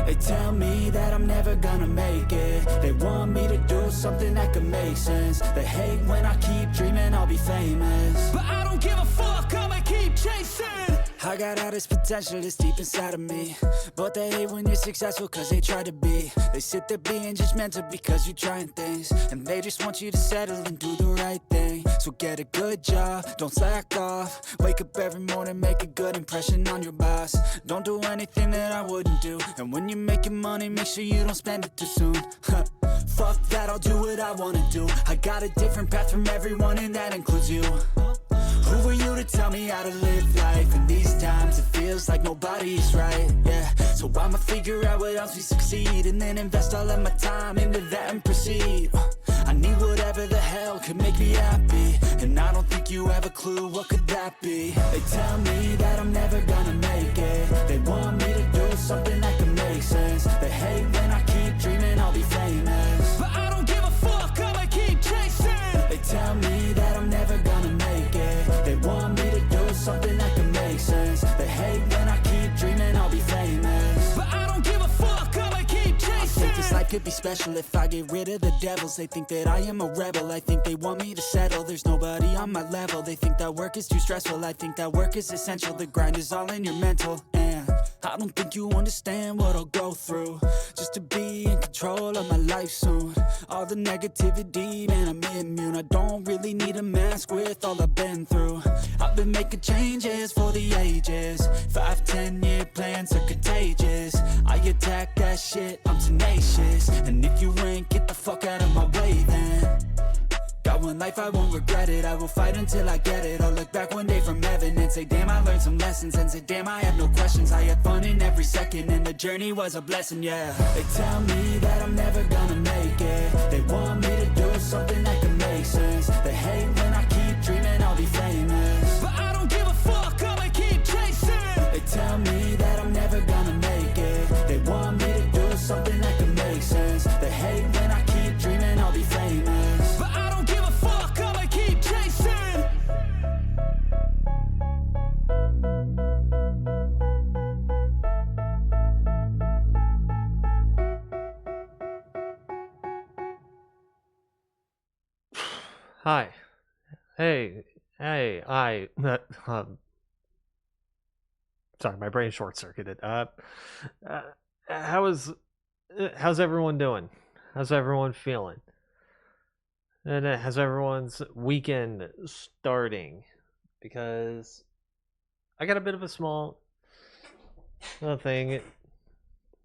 They tell me that I'm never gonna make it. They want me to do something that could make sense. They hate when I keep dreaming I'll be famous, but I don't give a fuck, I'ma keep chasing. I got all this potential that's deep inside of me, but they hate when you're successful cause they try to be. They sit there being judgmental because you're trying things, and they just want you to settle and do the right thing. So get a good job, don't slack off. Wake up every morning, make a good impression on your boss. Don't do anything that I wouldn't do, and when you're making money, make sure you don't spend it too soon. Fuck that, I'll do what I wanna do. I got a different path from everyone, and that includes you. Who are you to tell me how to live life? In these times it feels like nobody's right, yeah. So I'ma figure out what else we succeed, and then invest all of my time into that and proceed. I need whatever the hell could make me happy, and I don't think you have a clue what could that be. They tell me that I'm never gonna make it. They want me to do something that can make sense. They hate when I keep dreaming I'll be famous, but I don't give a fuck, I'ma keep chasing. They tell me that I'm never gonna make it. They want me to do something that can make sense. They hate when I keep dreaming I'll be famous, but I don't give a fuck, I'ma keep chasing. I think this life could be special if I get rid of the devils. They think that I am a rebel, I think they want me to settle. There's nobody on my level. They think that work is too stressful, I think that work is essential. The grind is all in your mental, and I don't think you understand what I'll go through just to be in control of my life soon. All the negativity, man, I'm immune. I don't really need a mask with all I've been through. I've been making changes for the ages. 5-10 year plans are contagious. I attack that shit, I'm tenacious. And if you ain't, get the fuck out of my way then. Got one life, I won't regret it. I will fight until I get it. I'll look back one day from heaven and say, damn, I learned some lessons. And say, damn, I have no questions. I had fun in every second, and the journey was a blessing, yeah. They tell me that I'm never gonna make it. They want me to do something that can make sense. They hate when I keep dreaming I'll be famous, but I don't give a fuck, I'ma keep chasing. They tell me that I'm never gonna make it. They want me to do something that can make sense. They hate when I keep dreaming I'll be famous, but I don't give a fuck, I'ma keep chasing. Hi. Hey, sorry, my brain short-circuited. How's everyone doing? How's everyone feeling? And how's everyone's weekend starting? Because I got a bit of a small thing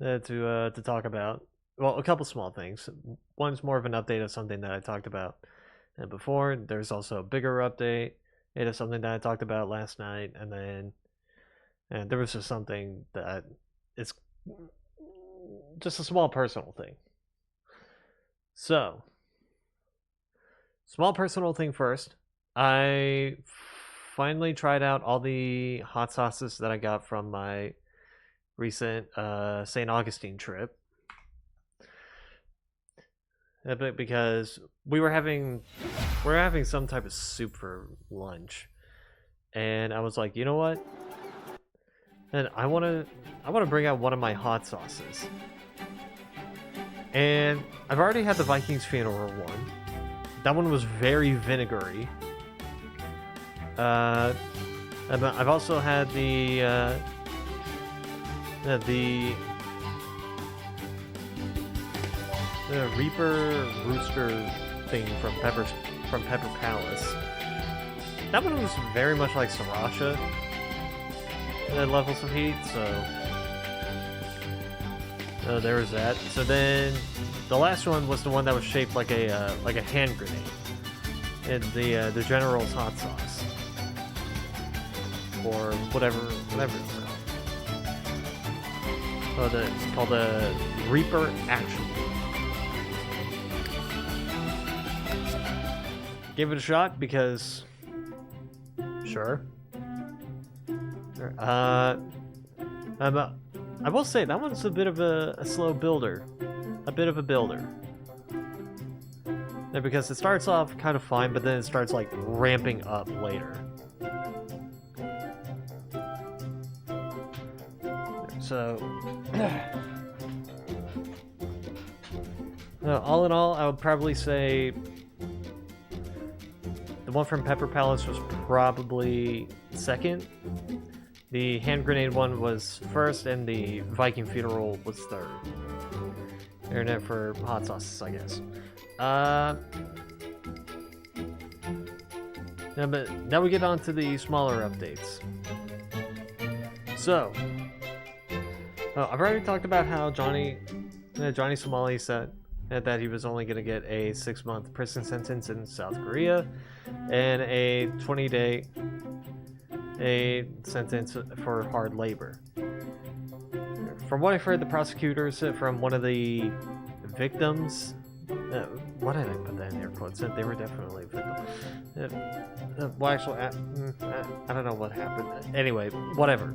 to talk about. Well, a couple small things. One's more of an update of something that I talked about before. There's also a bigger update. It is something that I talked about last night, and then there was just something that it's just a small personal thing. So, small personal thing first. I finally tried out all the hot sauces that I got from my recent St. Augustine trip. Because we're having some type of soup for lunch, and I was like, you know what? And I want to bring out one of my hot sauces. And I've already had the Vikings Funeral one. That one was very vinegary. I've also had the Reaper Rooster thing from Pepper Palace. That one was very much like sriracha at levels of heat, so there was that. So then the last one was the one that was shaped like a hand grenade, and the General's hot sauce, or whatever it's called. It's called a Reaper Action. Give it a shot because, sure. I will say that one's a bit of a slow builder, Yeah, because it starts off kind of fine, but then it starts like ramping up later. So, All in all, I would probably say the one from Pepper Palace was probably second. The hand grenade one was first, and the Viking funeral was third. Internet for hot sauces, I guess. Yeah, but now we get on to the smaller updates. So, I've already talked about how Johnny Somali said that he was only going to get a 6-month prison sentence in South Korea and a 20-day sentence for hard labor. From what I've heard, the prosecutors from one of the victims, why did I put that in air quotes? They were definitely a victim. Well, actually, I don't know what happened. Anyway, whatever.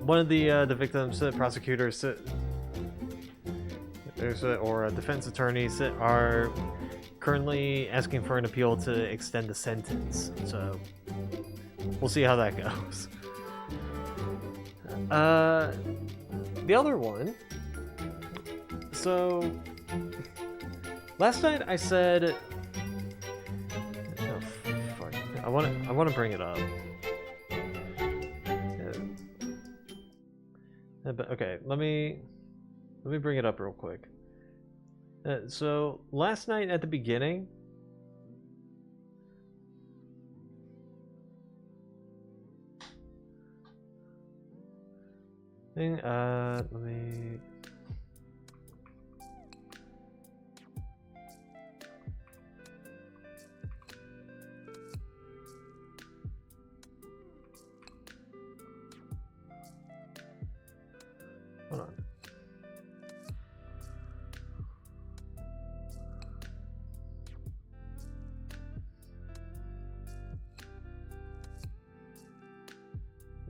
One of the victims, prosecutors, or defense attorneys are currently asking for an appeal to extend the sentence. So we'll see how that goes. The other one. So last night I said, oh, fuck. I want to bring it up. But okay, let me bring it up real quick. So last night at the beginning, let me. Hold on.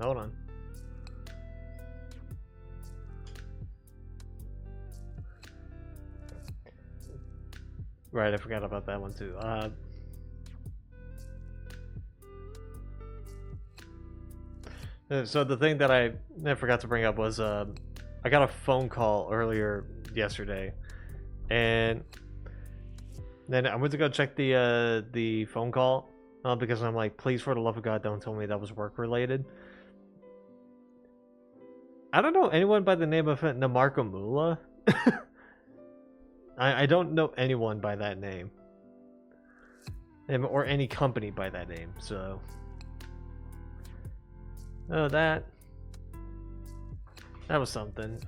Hold on. Right, I forgot about that one too. So the thing that I forgot to bring up was I got a phone call earlier yesterday, and then I went to go check the phone call because I'm like, please, for the love of God, don't tell me that was work related. I don't know anyone by the name of Namarko Mula. I don't know anyone by that name, or any company by that name. So, that was something.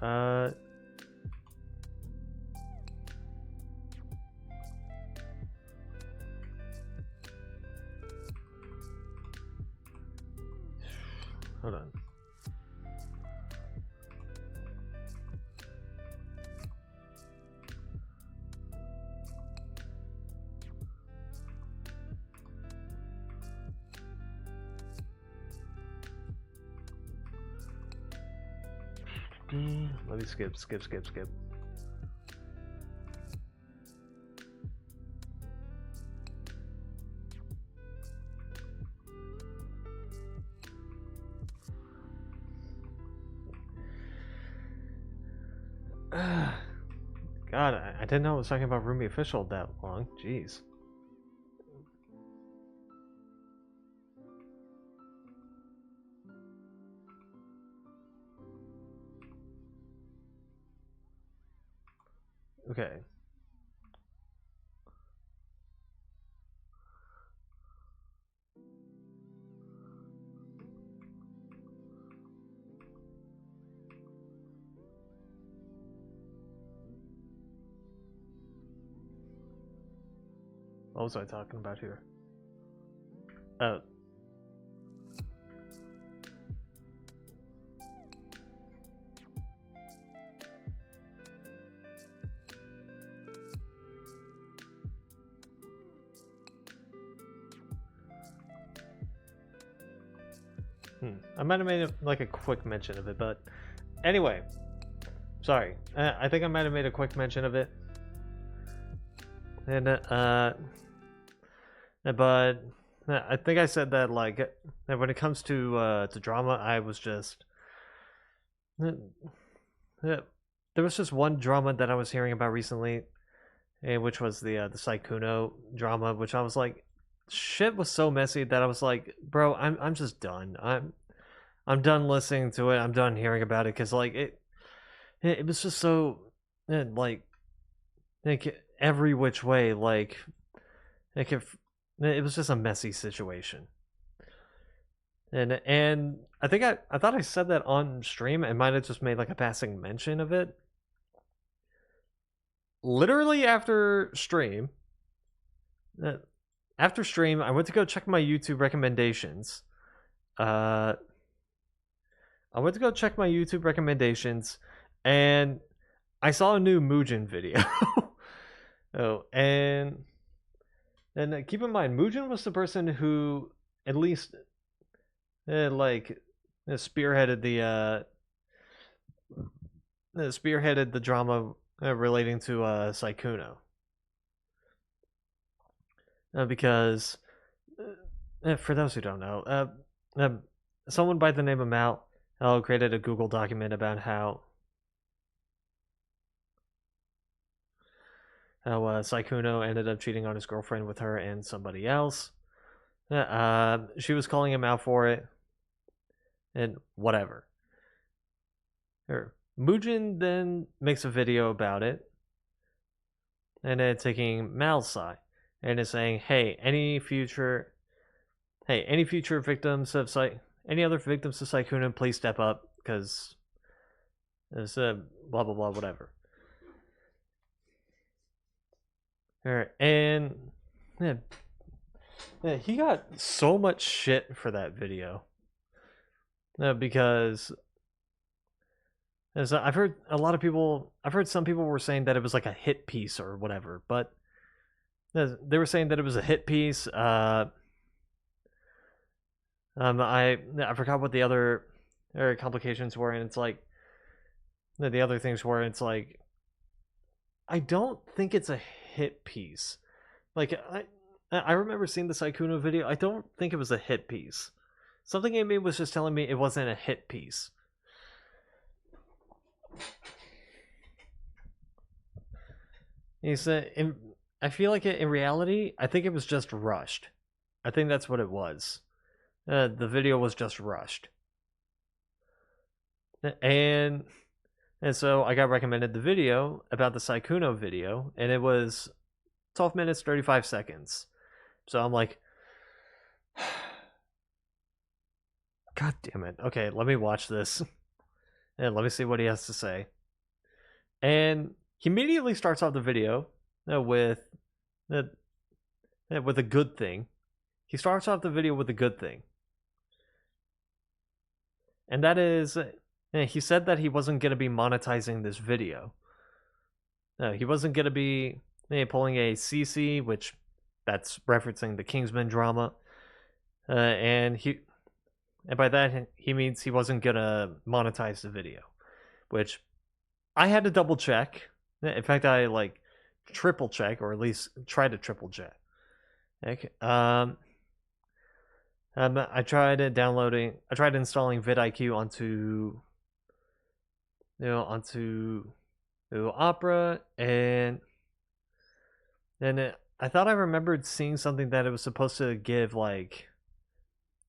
Hold on. Let me skip. God, I didn't know I was talking about Rumi Official that long. Jeez. Okay. What was I talking about here? Oh. I might have made like a quick mention of it, but anyway, sorry. I think I might have made a quick mention of it, and but I think I said that like that when it comes to drama, I was just there was just one drama that I was hearing about recently, which was the Saikuno drama, which I was like, shit was so messy that I was like, bro, I'm just done. I'm done listening to it. I'm done hearing about it because like it was just so like every which way like if it was just a messy situation. And I think I thought I said that on stream. I might have just made like a passing mention of it. Literally uh, after stream, I went to go check my YouTube recommendations. Uh, I went to go check my YouTube recommendations, and I saw a new Mugen video. Oh, and keep in mind, Mugen was the person who at least like spearheaded the drama relating to Saikuno, because for those who don't know, someone by the name of Mal created a Google document about how Saikuno ended up cheating on his girlfriend with her and somebody else. She was calling him out for it, and whatever. Mugen then makes a video about it, and then taking Mal's side, and is saying, "Hey, any future victims of any other victims of Saikuno, please step up because there's blah blah blah whatever." And yeah, he got so much shit for that video because as I've heard some people were saying that it was like a hit piece or whatever, but they were saying that it was a hit piece. I forgot what the other complications were, and it's like the other things were. It's like I don't think it's a hit piece. Like I remember seeing the Saikuno video. I don't think it was a hit piece. Something in me was just telling me it wasn't a hit piece. He said, I feel like in reality, I think it was just rushed. I think that's what it was. The video was just rushed. And so I got recommended the video about the Saikuno video, and it was 12 minutes, 35 seconds. So I'm like, God damn it. Okay, let me watch this. And let me see what he has to say. And he immediately starts off the video with a good thing. He starts off the video with a good thing. And that is, he said that he wasn't going to be monetizing this video. He wasn't going to be pulling a CC, which that's referencing the Kingsman drama. And by that, he means he wasn't going to monetize the video, which I had to double check. In fact, I like triple check, or at least try to triple check. Okay. I tried installing vidIQ onto Opera, and then I thought I remembered seeing something that it was supposed to give, like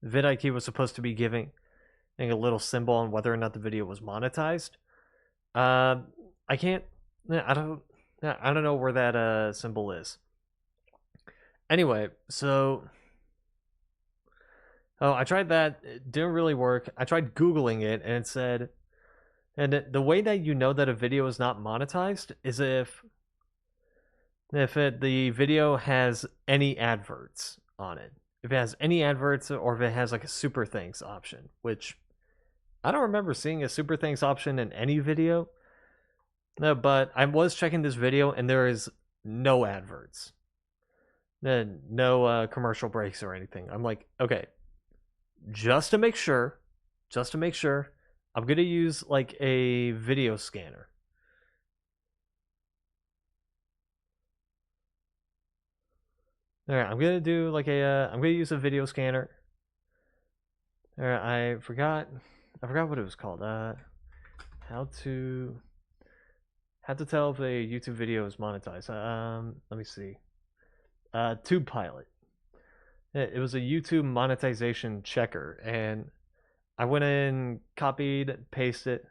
vidIQ was supposed to be giving a little symbol on whether or not the video was monetized. I can't. I don't know where that symbol is. Anyway, so I tried that. It didn't really work. I tried Googling it, and it said, and the way that you know that a video is not monetized is if the video has any adverts on it. If it has any adverts, or if it has like a super thanks option, which I don't remember seeing a super thanks option in any video. No, but I was checking this video, and there is no adverts. No commercial breaks or anything. I'm like, okay, just to make sure, I'm gonna use like a video scanner. All right, I'm gonna do like I'm gonna use a video scanner. All right, I forgot what it was called. How to How to tell if a YouTube video is monetized. Let me see. Tube Pilot. It was a YouTube monetization checker, and I went in, copied, pasted,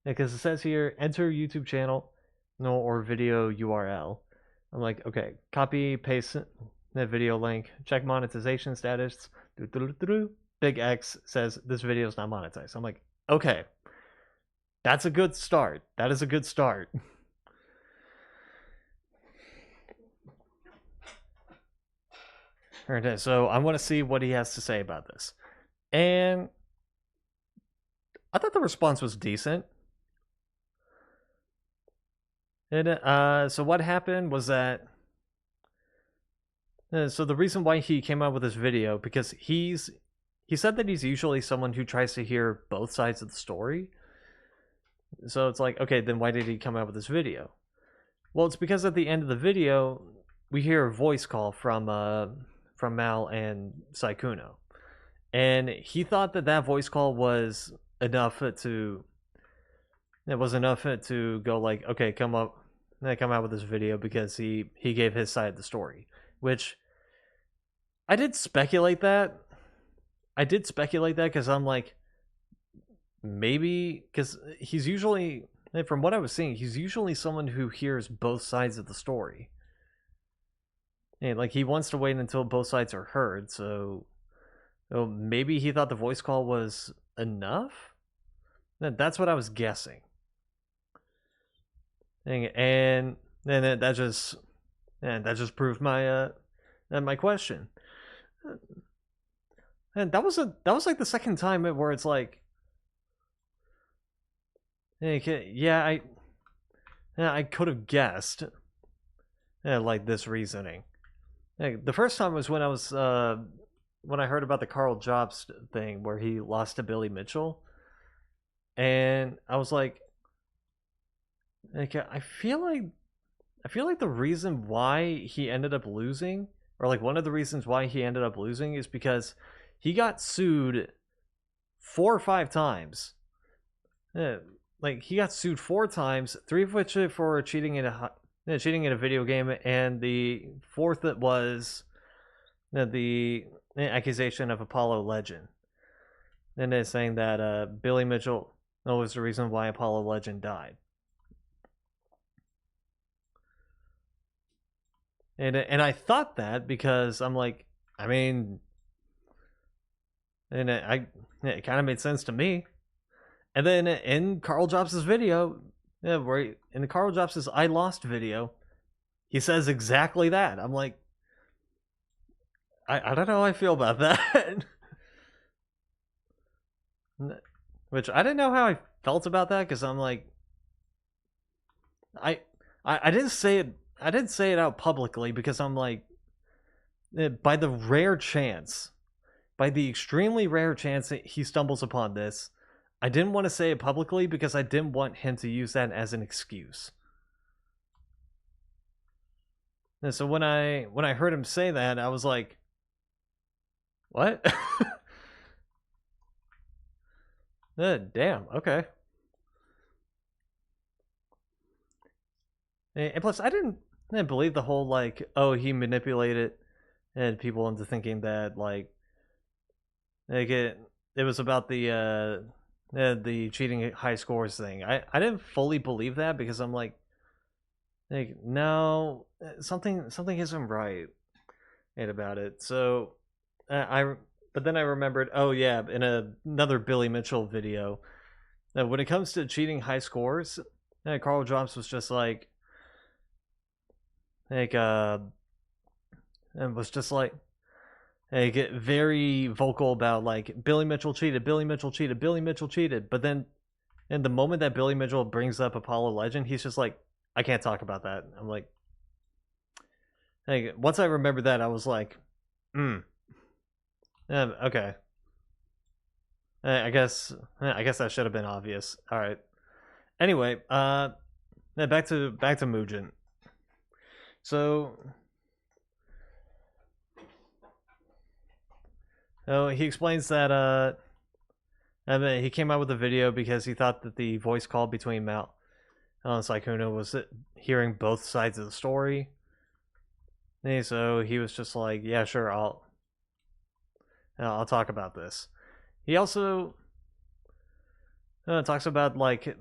because it says here, enter YouTube channel, no, or video URL. I'm like, okay, copy, paste the video link, check monetization status. Big X says this video is not monetized. I'm like, okay, that's a good start. That is a good start. Alright, so I want to see what he has to say about this. And I thought the response was decent. And so what happened was that so the reason why he came out with this video, because he said that he's usually someone who tries to hear both sides of the story. So it's like, okay, then why did he come out with this video? Well, it's because at the end of the video, we hear a voice call from Mal and Saikuno, and he thought that that voice call was enough to go like, okay, come out with this video, because he gave his side of the story, which I did speculate that. Because I'm like, maybe because he's usually, from what I was seeing, he's usually someone who hears both sides of the story. And like, he wants to wait until both sides are heard, so maybe he thought the voice call was enough? That's what I was guessing. And then that just proved my my question. And that was like the second time where it's like, yeah, I could have guessed like this reasoning. The first time was when I heard about the Carl Jobs thing where he lost to Billy Mitchell, and I was like, I feel like the reason why he ended up losing, or like one of the reasons why he ended up losing, is because he got sued 4 or 5 times. Like, he got sued 4 times, 3 of which for cheating in a video game, and the 4th was the accusation of Apollo Legend. And they're saying that Billy Mitchell was the reason why Apollo Legend died. And I thought that because I'm like, I mean, and it kind of made sense to me. And then in Carl Jobs' video, in the Carl Jobs' I Lost video, he says exactly that. I'm like, I don't know how I feel about that. Which I didn't know how I felt about that, because I'm like, I didn't say it. I didn't say it out publicly because I'm like, by the extremely rare chance that he stumbles upon this, I didn't want to say it publicly because I didn't want him to use that as an excuse. And so when I heard him say that, I was like, what? Damn, okay. And plus, I didn't believe the whole, like, oh, he manipulated and people into thinking that like it was about the cheating high scores thing. I didn't fully believe that, because I'm like no, something isn't right about it. So but then I remembered, oh yeah, in another Billy Mitchell video, when it comes to cheating high scores, Carl Jobs was just like and was just like get very vocal about like Billy Mitchell cheated, but then in the moment that Billy Mitchell brings up Apollo Legend, he's just like, I can't talk about that. I'm like, once I remembered that, I was like, okay. I guess that should have been obvious. All right. Anyway, back to Mugen. So, he explains that he came out with a video because he thought that the voice call between Mal Sykkuno was hearing both sides of the story. And so he was just like, yeah, sure, I'll talk about this. He also talks about like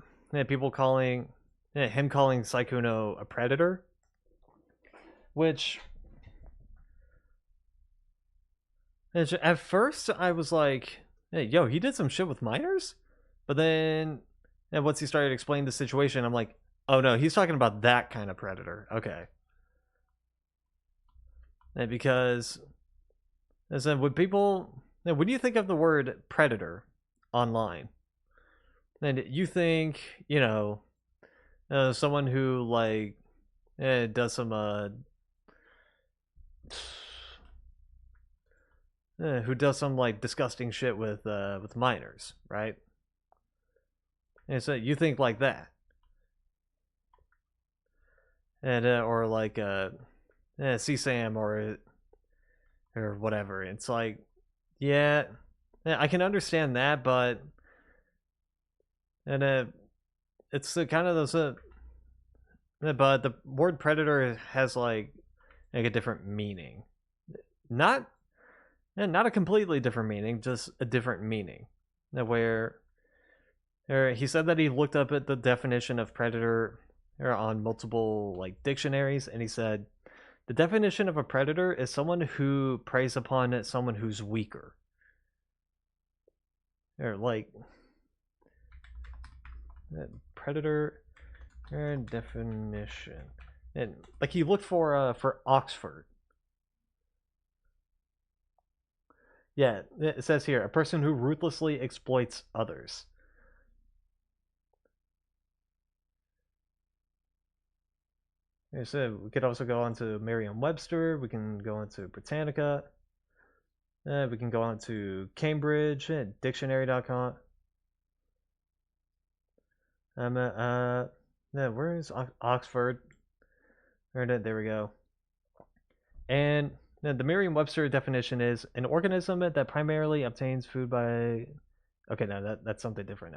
people calling him calling Sykkuno a predator, which at first I was like, hey, yo, he did some shit with minors, but then once he started explaining the situation, I'm like, oh no, he's talking about that kind of predator. Okay, and because as in, when people when you think of the word predator online, and you think, someone who like does some who does some like disgusting shit with minors, right? And so you think like that, and or like CSAM or whatever. It's like, yeah, I can understand that, but and it's kind of those. But the word predator has like a different meaning, not not a completely different meaning, just a different meaning. Where he said that he looked up at the definition of predator on multiple like dictionaries, and he said the definition of a predator is someone who preys upon someone who's weaker. Or like predator definition, and like he looked for Oxford. Yeah, it says here a person who ruthlessly exploits others. So we could also go on to Merriam-Webster. We can go into Britannica. We can go on to Cambridge, dictionary.com. Where is Oxford? There we go. And the Merriam-Webster definition is an organism that primarily obtains food by. Okay, no, that's something different.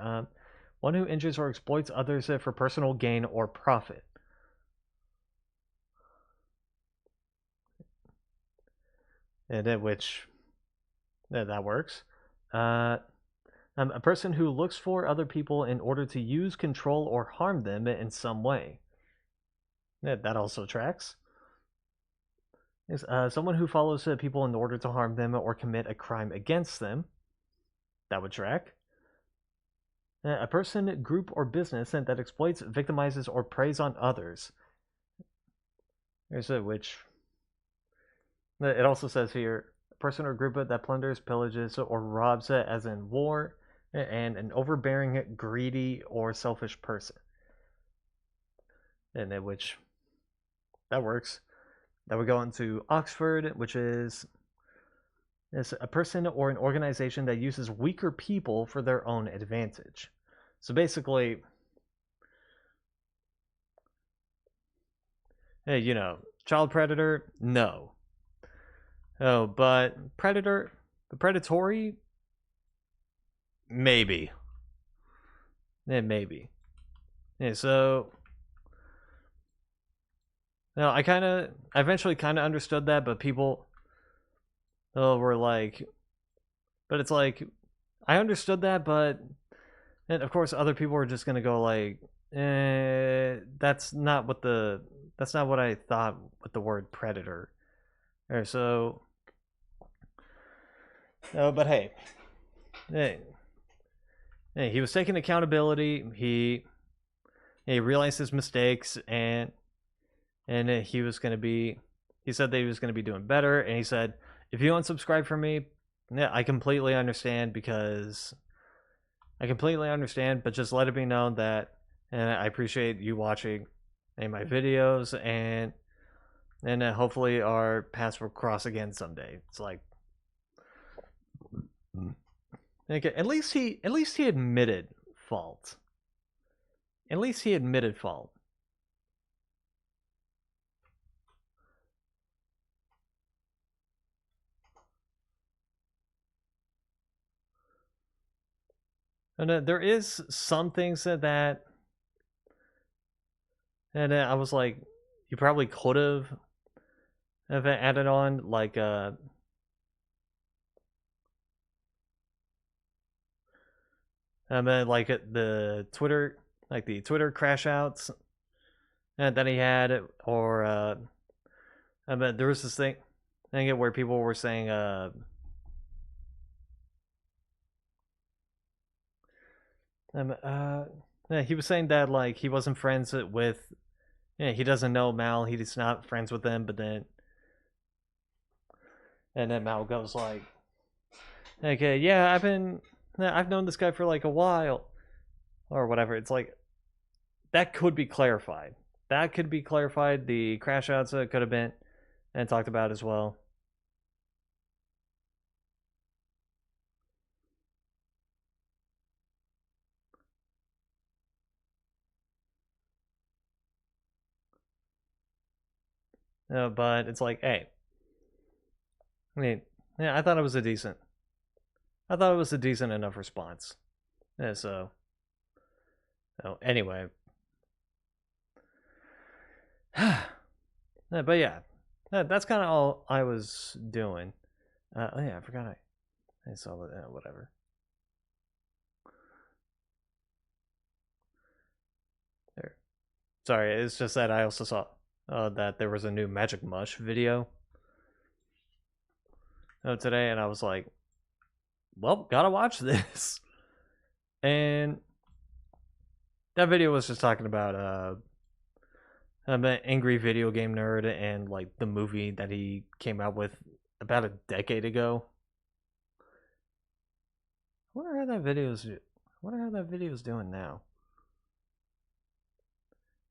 One who injures or exploits others for personal gain or profit. And which that works. A person who looks for other people in order to use, control, or harm them in some way. That also tracks. Is someone who follows people in order to harm them or commit a crime against them. That would track. A person, group, or business that exploits, victimizes, or preys on others. There's a which. It also says here a person or group that plunders, pillages, or robs, as in war, and an overbearing, greedy, or selfish person. And which that works. That would go into Oxford, which is a person or an organization that uses weaker people for their own advantage. So basically, hey, child predator, no. Oh, but predator, the predatory, maybe. Maybe. Yeah, so no, I eventually kind of understood that, but people were like, but it's like, I understood that, but, and of course, other people were just gonna go like, that's not what I thought with the word predator. Or so, no, but hey, he was taking accountability. He realized his mistakes, and he was going to be. He said that he was going to be doing better, and he said, "If you unsubscribe from me, yeah, I completely understand but just let it be known that, and I appreciate you watching my videos, and hopefully our paths will cross again someday." It's like, okay, at least he admitted fault. At least he admitted fault. And there is some things that And I was like, you probably could have added on like and then like the Twitter, like the Twitter crash outs that he had, or I mean, there was this thing where people were saying um, uh yeah, he was saying that like he wasn't friends with, yeah, he doesn't know Mal, he's not friends with him, but then and then Mal goes like, okay, yeah, I've known this guy for like a while or whatever. It's like that could be clarified. That could be clarified. The crash outs could have been and talked about as well. But it's like, hey, I mean, yeah, I thought it was a decent enough response. Yeah, so, anyway, but yeah, that's kind of all I was doing. Oh yeah, I forgot I saw that. Whatever. There. Sorry, it's just that I also saw that there was a new Magic Mush video today, and I was like, well, gotta watch this. And that video was just talking about I'm an angry video game nerd and like the movie that he came out with about a decade ago. I wonder how that video's doing now.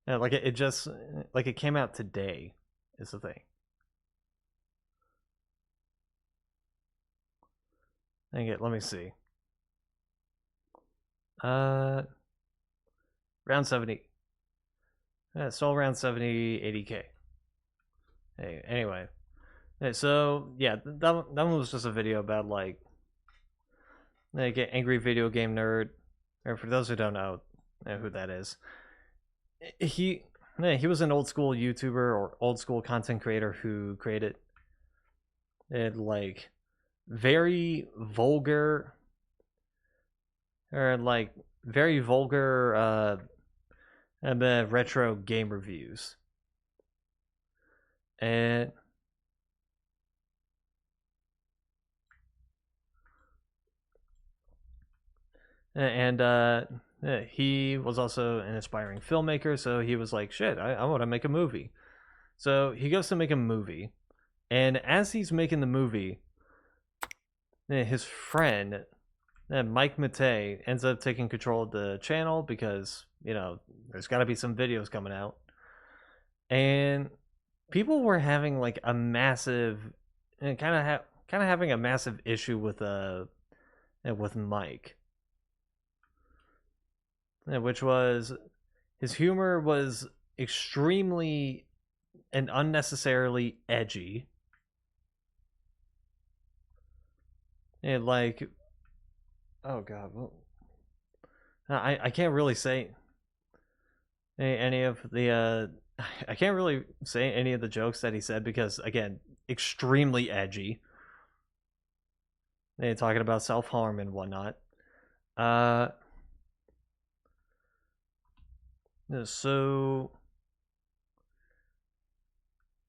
Yeah, like it just like it came out today is the thing. Dang it, let me see. Around 70. Yeah, it's still around 70, 80K. Hey, anyway. So yeah, that one was just a video about like angry video game nerd. Or for those who don't know who that is, he was an old school YouTuber or old school content creator who created it like very vulgar or like very vulgar retro game reviews. And he was also an aspiring filmmaker, so he was like, shit, I want to make a movie. So he goes to make a movie, and as he's making the movie, his friend Mike Matei ends up taking control of the channel because there's got to be some videos coming out, and people were having like a massive and kind of having a massive issue with Mike, which was his humor was extremely and unnecessarily edgy. And like, oh god, well, I can't really say any of the I can't really say any of the jokes that he said because again, extremely edgy. They talking about self harm and whatnot. So,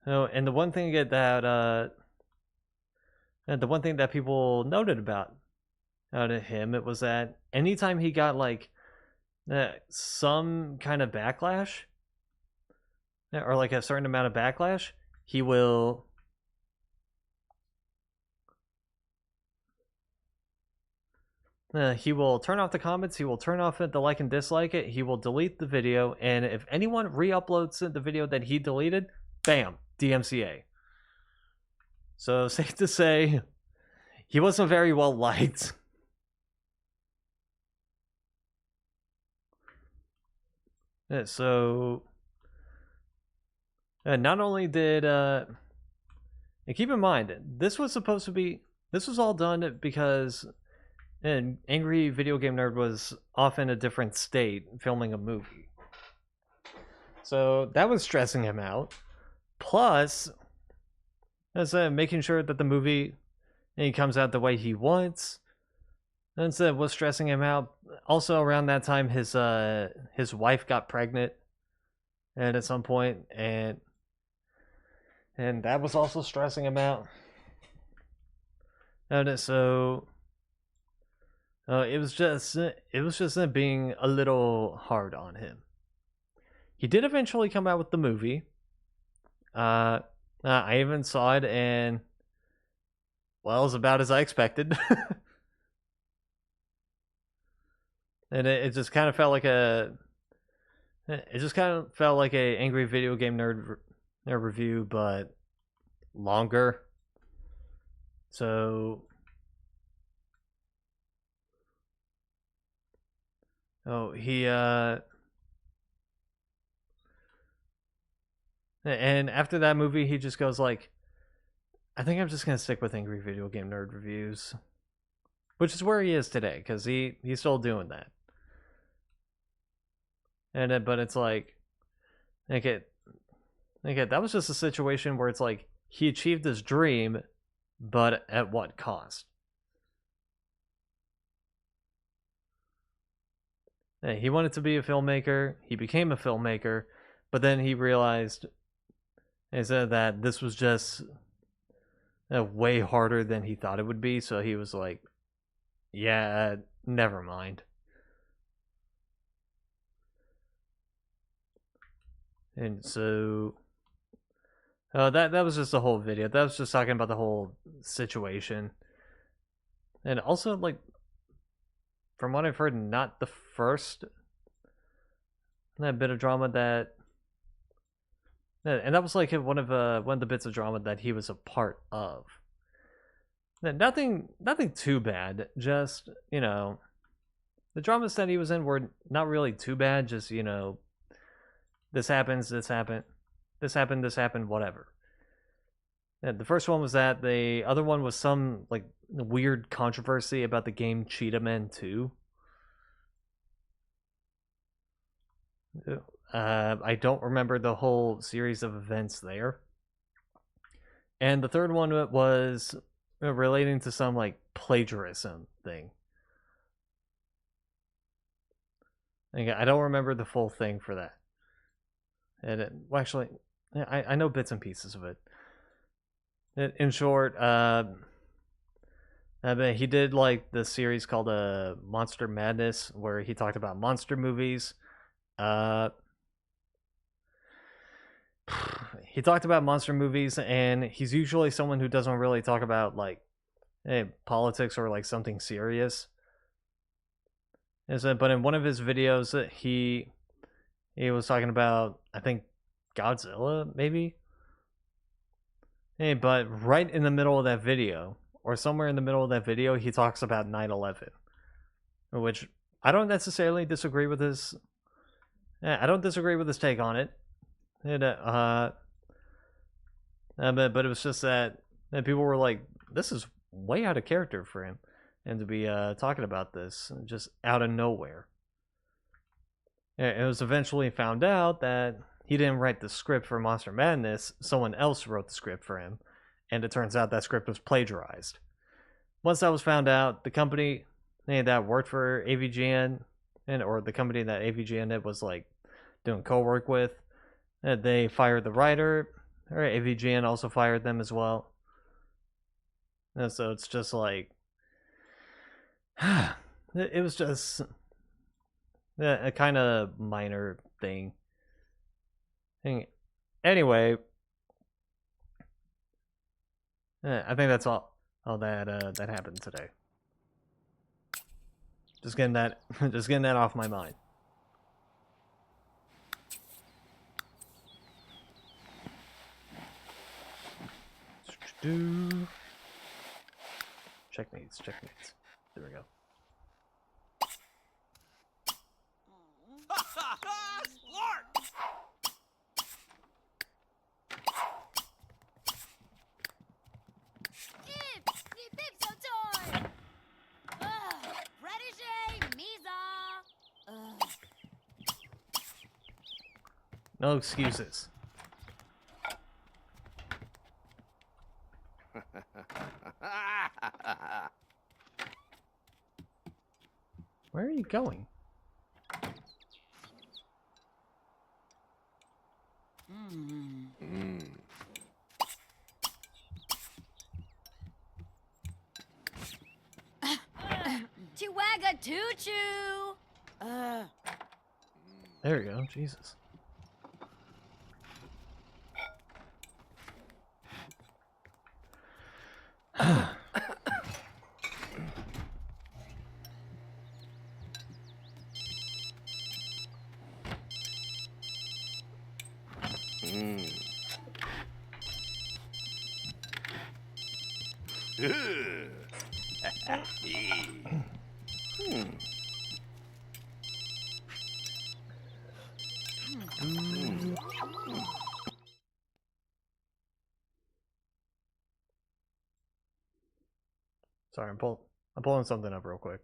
oh, and the one thing that and the one thing that people noted about out of him, it was that anytime he got like some kind of backlash or like a certain amount of backlash, he will turn off the comments, he will turn off the like and dislike it, he will delete the video, and if anyone re-uploads the video that he deleted, bam, DMCA. So safe to say, he wasn't very well liked. So not only did and keep in mind, this was all done because an angry video game nerd was off in a different state filming a movie. So that was stressing him out. Plus, that's making sure that the movie comes out the way he wants. That's was stressing him out. Also, around that time, his wife got pregnant, and at some point, and that was also stressing him out. And so it was just being a little hard on him. He did eventually come out with the movie. I even saw it, and well, it was about as I expected. And it just kind of felt like a angry video game nerd review, but longer. So he and after that movie he just goes like, I think I'm just gonna stick with angry video game nerd reviews, which is where he is today, because he's still doing that. And but it's like that was just a situation where it's like he achieved his dream, but at what cost? He wanted to be a filmmaker. He became a filmmaker, but then he realized and said that this was just way harder than he thought it would be. So he was like, "Yeah, never mind." And so, that was just the whole video. That was just talking about the whole situation, and also like, from what I've heard, not the first that bit of drama that, and that was like one of the bits of drama that he was a part of. Nothing too bad. Just, the dramas that he was in were not really too bad. Just, this happens, this happened, whatever. And the first one was that. The other one was some like weird controversy about the game Cheetah Man 2. I don't remember the whole series of events there. And the third one was relating to some like plagiarism thing. I don't remember the full thing for that. And actually, I know bits and pieces of it. In short, he did like the series called Monster Madness, where he talked about monster movies. He talked about monster movies, and he's usually someone who doesn't really talk about like politics or like something serious. But in one of his videos, he was talking about, I think, Godzilla, maybe. Hey, but right in the middle of that video, or somewhere in the middle of that video, he talks about 9/11, which I don't necessarily disagree with his. I don't disagree with his take on it. But it was just that people were like, "This is way out of character for him," and to be talking about this just out of nowhere. It was eventually found out that he didn't write the script for Monster Madness. Someone else wrote the script for him, and it turns out that script was plagiarized. Once that was found out, the company that worked for AVGN, or the company that AVGN was like doing co-work with, they fired the writer. Or AVGN also fired them as well. And so it's just like, it was just a kind of minor thing. Anyway, I think that's all that happened today. Just getting that off my mind. Checkmates. There we go. No excuses. Where are you going? Chihuahua choo-choo! There you go. Jesus. Sorry, I'm pulling something up real quick.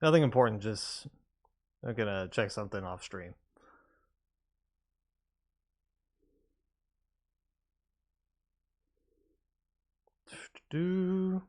Nothing important, just I'm gonna check something off stream. Do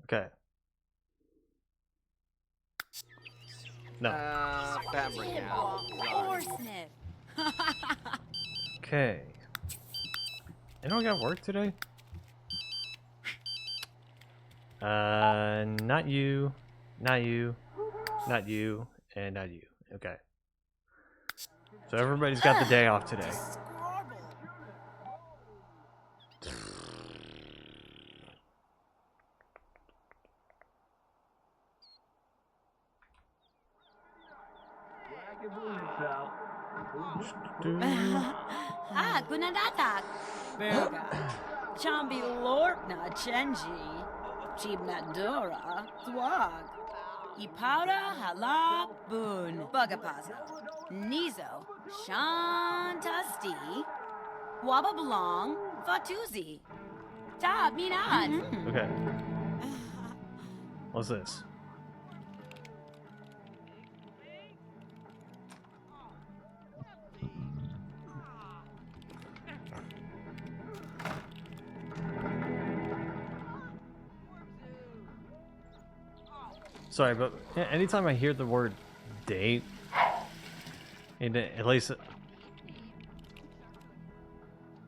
okay. No. Fabric or sniff. Okay. Anyone got work today? Not you, not you, not you, and not you. Okay. So everybody's got the day off today. Kunadatak. Berga. Chambi Lorkna Chenji. Chibnadura. Thwag. Ipauda Hala Boon. Bugapazo. Nizo. Shantasti. Wababalong. Fatuzi. Tab Minad. Okay. What's this? Sorry, but anytime I hear the word date, and at least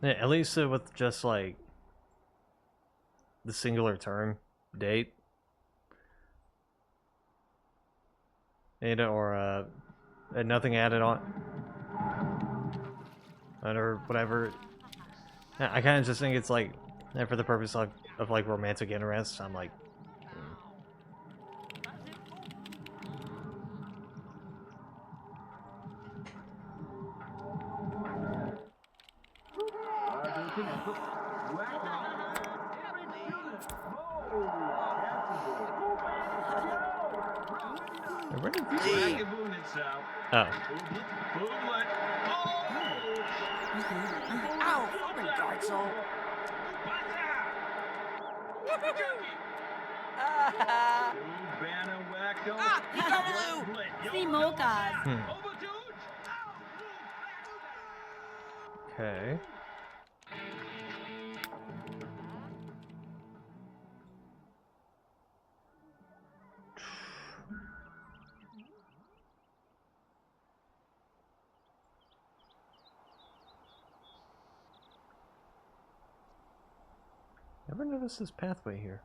with just like the singular term date, and or and nothing added on, or whatever, I kind of just think it's like for the purpose of like romantic interest. I'm like. Where did these Oh. Ow, Garzel. See Mokas. Okay. Never noticed this pathway here.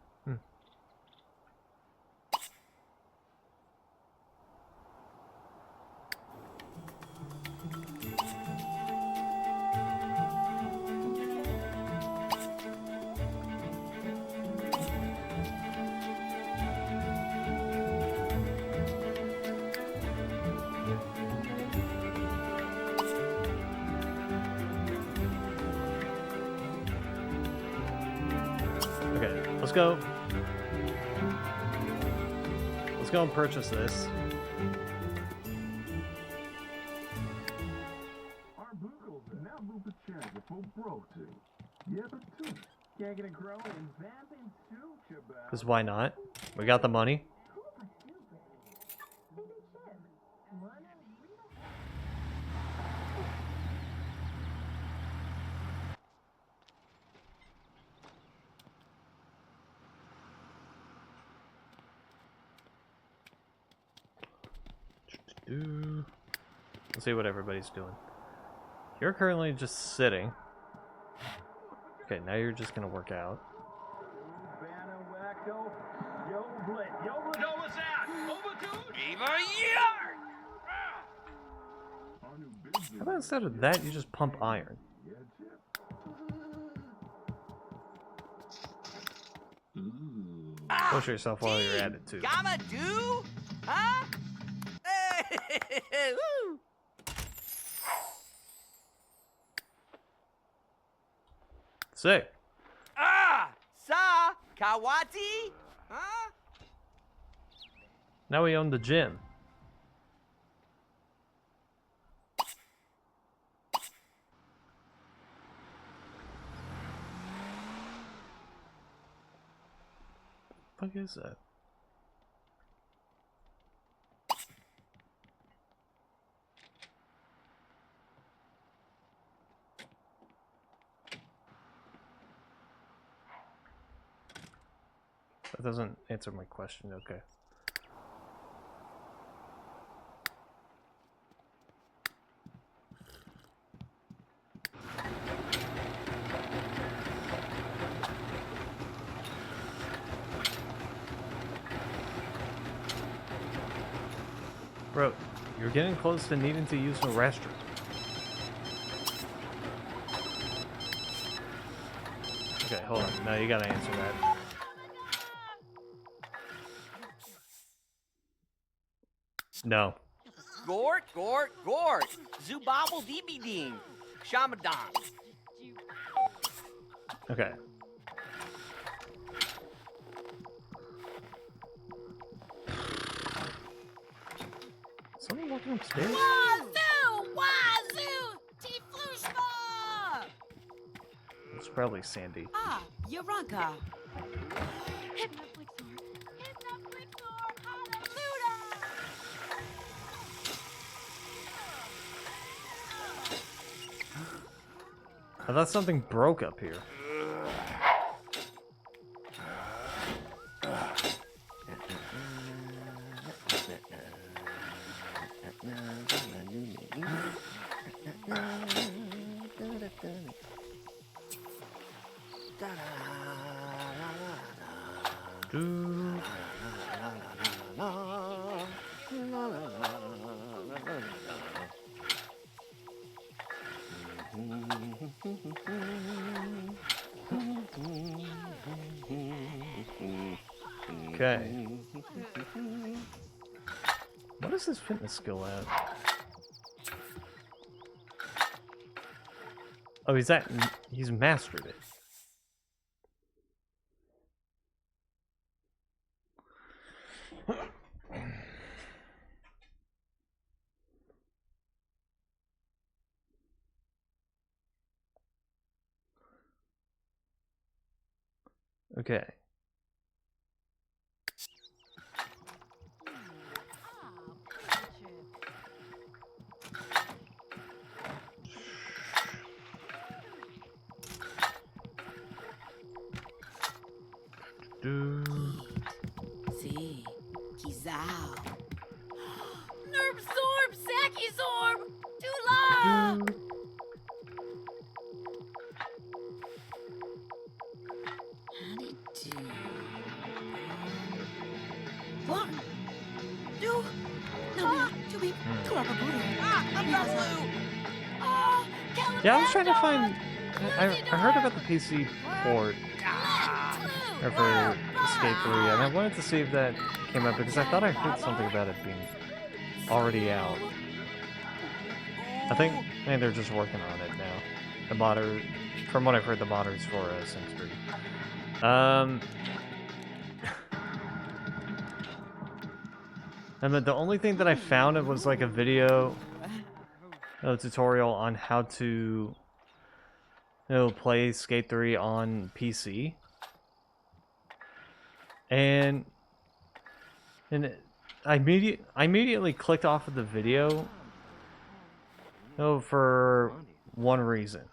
go. Let's go and purchase this. Because why not? We got the money. Let's see what everybody's doing. You're currently just sitting. Okay, now you're just gonna work out. How about instead of that, you just pump iron? Push yourself while you're at it too. Gamma do? Huh? Woo! Sick. Sa Kawati? Huh? Now we own the gym. What the fuck is that? That doesn't answer my question, okay. Bro, you're getting close to needing to use the restroom. Okay, hold on. No, you gotta answer that. No. Gort. Zubabble Dibiding. Shamadan. Okay. Someone walking upstairs? Wazoo! Tiflushma! It's probably Sandy. Ah, Yaranka. I thought something broke up here. Okay. What is his fitness skill at? Oh, he's mastered it. Okay. See, Kizao. Nerb Zorb, Saki Zorb, Tula! How'd it do? What? Do? No, to be I'm not blue. Yeah, I was trying to find. I heard about the PC port for Escape 3, and I wanted to see if that came up because I thought I heard something about it being already out. I think they're just working on it now. The modder, from what I've heard, the modders for Sims 3 And the only thing that I found it was like a video, a tutorial on how to play Skate 3 on PC. And I immediately clicked off of the video for one reason.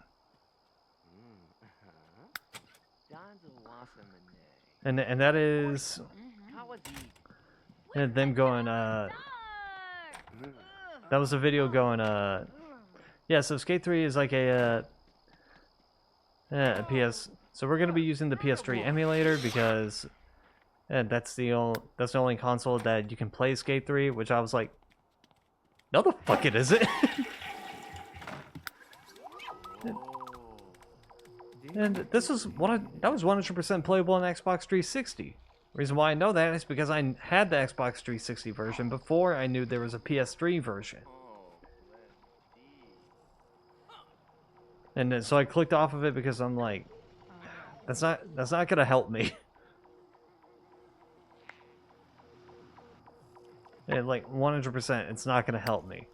And that is them going that was a video going yeah, so Skate 3 is like a PS, so we're going to be using the PS3 emulator because that's the only console that you can play Skate 3, which I was like, no the fuck it isn't. And this was that was 100% playable on Xbox 360. Reason why I know that is because I had the Xbox 360 version before I knew there was a PS3 version. And then, so I clicked off of it because I'm like, that's not gonna help me. And like 100%, it's not gonna help me.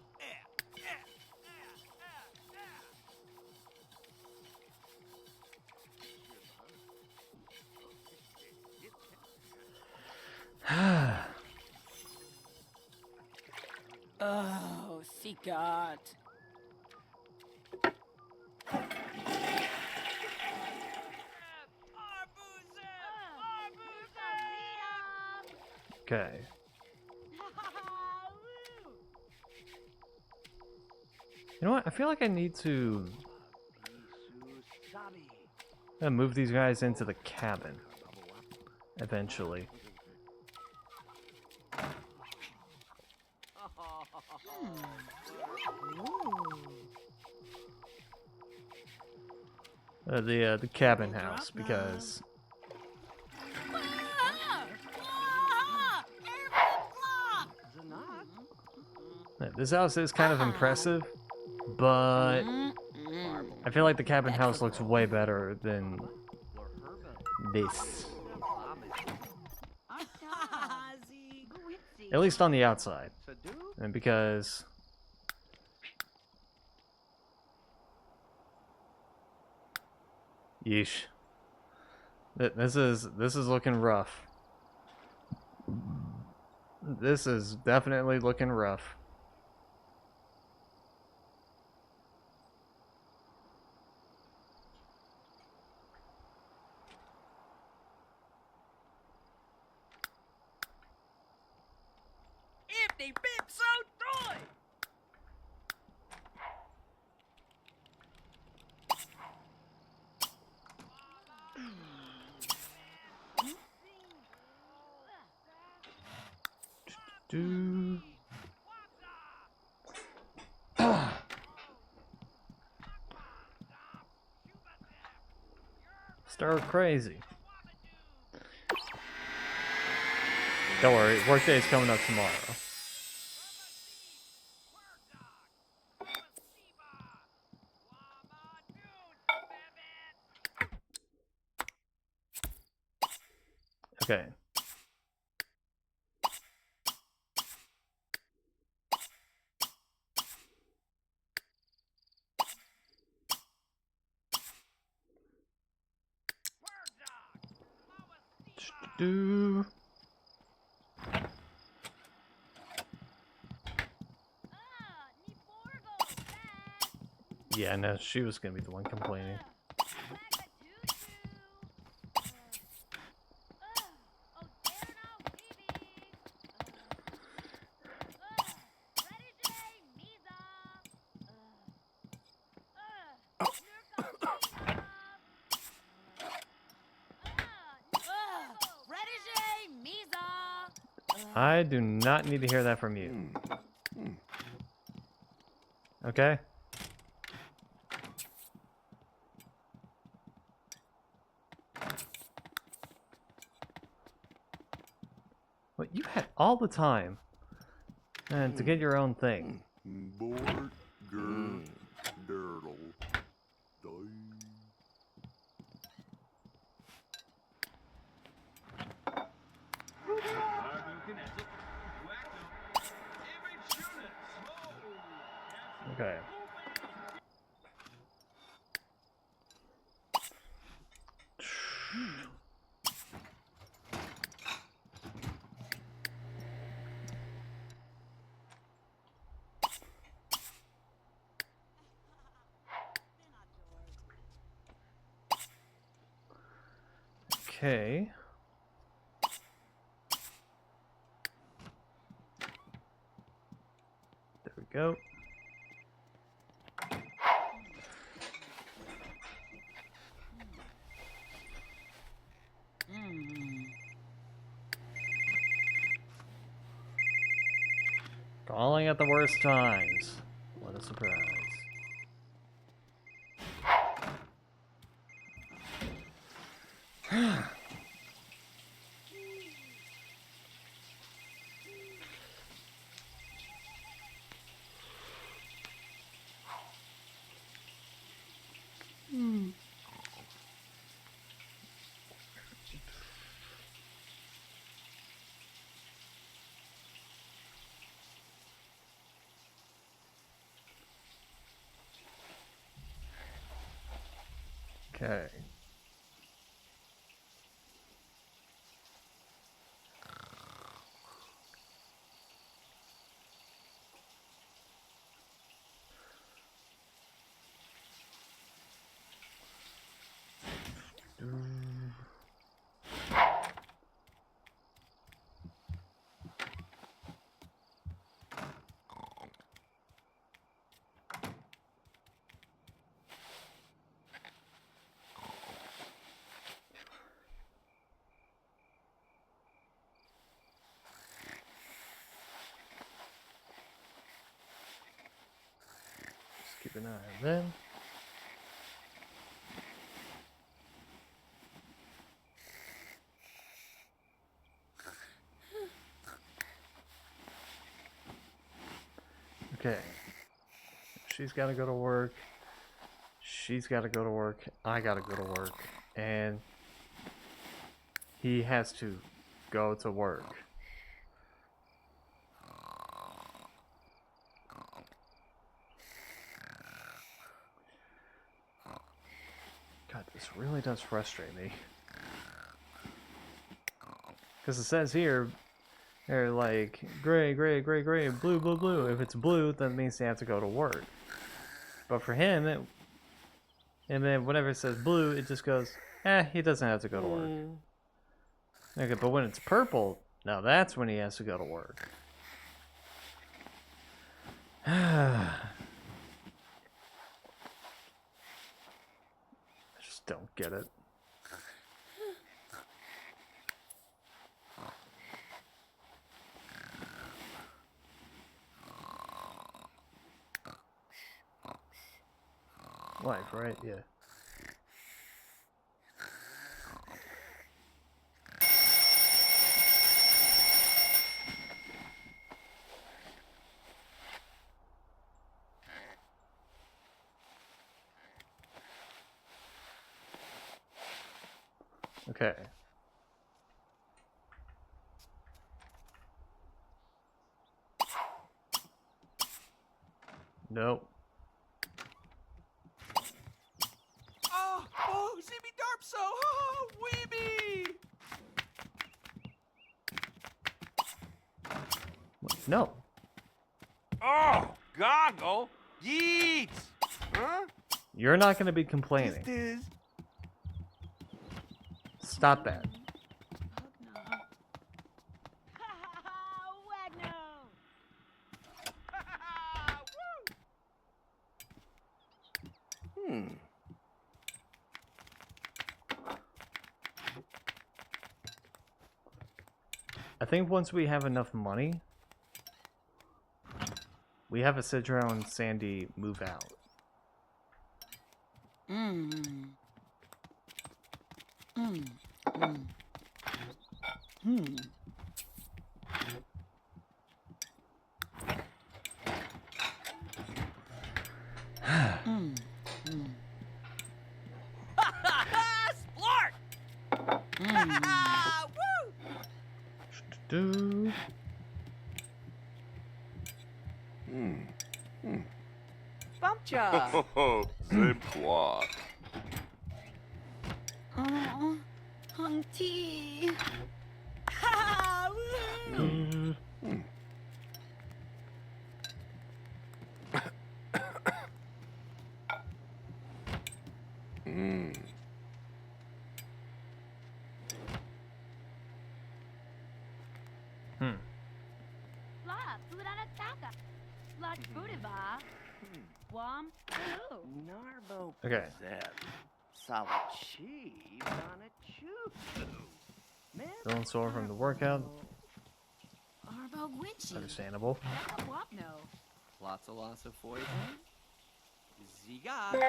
Oh, Sikat. Okay. You know what? I feel like I need to move these guys into the cabin eventually. The cabin house, because this house is kind of impressive, but I feel like the cabin house looks way better than this. At least on the outside. And because yeesh. This is looking rough. This is definitely looking rough. If they rip so through it. Do. Stir crazy. Don't worry, workday is coming up tomorrow. Okay. Do. Yeah, no, she was gonna be the one complaining. I do not need to hear that from you. Okay? Well, you had all the time and to get your own thing. Okay. Okay. There we go. Calling at the worst times. What a surprise. Okay. Just keep an eye on them. Okay. She's got to go to work. She's got to go to work. I got to go to work. And he has to go to work. God, this really does frustrate me. Because it says here, they're like, gray, gray, gray, gray, blue, blue, blue. If it's blue, that means they have to go to work. But for him, and then whenever it says blue, it just goes, he doesn't have to go to work. Okay, but when it's purple, now that's when he has to go to work. I just don't get it. Life, right? Yeah. Okay. Nope. Oh, Zibby Darpso! Oh, Weeby! No. Oh, goggle! Yeets! Huh? You're not going to be complaining. This is... Stop that. I think once we have enough money, we have a Sidro and Sandy move out. Splart! Woo! Do. bump job. Same clock. Oh, hung tea. Ha! Woohoo! La Furanataka. La Fudiva. Wam. Narbo. Okay. Zeb. Salachi. Donna Feeling sore from the workout. Arbo Gwinchi. Understandable. Wapno. Lots of poison. Ziga. Wig.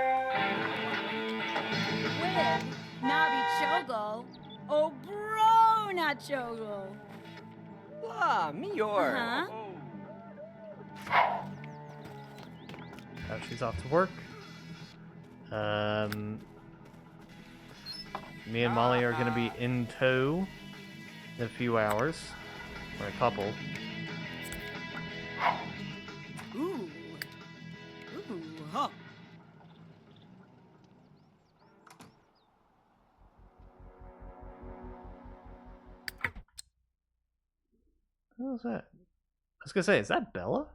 Nabi Chogo. Oh, bro, not Chogo. La, Mior. Huh? Oh, she's off to work. Me and Molly are gonna be in tow in a few hours. Or a couple. Ooh. Ooh, huh. What was that? I was gonna say, is that Bella?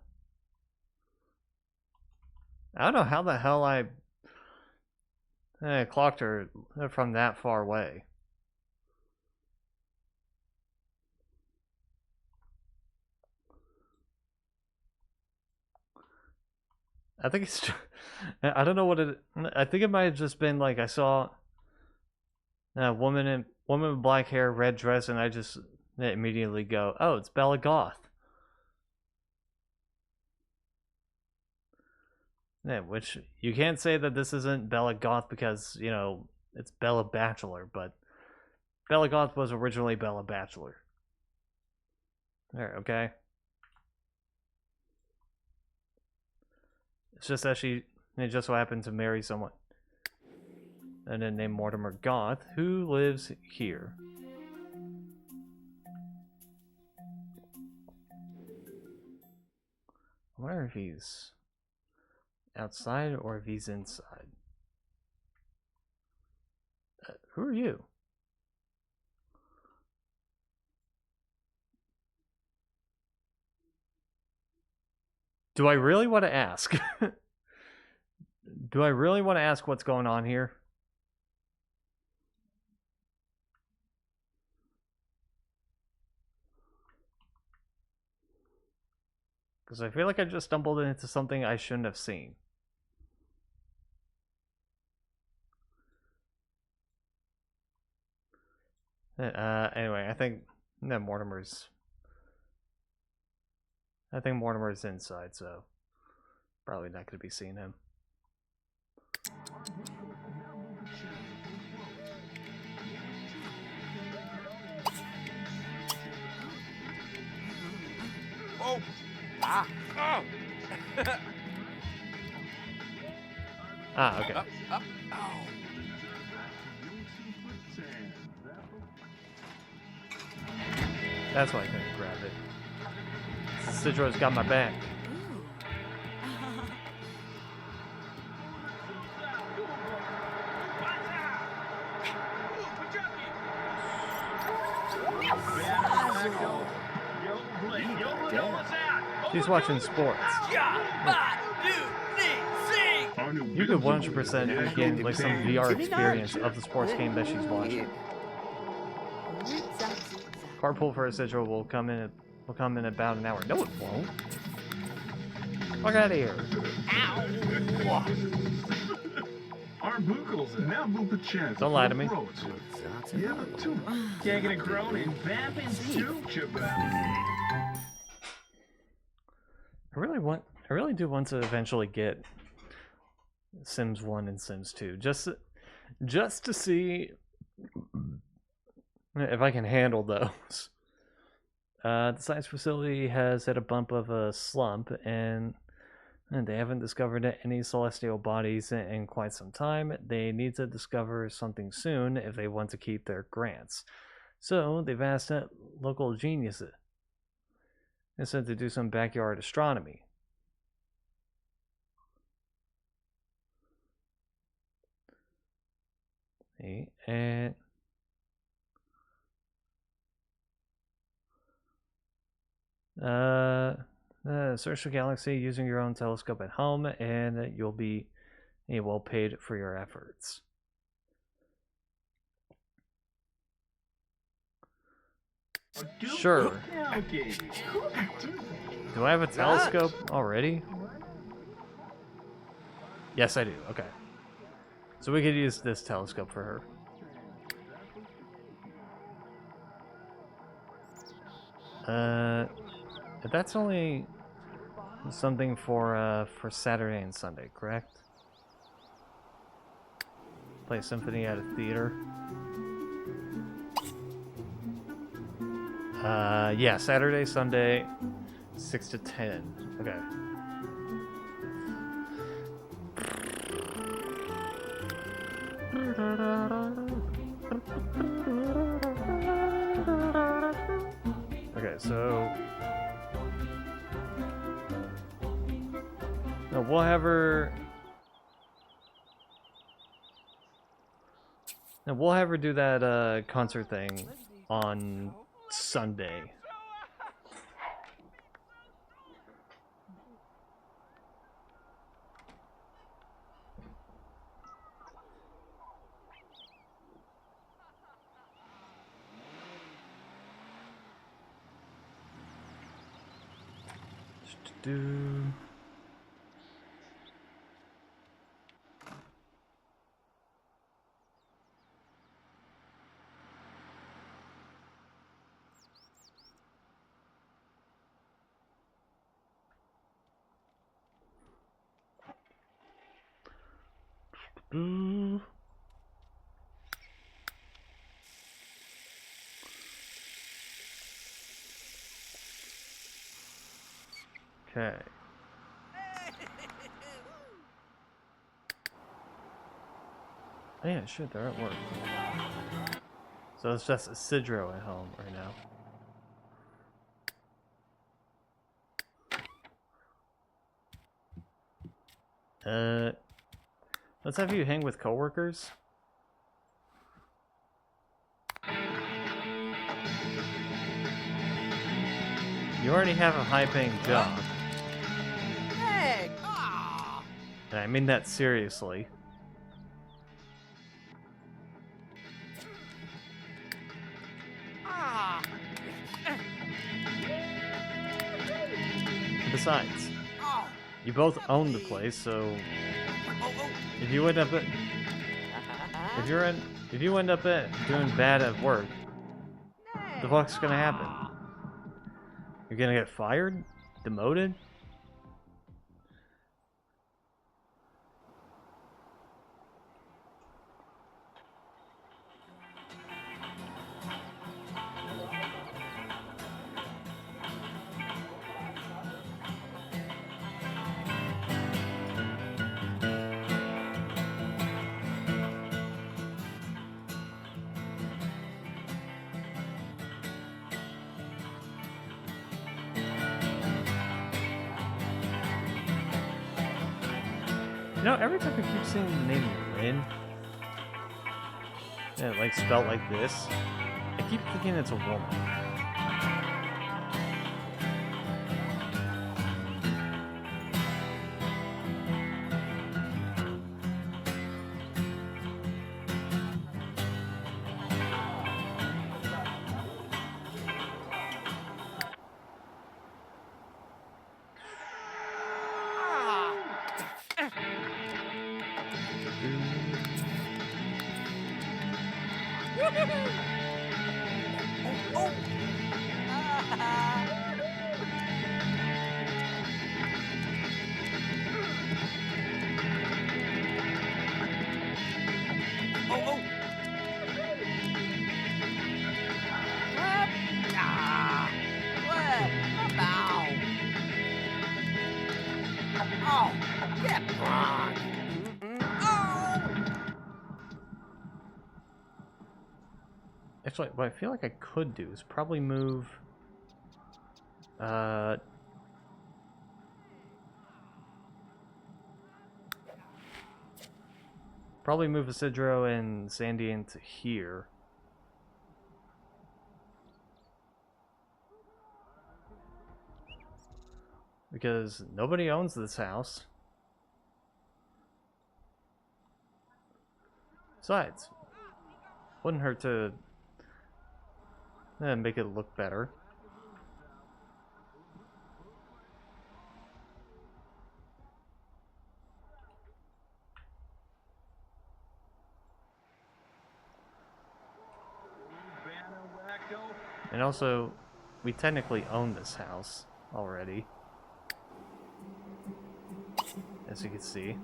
I don't know how the hell I clocked her from that far away. I think it's I don't know what it. I think it might have just been like I saw a woman with black hair, red dress, and I just immediately go, "Oh, it's Bella Goth." Yeah, which you can't say that this isn't Bella Goth because, you know, it's Bella Bachelor, but Bella Goth was originally Bella Bachelor. There, okay? It's just that it just so happened to marry someone and then named Mortimer Goth, who lives here. I wonder if he's outside or if he's inside. Who are you? Do I really want to ask? Do I really want to ask what's going on here? Because I feel like I just stumbled into something I shouldn't have seen. Anyway, I think that Mortimer's inside, so probably not going to be seeing him. Oh. Ah. Oh. Ah, okay. Up. Oh. That's why I couldn't grab it. Sidro's got my back. She's watching sports. You could 100% gain like some VR experience of the sports game that she's watching. Carpool for a Sidro will come in about an hour. No, it won't. Fuck out of here. Don't lie to me. I really do want to eventually get Sims 1 and Sims 2 just to see if I can handle those. The science facility has hit a bump of a slump, and they haven't discovered any celestial bodies in quite some time. They need to discover something soon if they want to keep their grants. So they've asked local geniuses to do some backyard astronomy. And search the galaxy using your own telescope at home, and you'll be well paid for your efforts. Sure. Do I have a telescope already? Yes, I do. Okay. So we could use this telescope for her. But that's only something for Saturday and Sunday, correct? Play a symphony at a theater. Yeah, Saturday, Sunday, 6 to 10. Okay. Okay, so no, we'll have her. No, we'll have her do that concert thing on Sunday. Do. Okay. Oh, yeah, shit, they're at work. So it's just Isidro at home right now. Let's have you hang with coworkers. You already have a high-paying job. Hey! And I mean that seriously. Besides, you both own the place, so if you end up at doing bad at work, the fuck's gonna happen? You're gonna get fired? Demoted? You know, every time I keep seeing the name Lynn, and like spelled like this, I keep thinking it's a woman. Actually, what I feel like I could do is probably move... Probably move Isidro and Sandy into here. Because nobody owns this house. Besides, wouldn't hurt to make it look better. And also, we technically own this house already, as you can see.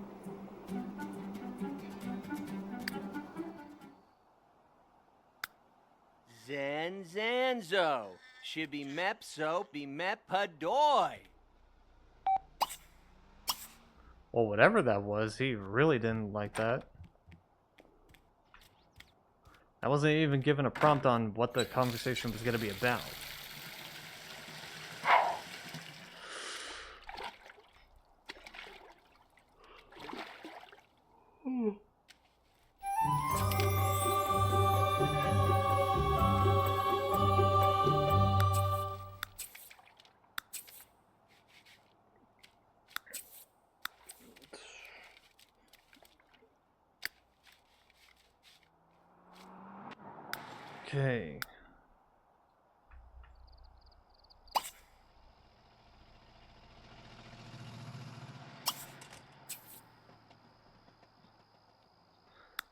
Zanzo. Shibby mepso be mepadoy. Well, whatever that was, he really didn't like that. I wasn't even given a prompt on what the conversation was going to be about. Okay.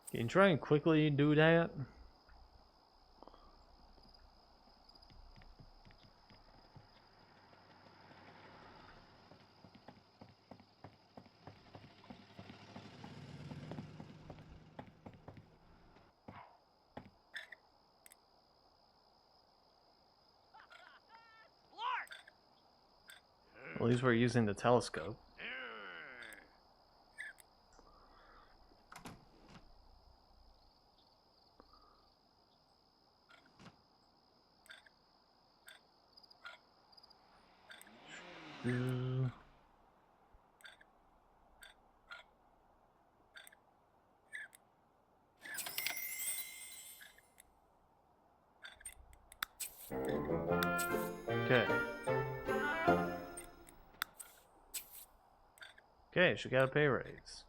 Can you try and quickly do that? At least we're using the telescope. Okay. Okay, she got a pay raise.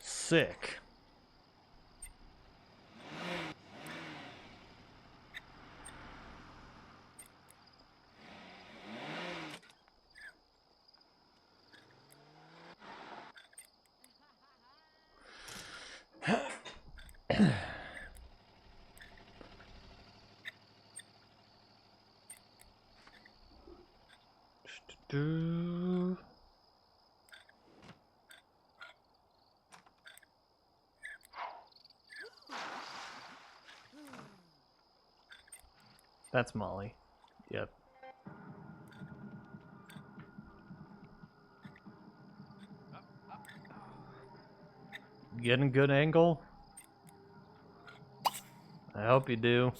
Sick. That's Molly. Yep. Getting a good angle? I hope you do.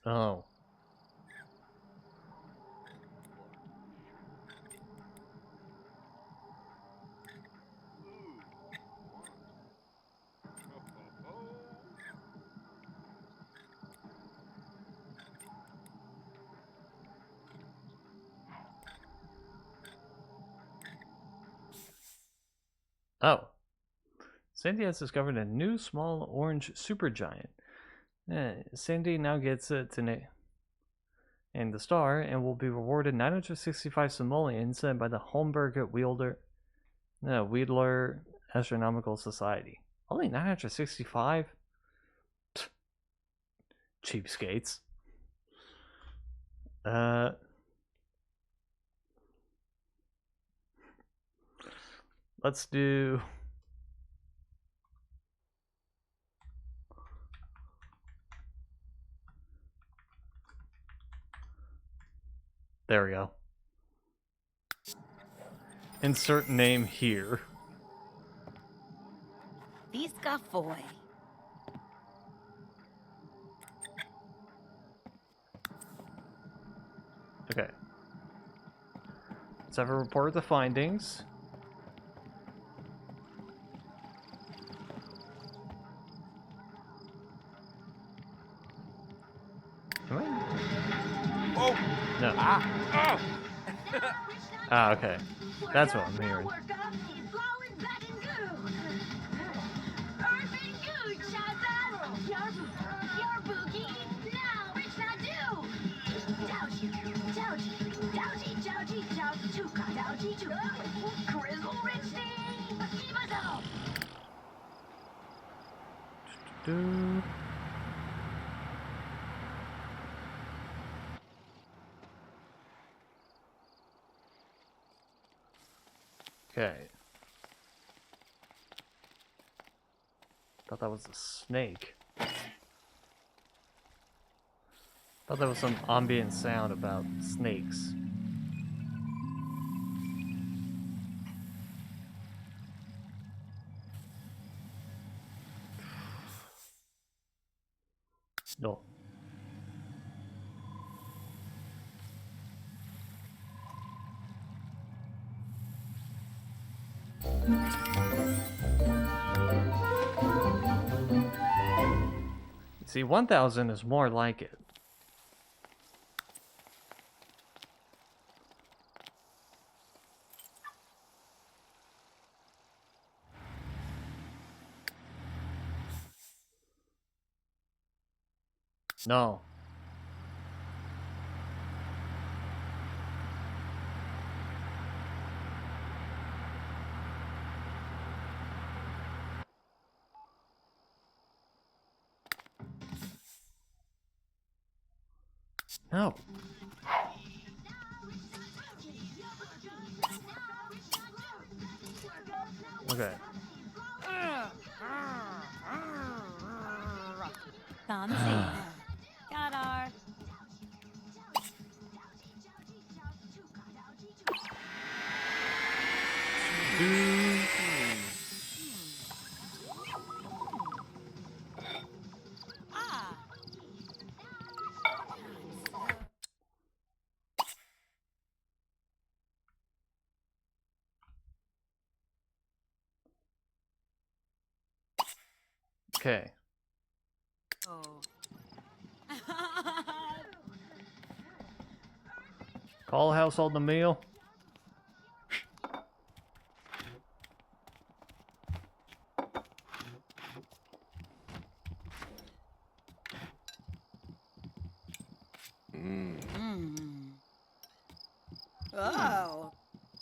Oh. Oh. Sandy has discovered a new small orange supergiant. Sandy now gets to and the star and will be rewarded 965 simoleons by the Holmberg Wheeler Astronomical Society. Only 965? Cheapskates. Let's do... There we go. Insert name here. Visca Foy. Okay. have a report of the findings. Am I? Oh! No. Ah! Ah, okay. That's what I'm hearing. Do. Okay. Thought that was a snake. Thought that was some ambient sound about snakes. No. See, 1,000 is more like it. No. No. Okay. Fancy. Got our. Ah. Okay. Oh. Call household the meal. Oh.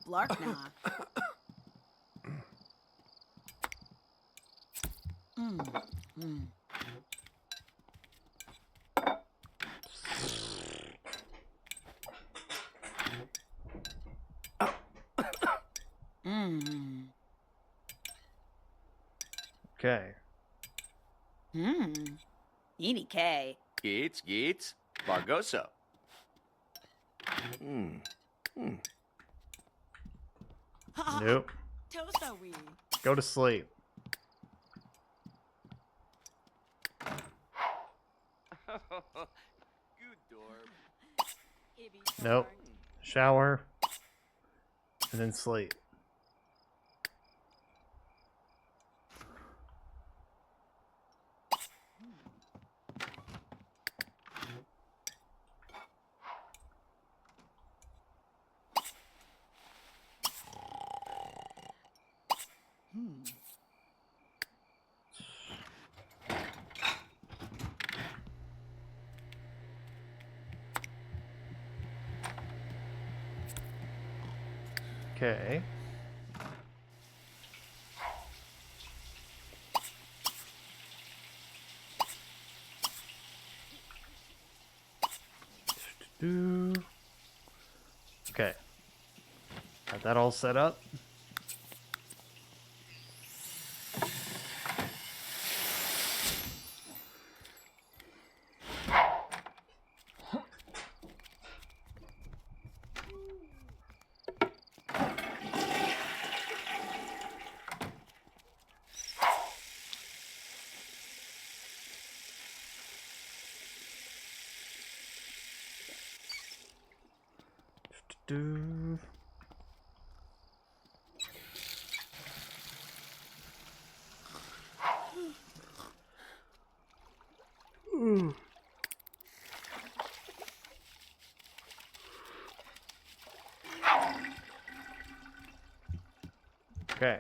Blarkna. Okay. Edie K. Geets, Bargoso. Nope. Tosa we. Go to sleep. Good dorm. Nope. Shower. And then sleep. Okay. Okay. Got that all set up. Okay.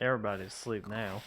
Everybody's asleep now.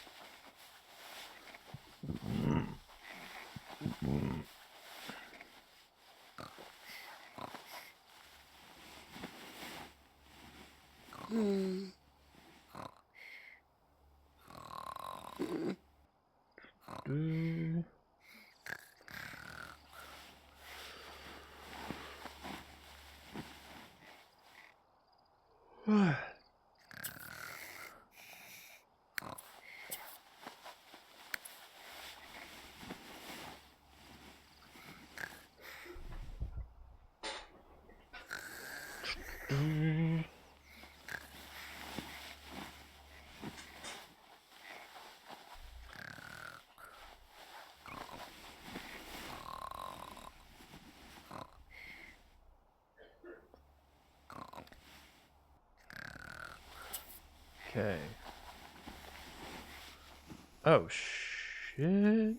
Okay. Oh shit.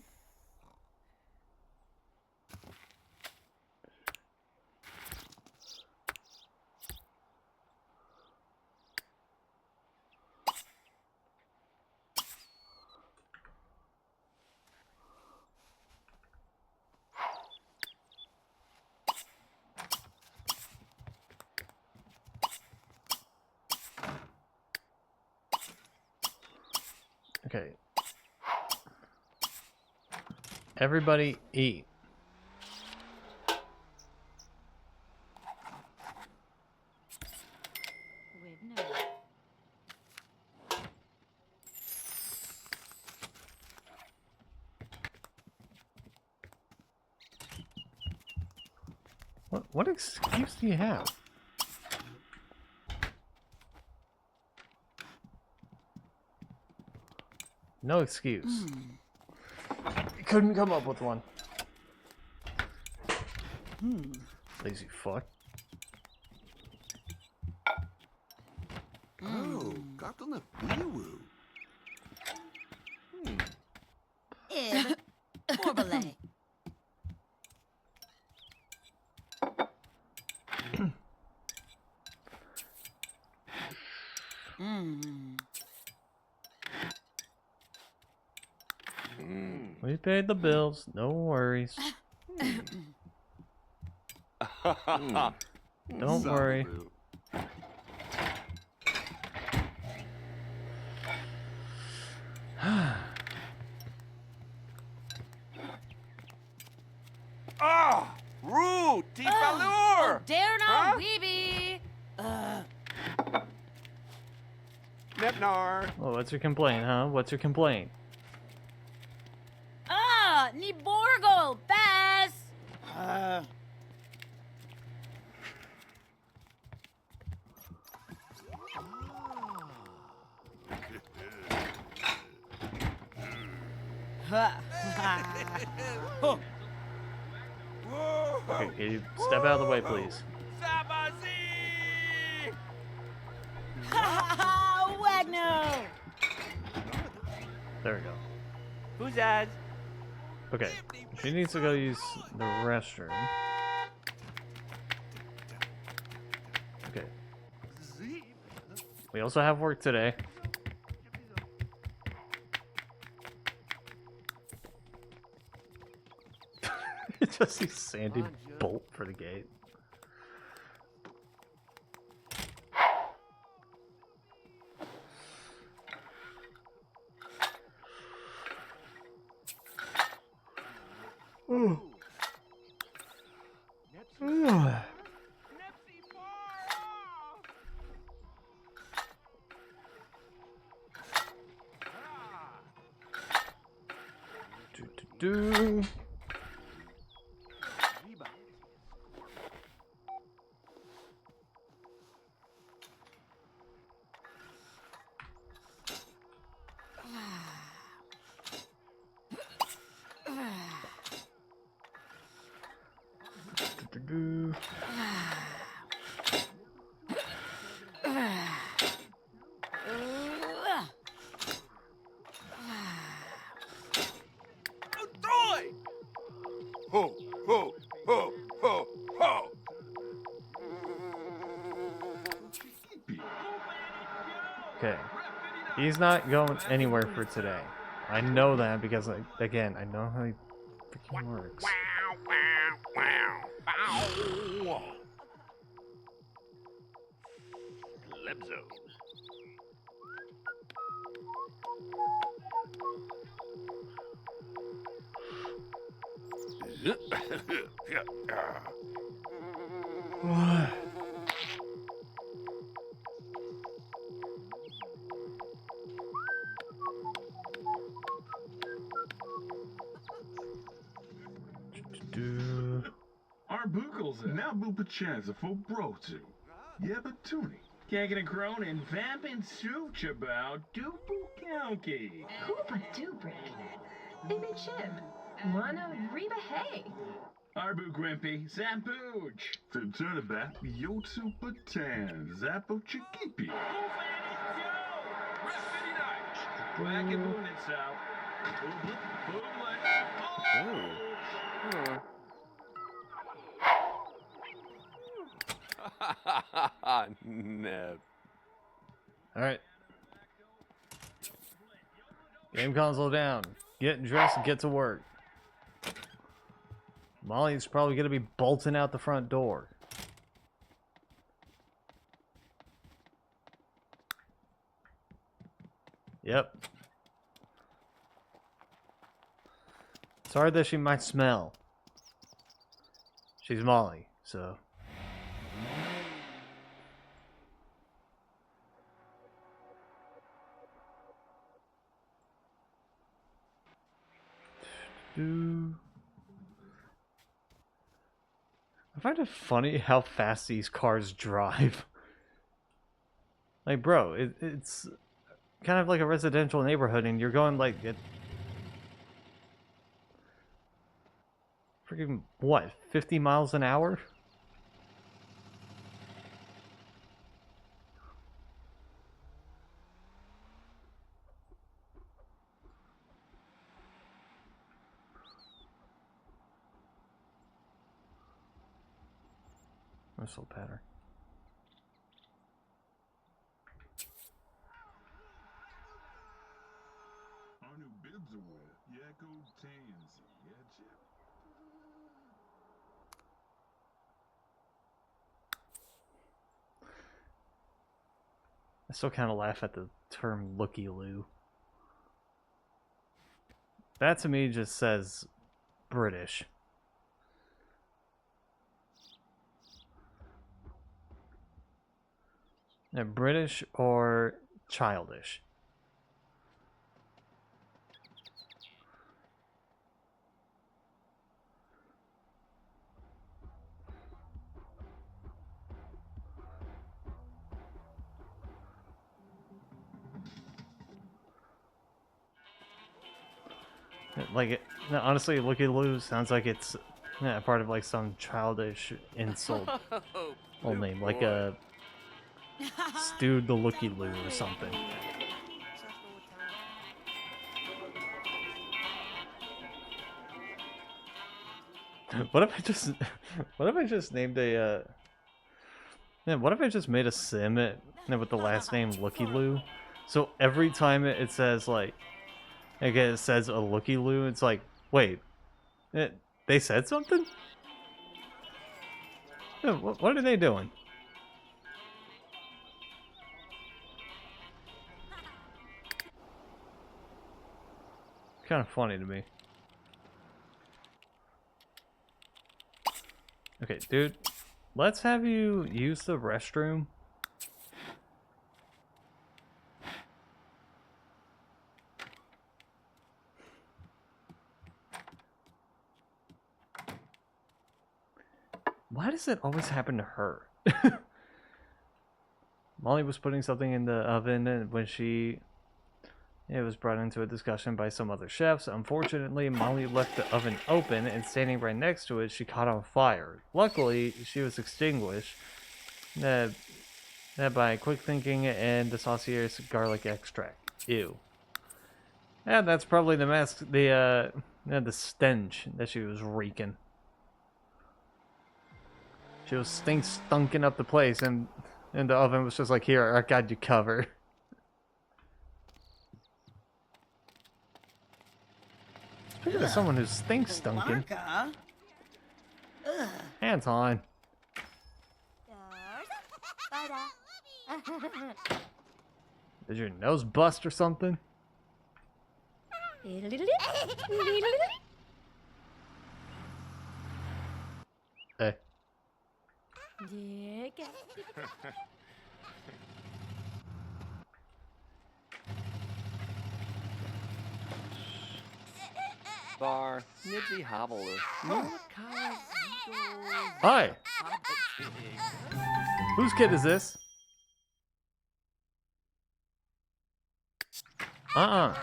Okay. Everybody eat. With no. What excuse do you have? No excuse. Couldn't come up with one. Lazy fuck. Oh, got on the woo. Ib. Orbele. We paid the bills. No worries. Don't worry. Ah! Rue! Tifalur! Dare not, Huh? weeby. Nepnar! Oh, what's your complaint, huh? What's your complaint? Ni Borgol, Bass. Okay, can you step out of the way, please? Sabazi! Wagner. There we go. Who's that? Okay, she needs to go use the restroom. Okay. We also have work today. Just see Sandy bolt for the gate. Do. Do. Okay. He's not going anywhere for today. I know that because, like, again, I know how he freaking works. Lebzos. Arbuckles now Bupachanza for Brotu. Yabatuni. Kagan Cronin Vampin Such about Dupu County. Hoopa Dubrick. Bibi Chib. Wano Reba Hey. Arbu Grimpy Zampooch. Turnabat Yotsu Patan Zapo Chikipi. Black and Boon and South. Neb. Alright. Game console down. Get dressed and get to work. Molly's probably going to be bolting out the front door. Yep. It's hard that she might smell. She's Molly, so... I find it funny how fast these cars drive. Like, bro, it's kind of like a residential neighborhood, and you're going like it. Freaking what? 50 miles an hour? Whistle pattern. Anu Bidzaware. Yako Tansy. Yachip. I still kind of laugh at the term looky-loo. That to me just says British. British or childish. Like, honestly, looky-loo sounds like it's part of like some childish insult. Only like a stewed the looky-loo or something. What if I just named a what if I just made a sim with the last name Looky-Loo? So every time it says like it says a looky-loo, it's like, wait, they said something? What are they doing? Kind of funny to me. Okay, dude, let's have you use the restroom. Why does it always happen to her? Molly was putting something in the oven and when it was brought into a discussion by some other chefs. Unfortunately, Molly left the oven open and standing right next to it, she caught on fire. Luckily, she was extinguished by quick thinking and the saucier's garlic extract. Ew. And that's probably the stench that she was reeking. She was stunking up the place, and the oven was just like, here, I got you covered. Look at someone who stinks, Duncan. Blanca? Ugh. Hands on. Did your nose bust or something? Hey. Bar, Nibsy Hobble. Hi. Whose kid is this? No.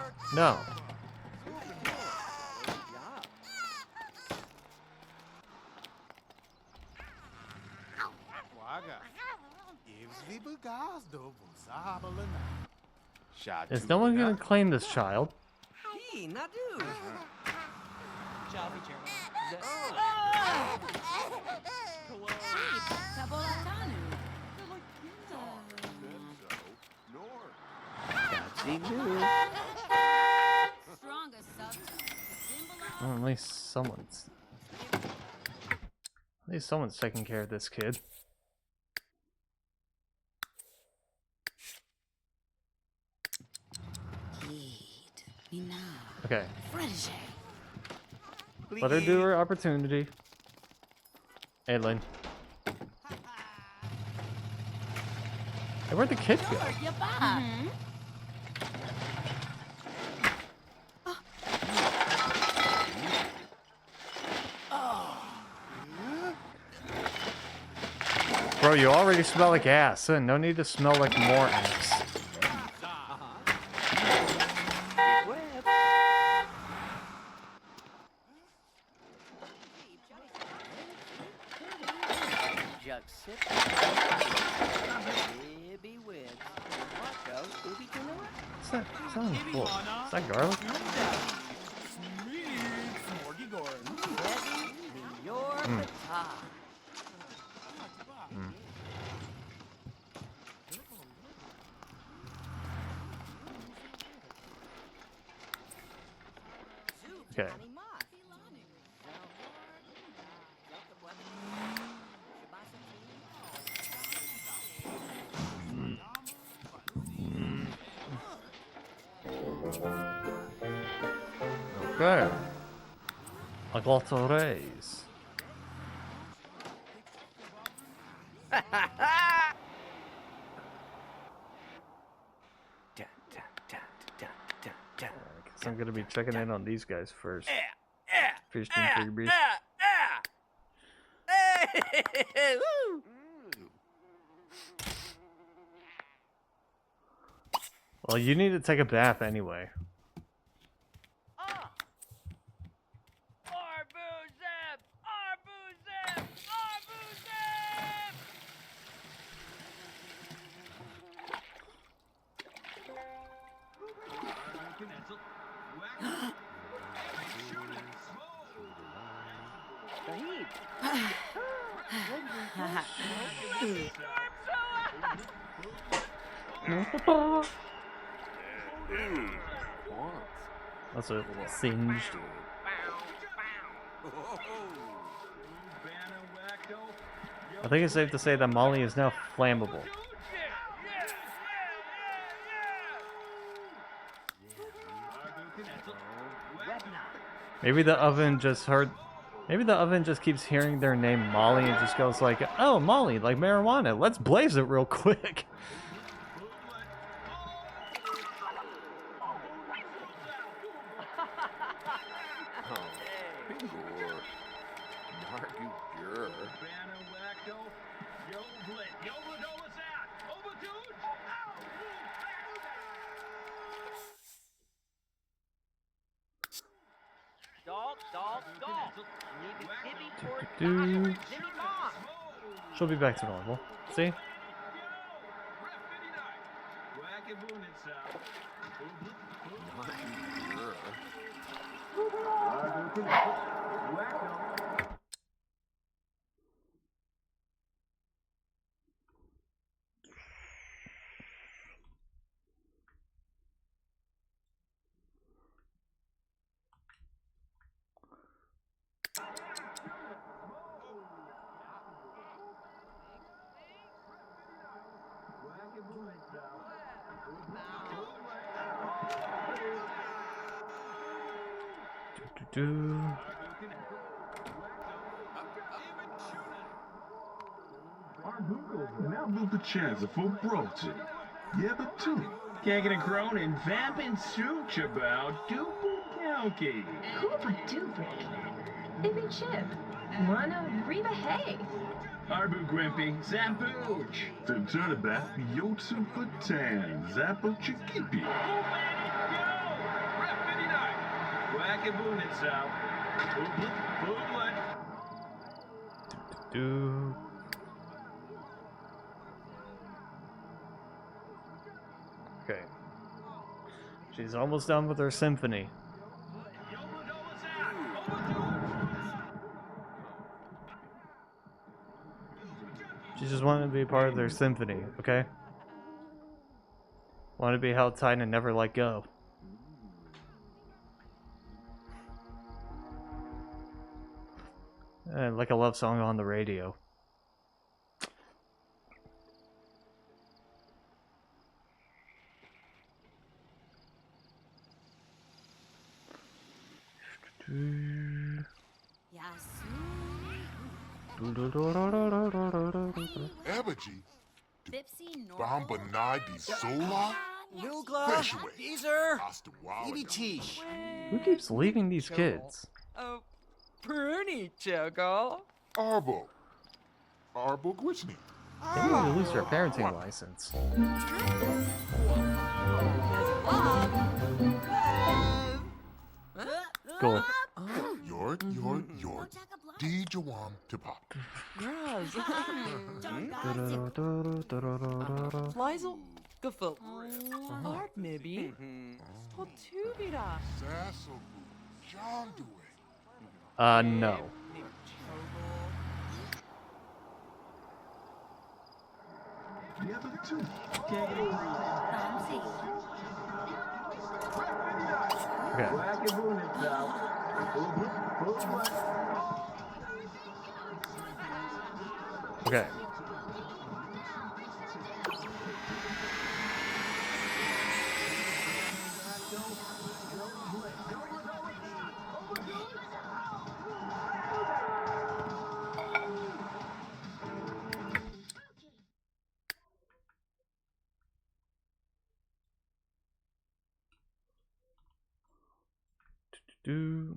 Is no one gonna claim this child? Hey, Nadu. Well, at least someone's taking care of this kid. Okay. Let her do her opportunity. Hey, Lynn. Hey, where'd the kid go? Bro, you already smell like ass. No need to smell like more ass. What's that on the floor? Is that garlic? Okay. Okay. I got to raise. Guess I'm gonna be checking in on these guys first. Fish and freebies. Well, you need to take a bath anyway. That's a singed. I think it's safe to say that Molly is now flammable. Maybe the oven just heard. Maybe the oven just keeps hearing their name Molly and just goes like, "Oh, Molly, like marijuana. Let's blaze it real quick." She'll be back to normal. See? Do. Now move the chance for Broton. Yeah, but two. Kicking and groaning, vamping such about duple calky. Hoopa Dubrick. Ibby Chip. Wanna Reba Hey. Arbu Grimpy, Zampooch. The turnabout, Yotsu Patan, Zappo Chikipi. Rep 59. Wackaboon itself. Booblet. Do. Okay. She's almost done with her symphony. She just wanted to be part of their symphony, okay? Want to be held tight and never let go. Like a love song on the radio. Abaji, Bipsy Bamba Nadi Sola, Nugla, Freshaway, Geezer, Asta Evie Tish. Who keeps leaving these kids? Oh, Pruny Chogo. Arbo, Arbo Gwitchney. They need to lose their parenting license. Cool. Yord, D Jawam to pop. Graz. Lizel. Gefull. Art maybe. Potuvira. Sassobu, John Dewey. No. Yeah, but two. Okay. Wackaboon itself. Booblet. Okay. Do.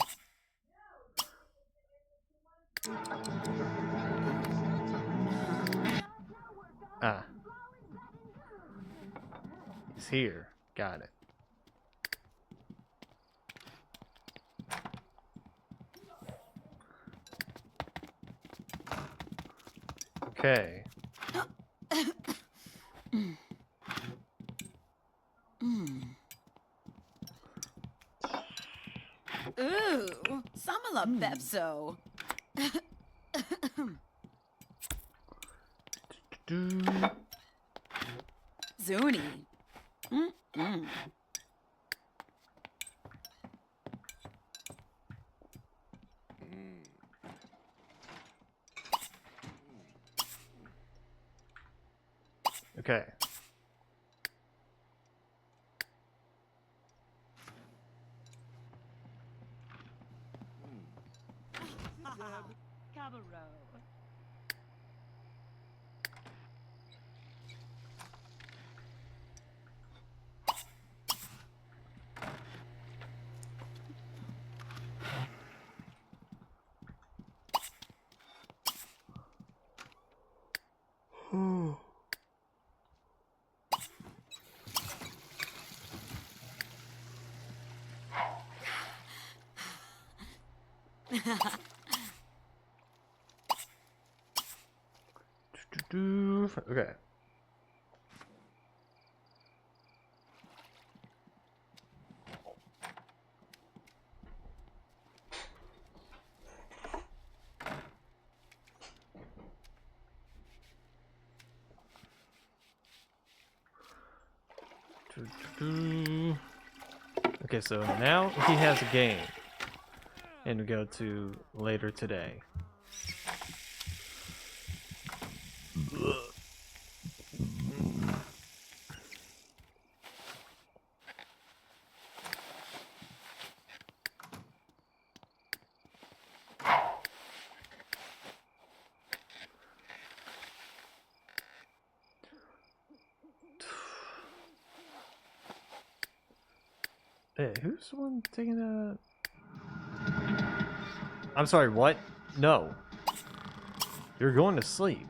Ah. He's here. Got it. Okay. Ooh, Samala Bepso. Zuni. Okay. Cabaret. Okay. Okay, so now he has a game. And we go to later today. Hey, who's the one taking a... I'm sorry, what? No. You're going to sleep.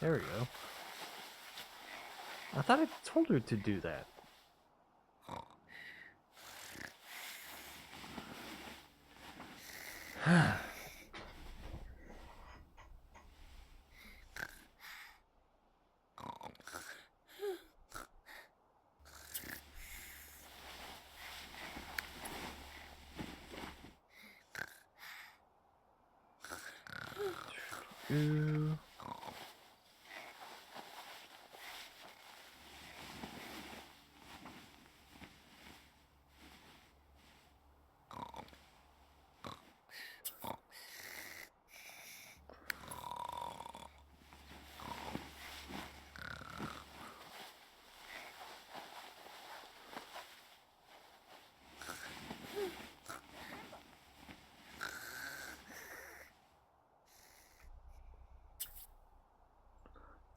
There we go. I thought I told her to do that. Ooh.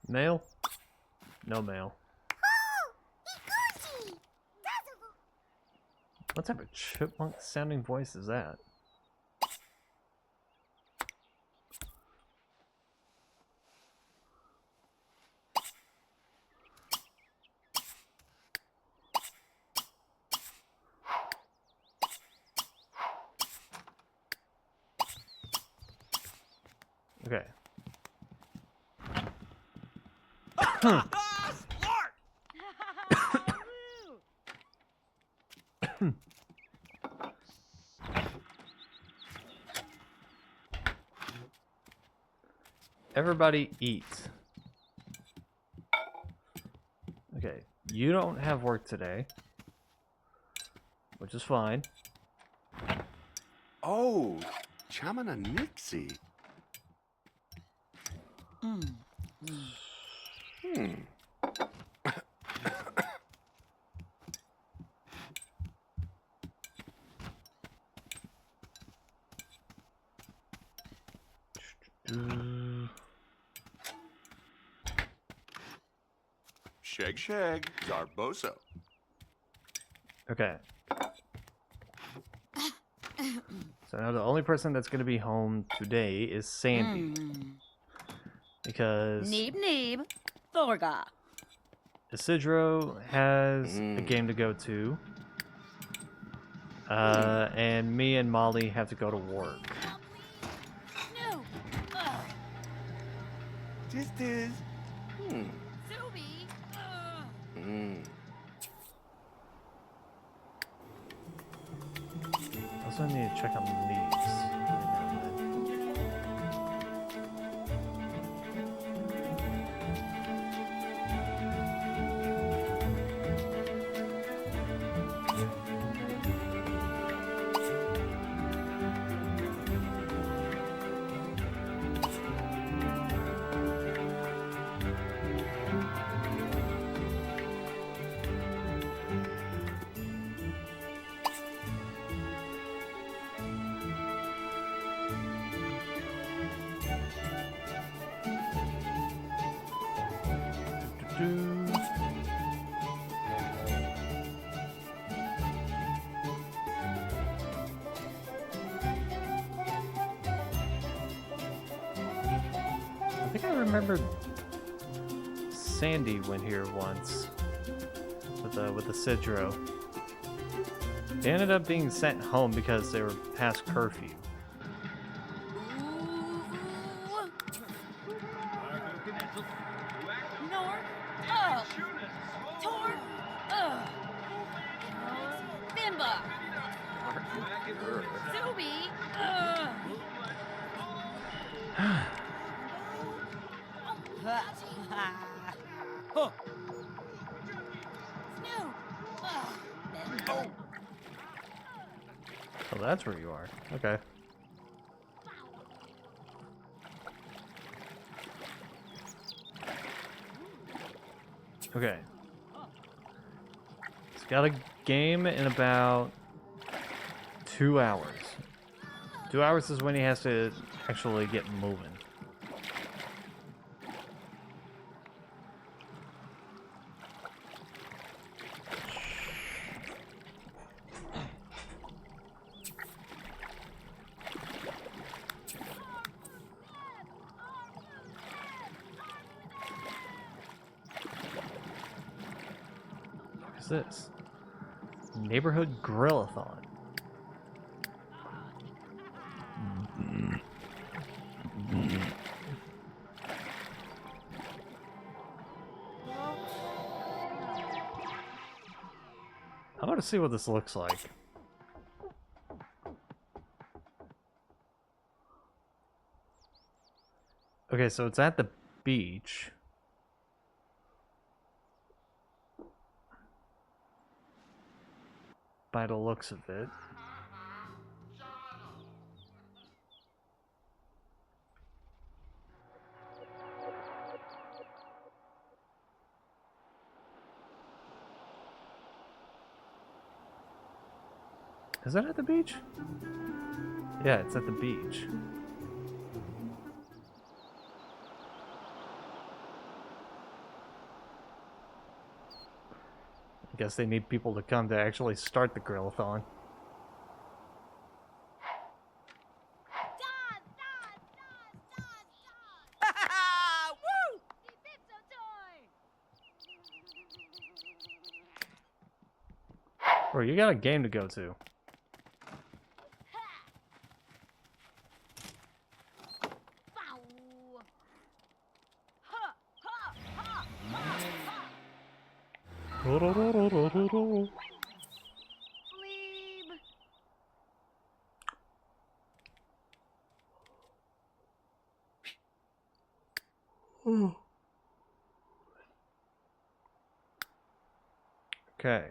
Mail? No mail. What type of chipmunk sounding voice is that? Okay. Everybody eat. Okay, you don't have work today, which is fine. Oh, Chamana Nixie. Shag, Zarboso. Okay. So now the only person that's going to be home today is Sandy. Because Neeb, Thorga. Isidro has a game to go to. And me and Molly have to go to work. No. Just is. Zuby. Also, I need to check on these. I think I remember Sandy went here once with the Sidro. They ended up being sent home because they were past curfew. North. Tor. Bimba. Zuby. Oh, that's where you are. Okay. Okay. He's got a game in about 2 hours. 2 hours is when he has to actually get moving. What's this? Neighborhood Grillathon. I want to see what this looks like. Okay, so it's at the beach. By the looks of it. Is that at the beach? Yeah, it's at the beach. I guess they need people to come to actually start the grillathon. Woo! Bro, you got a game to go to. Okay.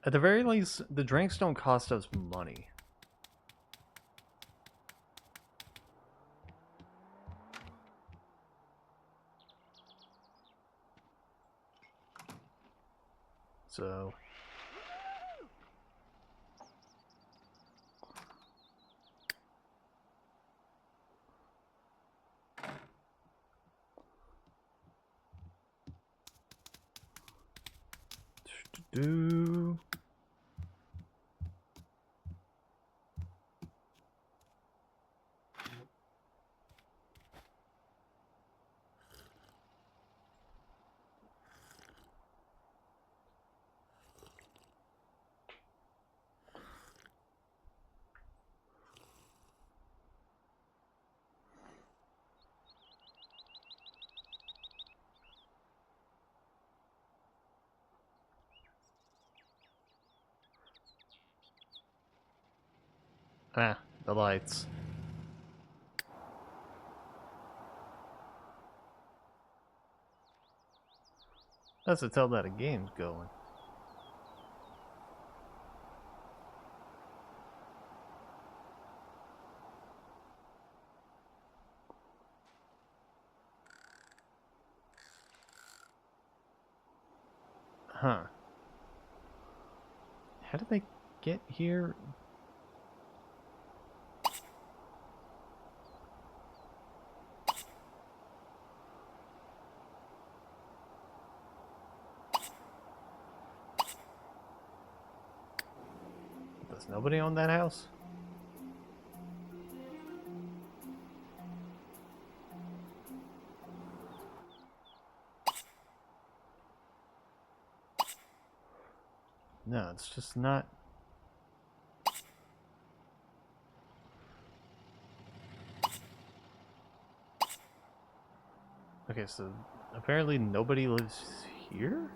At the very least, the drinks don't cost us money. So... do... Ah, the lights. That's to tell that a game's going. Huh. How did they get here? Does nobody own that house? No, it's just not. Okay, so apparently nobody lives here?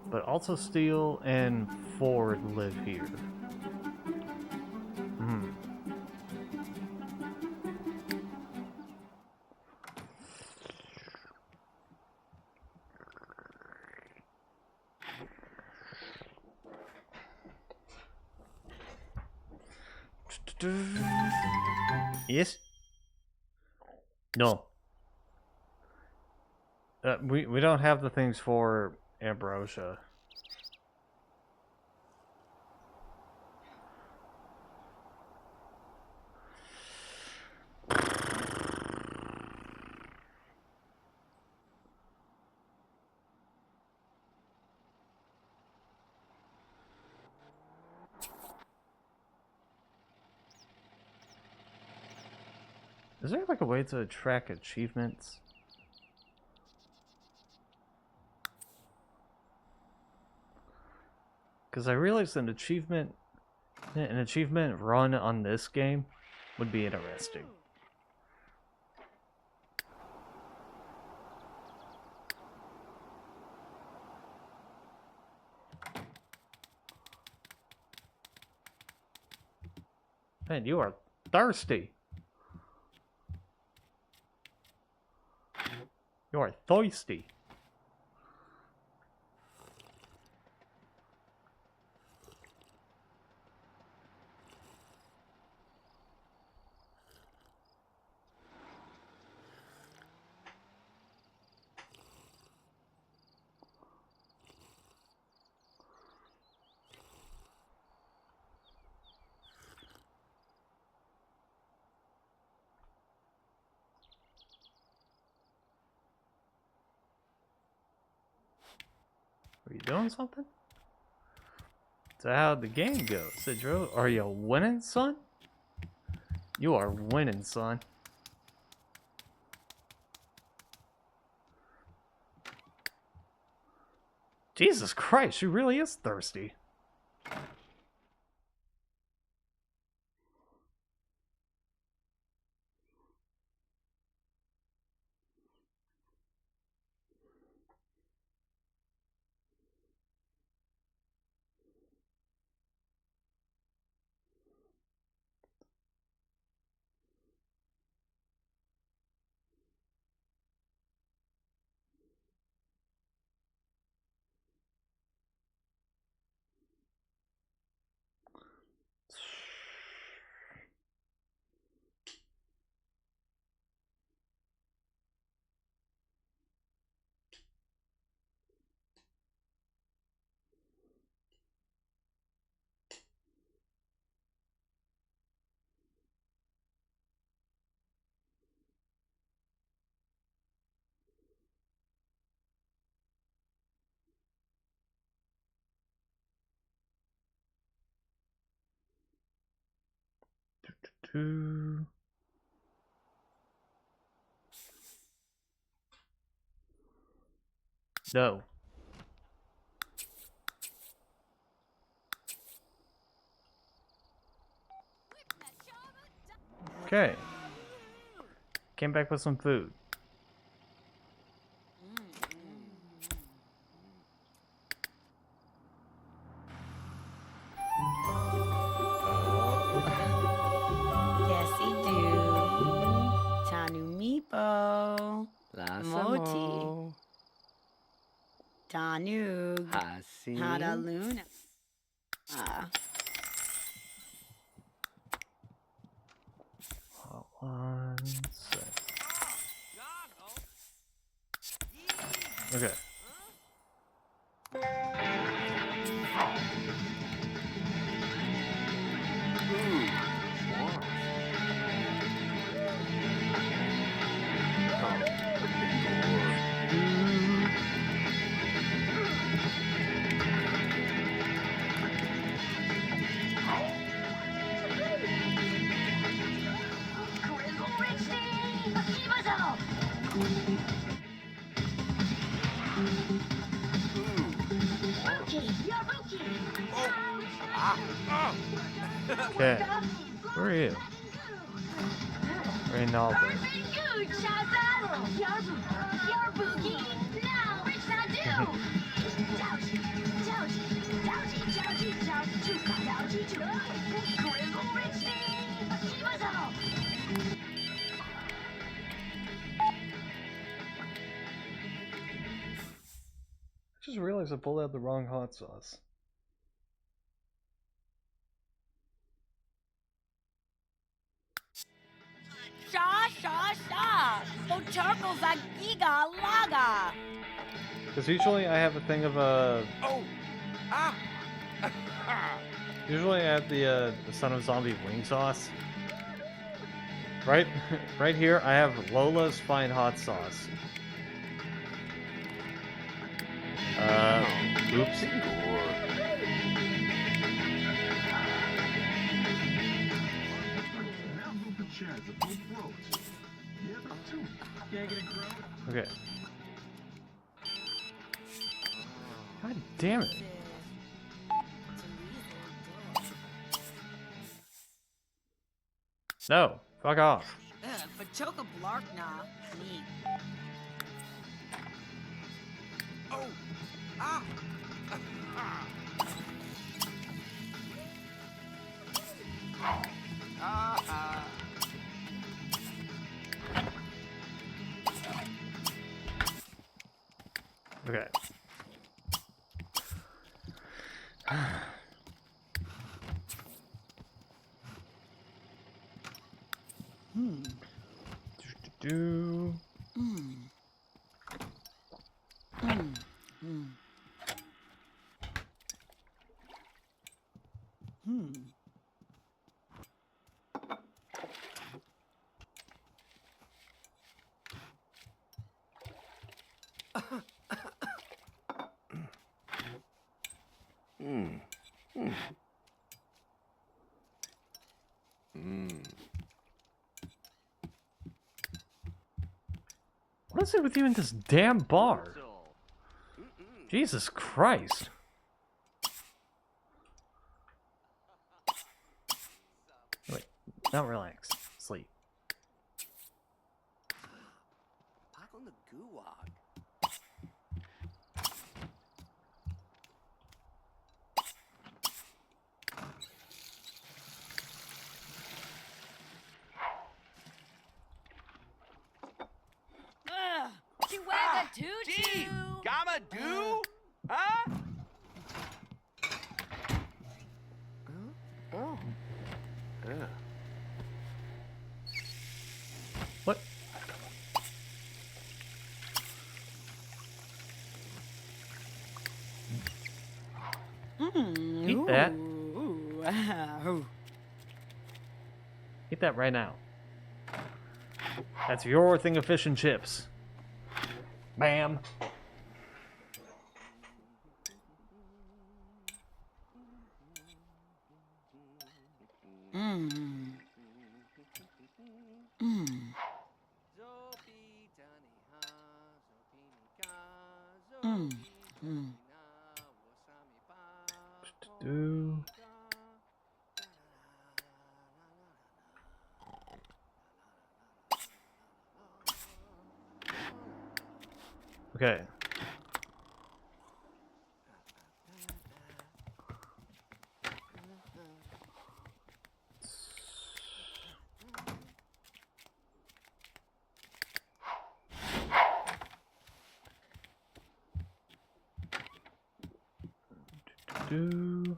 But also Steele and Ford live here. Hmm. Yes? No. We don't have the things for Ambrosia. Is there like a way to track achievements? Because I realized an achievement run on this game would be interesting. Man, you are thirsty. You are thirsty. Are you doing something? That's how the game goes. Sidro, are you winning, son? You are winning, son. Jesus Christ, she really is thirsty. No. Okay. Came back with some food. Yes, he do. Tanu Meepo. Moti. Tanug. Hada Luna. One sec. Okay. Okay. Where are you? Reynaldo. I just realized I pulled out the wrong hot sauce. Sha. So charcoal's a giga laga. Because usually I have a thing of usually I have the Son of Zombie wing sauce. Right, right here I have Lola's Fine Hot Sauce. Oops. Now move the chairs above roads. Can't get it grown. Okay. God damn it. No, fuck off. But choke a blark nah. Neat. Oh! Ah! Okay. Do. What is it with you in this damn bar? Jesus Christ. Wait, don't relax. Sleep. Back on the gulag. Chihuahua Gee! choo-choo. Gamma do? Huh? Oh. Yeah. What? Eat that. Eat that right now. That's your thing of fish and chips. Bam. Do. Okay. Do.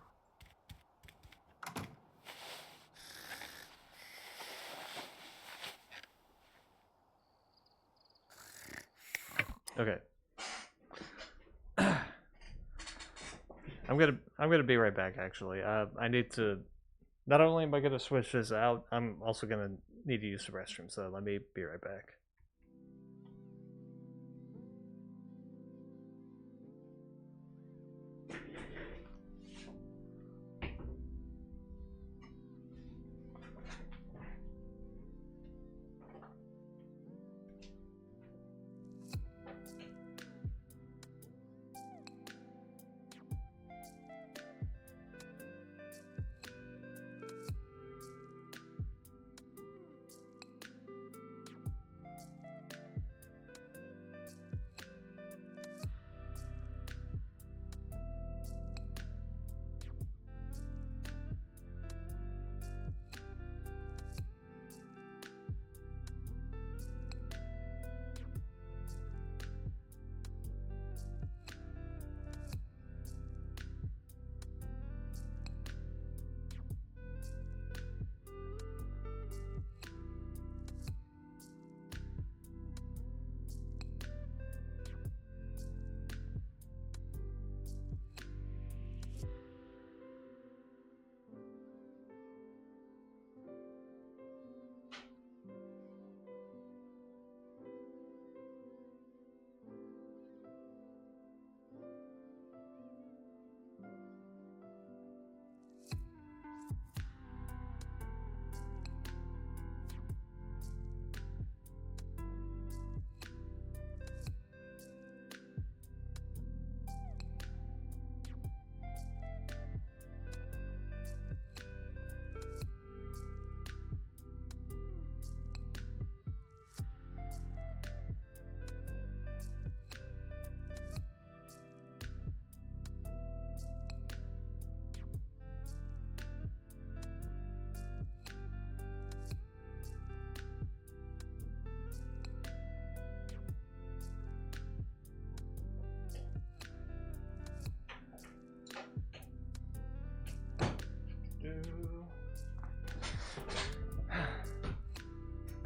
Okay. I'm gonna be right back. Actually, I need to. Not only am I gonna switch this out, I'm also gonna need to use the restroom. So let me be right back.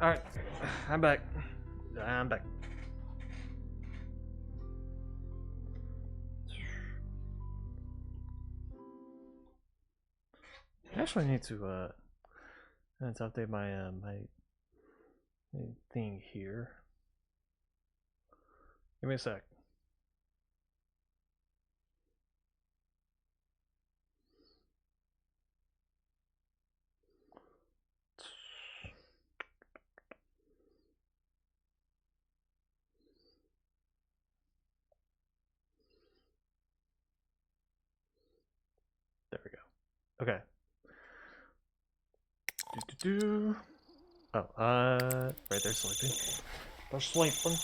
Alright, I'm back. I'm back. I actually need to update my my thing here. Give me a sec. There we go. Okay. Oh, right there, sleeping. They're sleeping.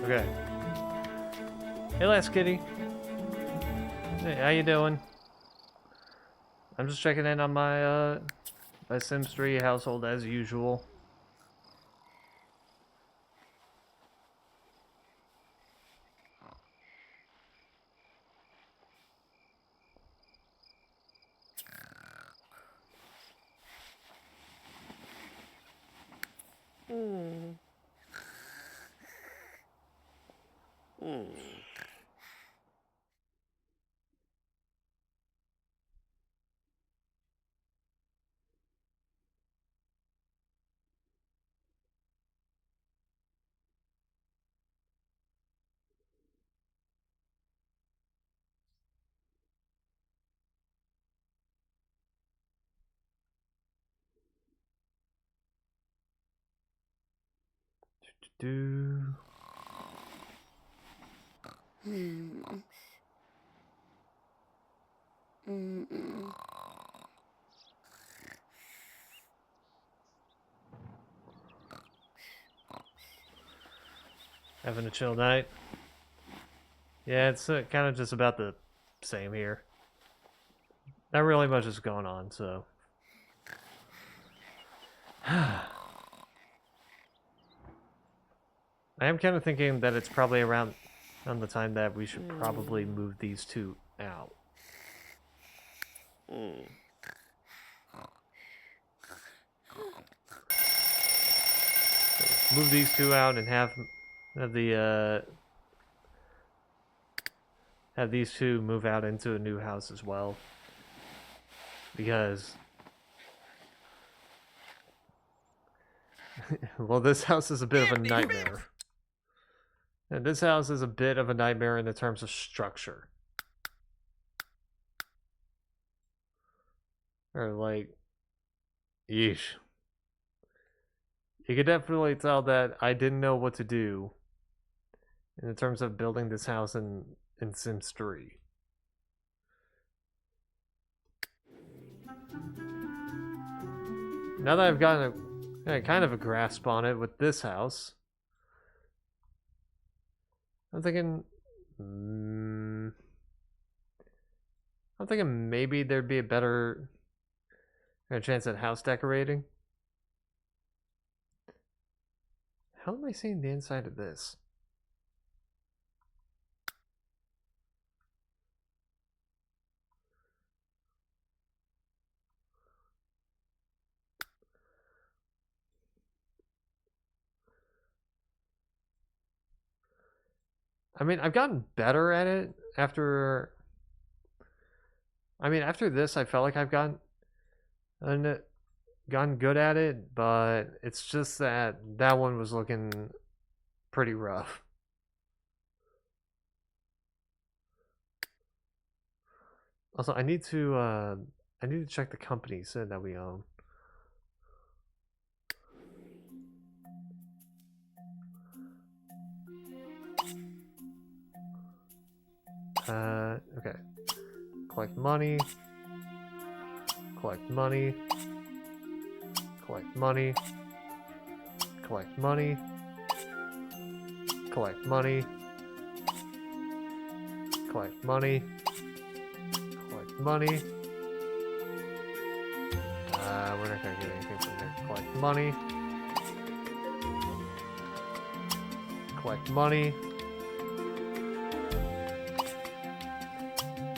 Okay. Hey, last kitty. Hey, how you doing? I'm just checking in on my my Sims 3 household as usual. Having a chill night. Yeah, it's kind of just about the same here. Not really much is going on, so. I am kind of thinking that it's probably around the time that we should probably move these two out. Move these two out and have the have these two move out into a new house as well, because well, this house is a bit of a nightmare. And this house is a bit of a nightmare in the terms of structure. Or like, yeesh. You could definitely tell that I didn't know what to do in terms of building this house in Sims 3. Now that I've gotten a kind of a grasp on it with this house, I'm thinking maybe there'd be a better chance at house decorating. How am I seeing the inside of this? I mean, I've gotten better at it after. I mean, after this, I felt like I've gotten good at it, but it's just that one was looking pretty rough. Also, I need to check the companies that we own. Okay. Collect money. Collect money. Collect money. Collect money. Collect money. Collect money. Collect money. We're not gonna get anything from there. Collect money. Collect money.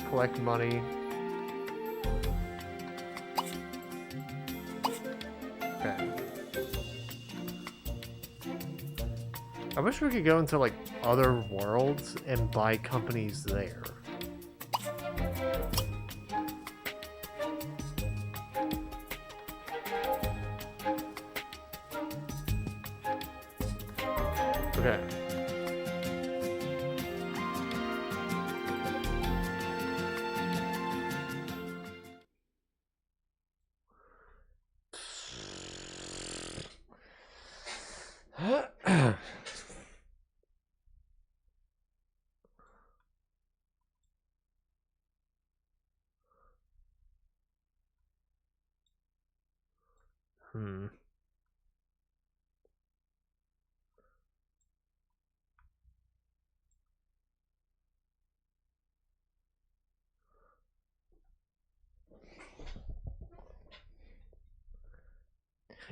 Collect money. Okay. I wish we could go into like other worlds and buy companies there. Okay. Hmm.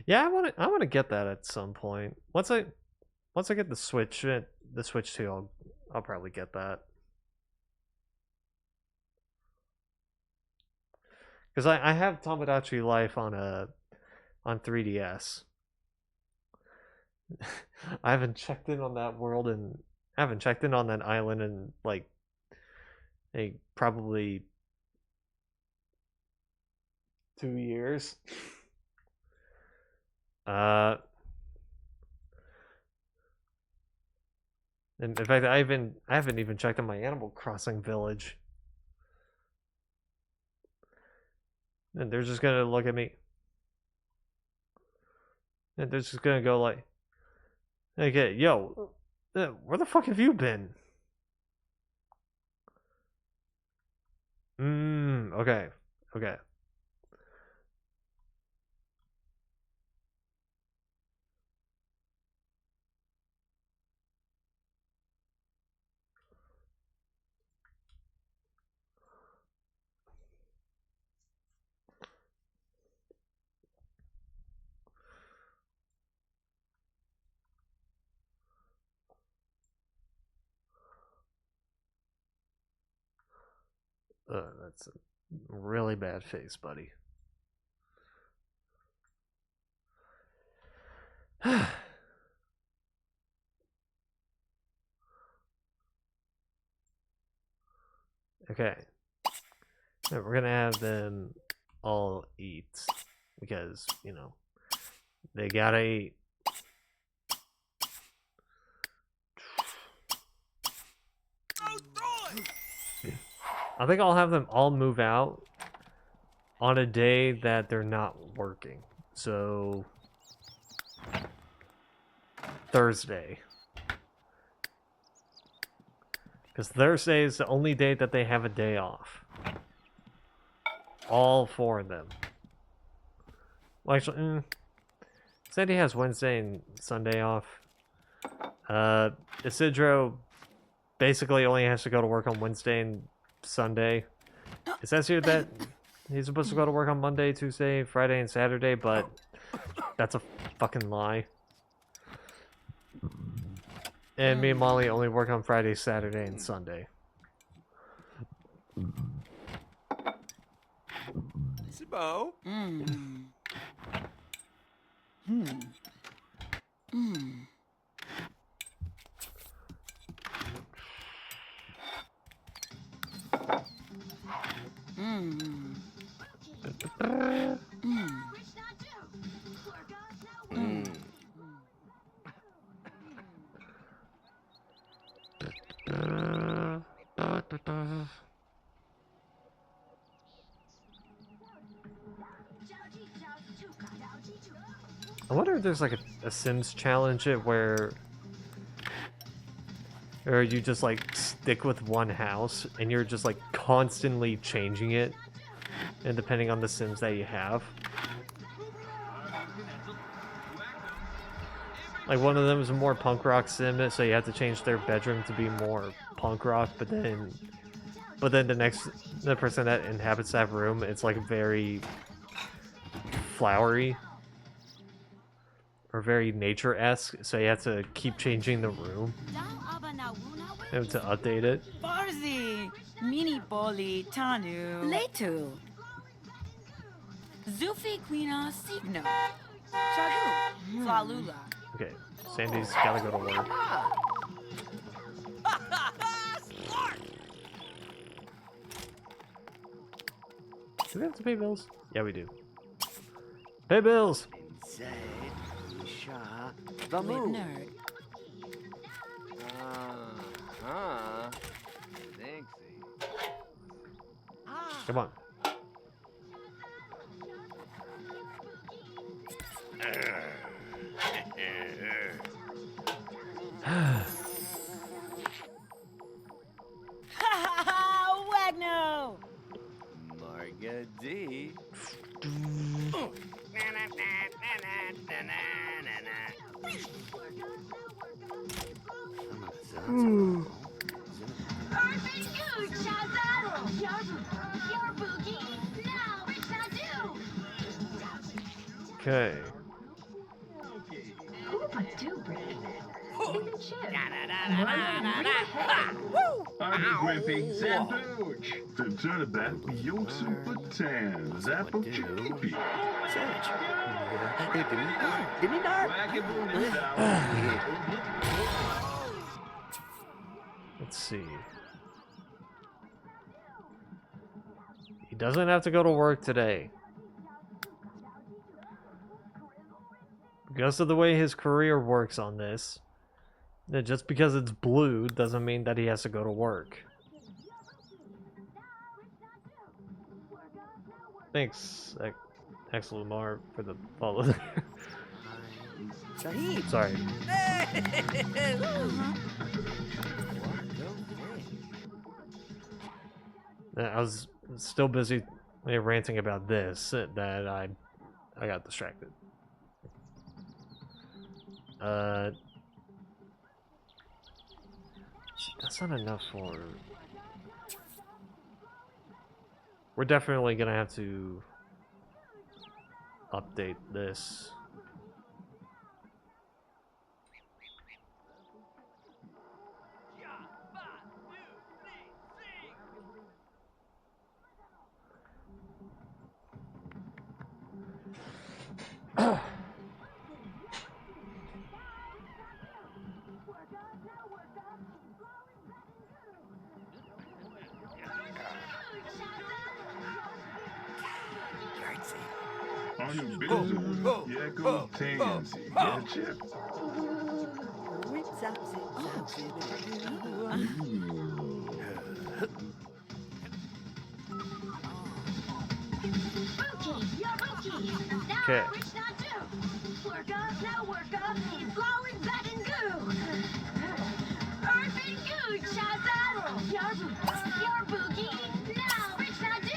Yeah, I want to get that at some point. Once I get the Switch 2, I'll probably get that. Cuz I have Tomodachi Life on 3DS. I haven't checked in on that world and I haven't checked in on that island in like probably 2 years. And in fact, I haven't even checked on my Animal Crossing village. And they're just gonna look at me. And they're just gonna go like, okay, yo, where the fuck have you been? Okay, okay. That's a really bad face, buddy. Okay. Now we're gonna have them all eat because, you know, they gotta eat. I think I'll have them all move out on a day that they're not working. So Thursday. Because Thursday is the only day that they have a day off. All 4 of them. Well, actually, Sandy has Wednesday and Sunday off. Isidro basically only has to go to work on Wednesday and Sunday. It says here that he's supposed to go to work on Monday, Tuesday, Friday, and Saturday, but that's a fucking lie. And me and Molly only work on Friday, Saturday, and Sunday. Sibo. I wonder if there's like a Sims challenge where you just like stick with one house and you're just like constantly changing it, and depending on the Sims that you have. Like one of them is a more punk rock sim, so you have to change their bedroom to be more punk rock, but then the person that inhabits that room, it's like very flowery or very nature-esque, so you have to keep changing the room to update it. Barzi, Mini Boli, Tanu, Letu, Zufi Quina Signo, Chagu, Flalula. Okay, Sandy's gotta go to work. Do we have to pay bills? Yeah, we do. Pay bills! Inside, Vamu. Nerd. Thanks. Come on. Wagno! Marga D. Okay. Arby Grimpy, Zambooch. The Turnabat, Yolk Super Tan, Zappo Chippy. Let's see. He doesn't have to go to work today. Because of the way his career works on this, that just because it's blue doesn't mean that he has to go to work. Thanks, X Lamar, for the follow there. Sorry. I was still busy ranting about this that I got distracted. That's not enough for... We're definitely gonna have to update this. On your business, yeah, go tansy, yeah, chip. Okay.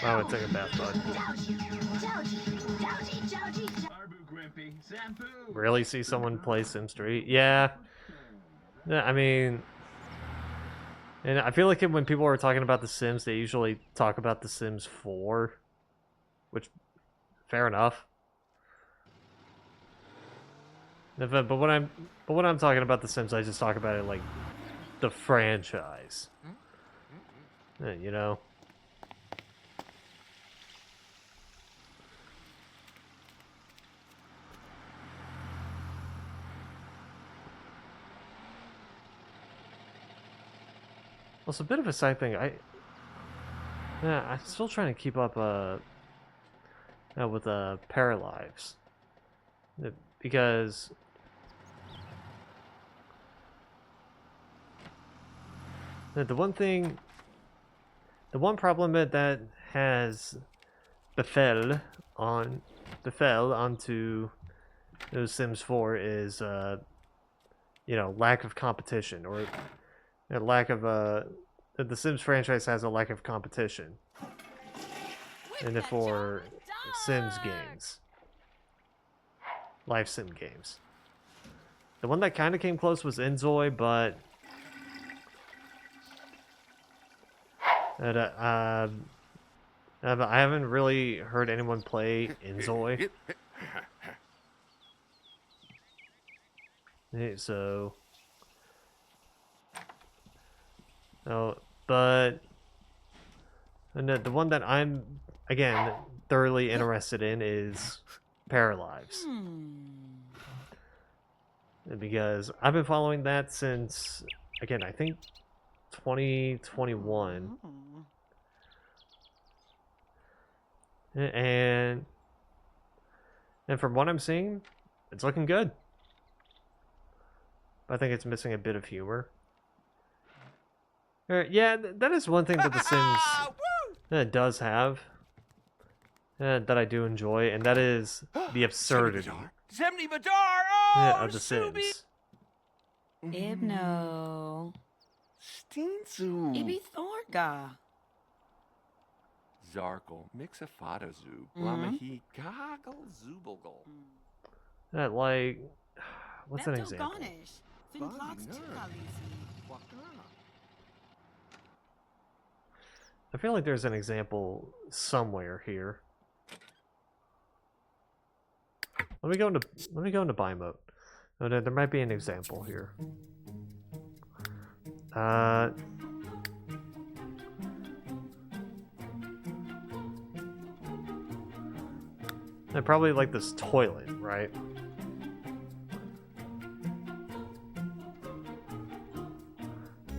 I would take a bath, bud. Really see someone play Sims 3? Yeah. Yeah, I mean... And I feel like when people are talking about The Sims, they usually talk about The Sims 4. Which, fair enough. But when I'm talking about The Sims, I just talk about it like the franchise. You know? Well, it's a bit of a side thing. I'm still trying to keep up with Paralives, because the one problem that has befell onto those Sims 4 is you know, lack of competition, or a lack of the Sims franchise has a lack of competition, and for Sims games, live sim games. The one that kind of came close was Enzoy, but But I haven't really heard anyone play Inzoi. So, but and the one that I'm again thoroughly interested in is Paralives, because I've been following that since again I think 2021, and from what I'm seeing, it's looking good. I think it's missing a bit of humor. Yeah, that is one thing that The Sims does have that I do enjoy, and that is the absurdity of The Sims. Ibno. Steenzu. Ibi Thorga. Zarkle. Mixafatazu. Lamahi Goggle Zubogle. Like, what's an example? I feel like there's an example somewhere here. Let me go into buy mode. Oh, there might be an example here. Probably like this toilet, right?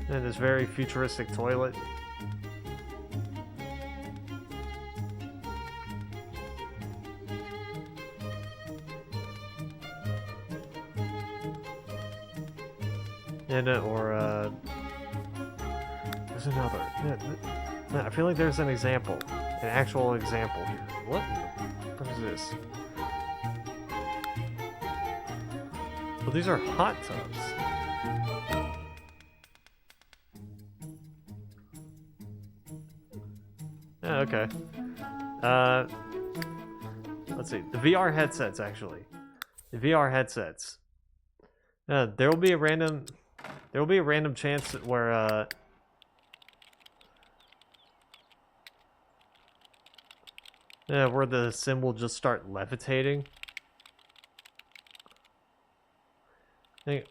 And this very futuristic toilet. And or there's another. I feel like there's an example, an actual example here. What is this? Well, these are hot tubs. Yeah, okay. Let's see. The VR headsets, actually. The VR headsets. There will be a random chance where where the sim will just start levitating.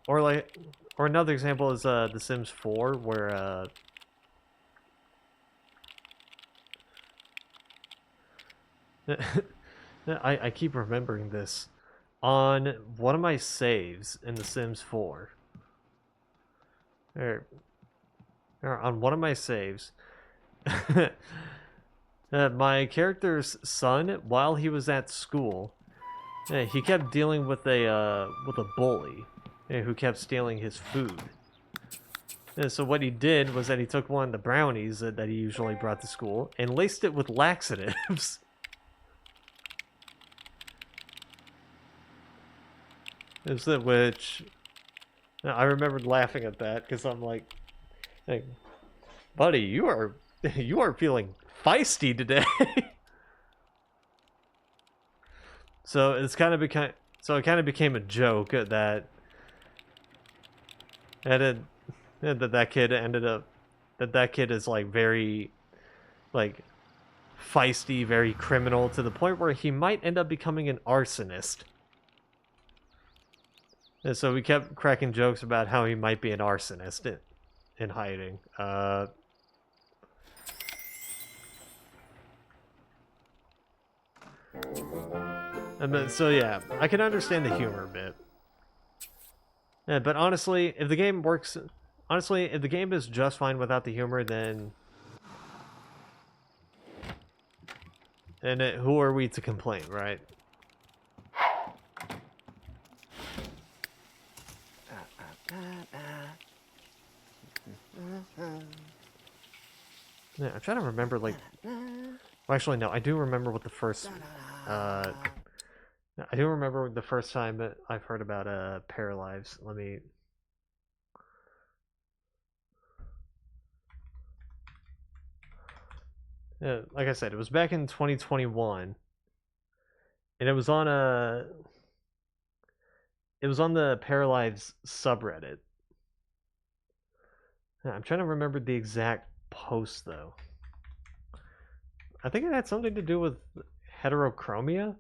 Or another example is The Sims 4, where I keep remembering this. On one of my saves in The Sims 4, or on one of my saves, my character's son, while he was at school, he kept dealing with a bully who kept stealing his food. So what he did was that he took one of the brownies that he usually brought to school and laced it with laxatives. Which I remembered laughing at that because I'm like, buddy, you are feeling feisty today. So it kind of became a joke that that kid is like very like feisty, very criminal, to the point where he might end up becoming an arsonist. And so we kept cracking jokes about how he might be an arsonist in hiding. So yeah, I can understand the humor a bit. But honestly, if the game is just fine without the humor, then who are we to complain, right? Yeah, I'm trying to remember, like... Well, actually, no, I do remember what the first... I do remember the first time that I've heard about Paralives. Let me... like I said, it was back in 2021. And it was on the Paralives subreddit. I'm trying to remember the exact post, though. I think it had something to do with heterochromia.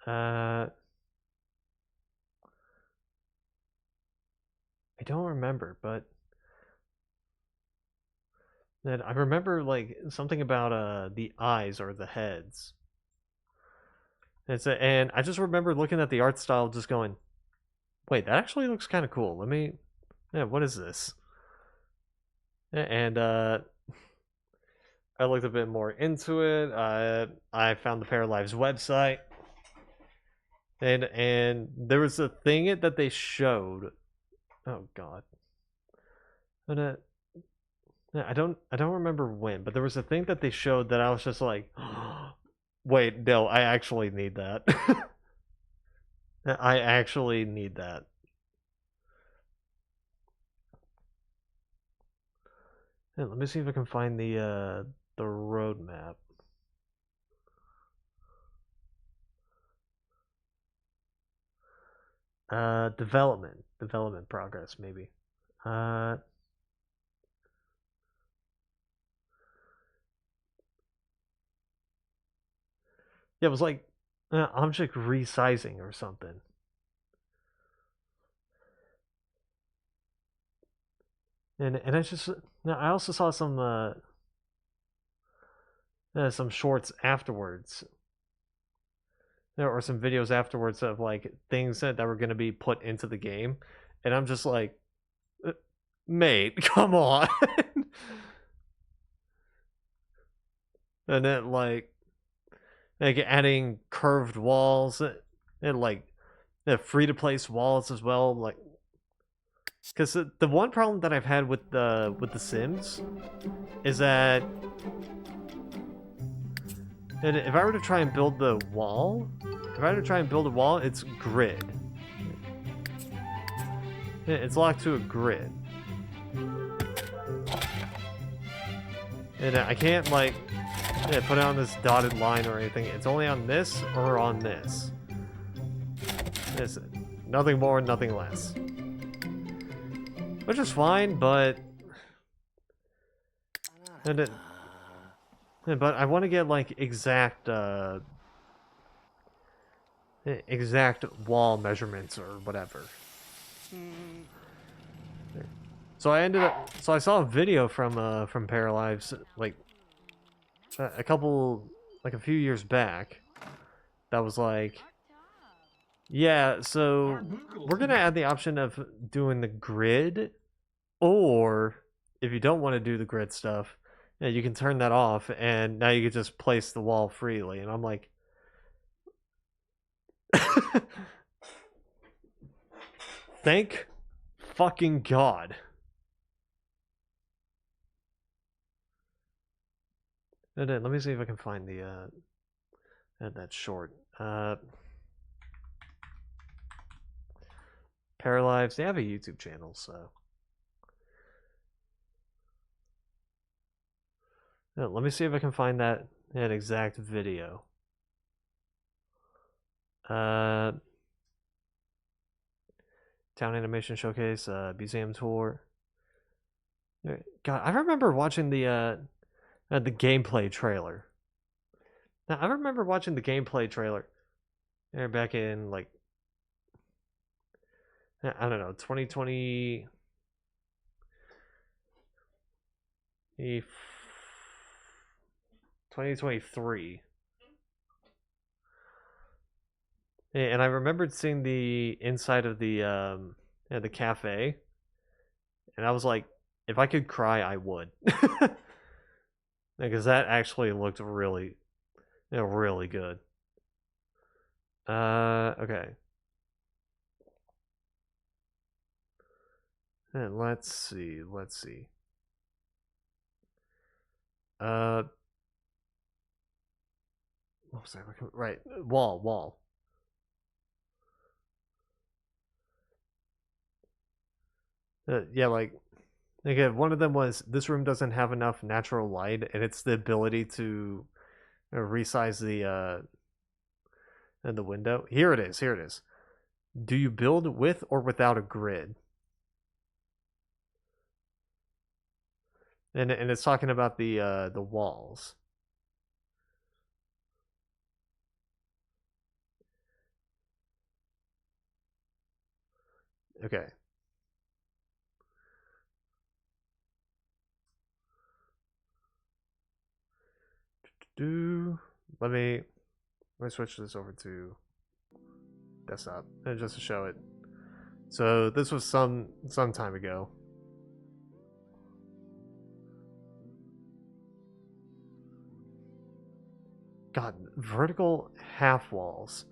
I don't remember, but then I remember like something about the eyes or the heads. And I just remember looking at the art style, just going, "Wait, that actually looks kind of cool. Let me, yeah, what is this?" And I looked a bit more into it. I found the Paralives website, and there was a thing that they showed. Oh God. But I don't remember when, but there was a thing that they showed that I was just like, wait, no, I actually need that. I actually need that. Yeah, let me see if I can find the roadmap. Development progress, maybe. Yeah, it was like object resizing or something. And I just I also saw some shorts afterwards, or some videos afterwards of like things that were going to be put into the game, and I'm just like, mate, come on. And then like adding curved walls and like free to place walls as well, like because the one problem that I've had with the Sims is that if I were to try and build the wall, it's grid. It's locked to a grid. And I can't like put it on this dotted line or anything. It's only on this or on this. It's nothing more, nothing less. Which is fine, but but I want to get like exact wall measurements or whatever. So I saw a video from Paralives like a few years back that was like, yeah, so we're gonna add the option of doing the grid, or if you don't want to do the grid stuff, you can turn that off, and now you can just place the wall freely. And I'm like, thank fucking God. And then let me see if I can find the that short. Paralives, they have a YouTube channel, so let me see if I can find that exact video. Town Animation Showcase, museum tour. God, I remember watching the gameplay trailer. Now, I remember watching the gameplay trailer back in like, I don't know, 2020. 2023. And I remembered seeing the inside of the cafe, and I was like, if I could cry, I would, because that actually looked really, really good. Okay. And let's see. What was I looking? Right, wall. Yeah, like one of them was, this room doesn't have enough natural light, and it's the ability to resize the window. Here it is. Do you build with or without a grid? And it's talking about the walls. Okay. Let me switch this over to desktop and just to show it. So this was some time ago. God, vertical half walls.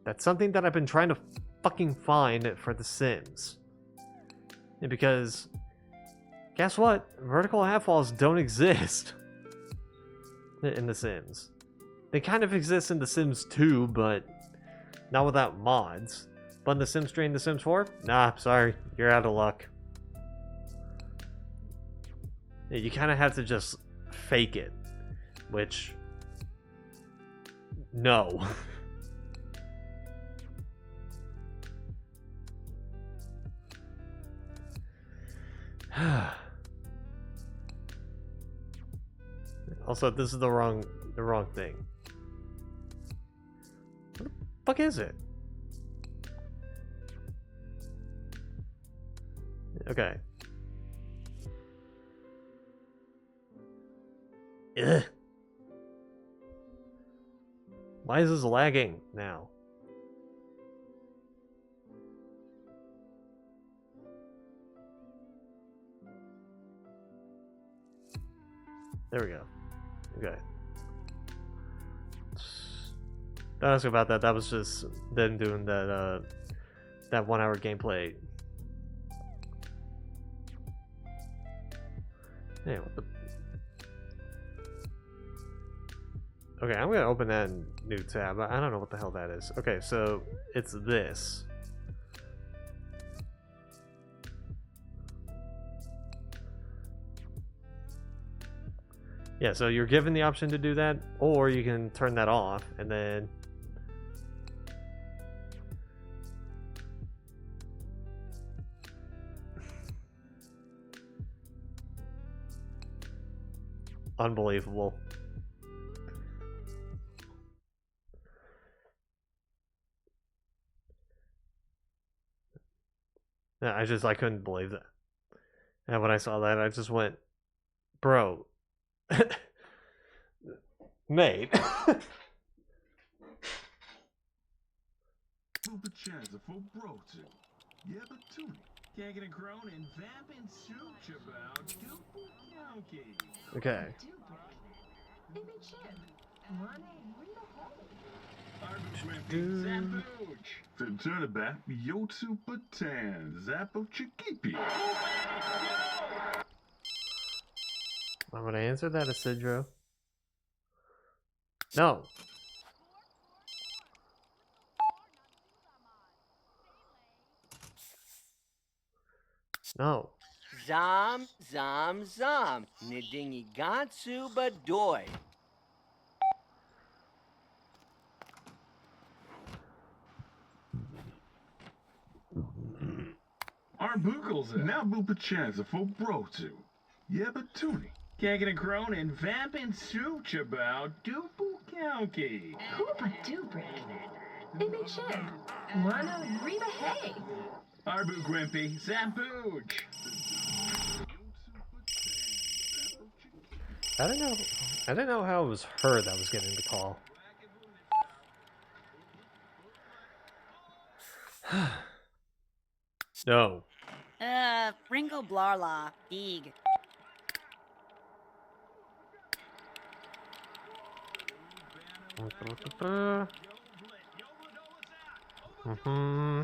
That's something that I've been trying to fucking find for The Sims. And because guess what? Vertical half walls don't exist in The Sims. They kind of exist in The Sims 2, but not without mods. But in The Sims 3 and The Sims 4? Nah, sorry, you're out of luck. You kind of have to just fake it, which no. Also, this is the wrong thing. What the fuck is it? Okay. Ugh. Why is this lagging now? There we go. Okay. Don't ask about that. That was just them doing that that 1 hour gameplay. Hey, what the? Okay, I'm gonna open that new tab. I don't know what the hell that is. Okay, so it's this. Yeah, so you're given the option to do that, or you can turn that off and then unbelievable. Yeah, I couldn't believe that. And when I saw that, I just went, bro, mate. Okay. I'm gonna answer that, Isidro. No. No. Zom, zom, zom. Nidingi gatsu badoy. Arbugals now bupachanza for brotu. Yebatuni. Kagan and crone and vampin such about dupu county. Hoopa doopa. Baby chip. Lana Reba hey. Arbu Grimpy, Zampooch. I don't know how it was her that was getting the call. No. Ringo Blarla, Deeg. Mm-hmm.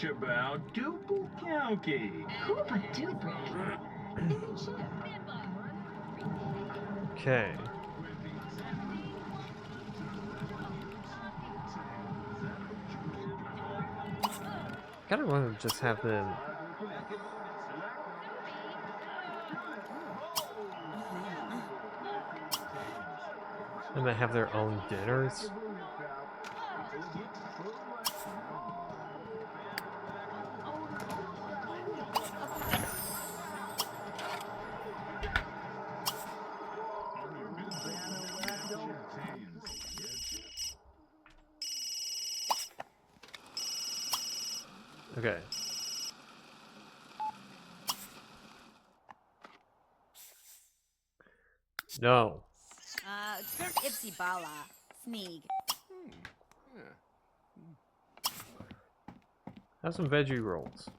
About dupu county. Hoopa doopa. Baby chip. Okay. kind of want to just have them. Them have their own dinners. Okay. No. Kirk Ipsy Bala. Sneeg. Have some veggie rolls.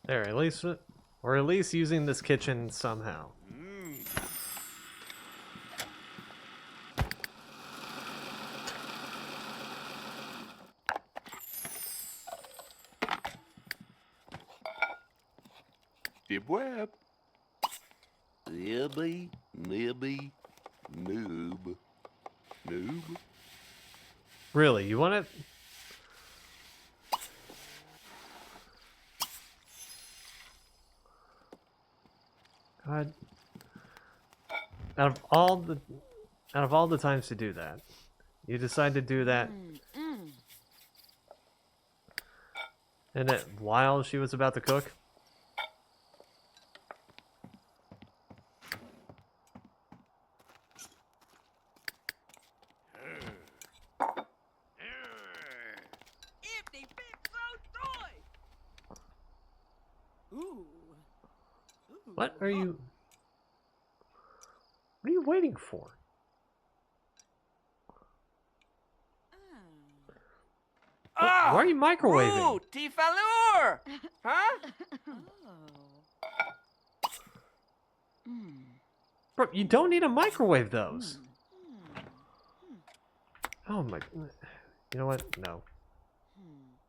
There, at least, or at least using this kitchen somehow. Dib web. Libby, Libby, noob. Noob. Really, you want it? God. Out of all the times to do that, you decide to do that. And that while she was about to cook? What are you... What are you waiting for? Why are you microwaving? Ooh, Tifalur! Huh? Bro, you don't need to microwave those. Oh my... You know what? No.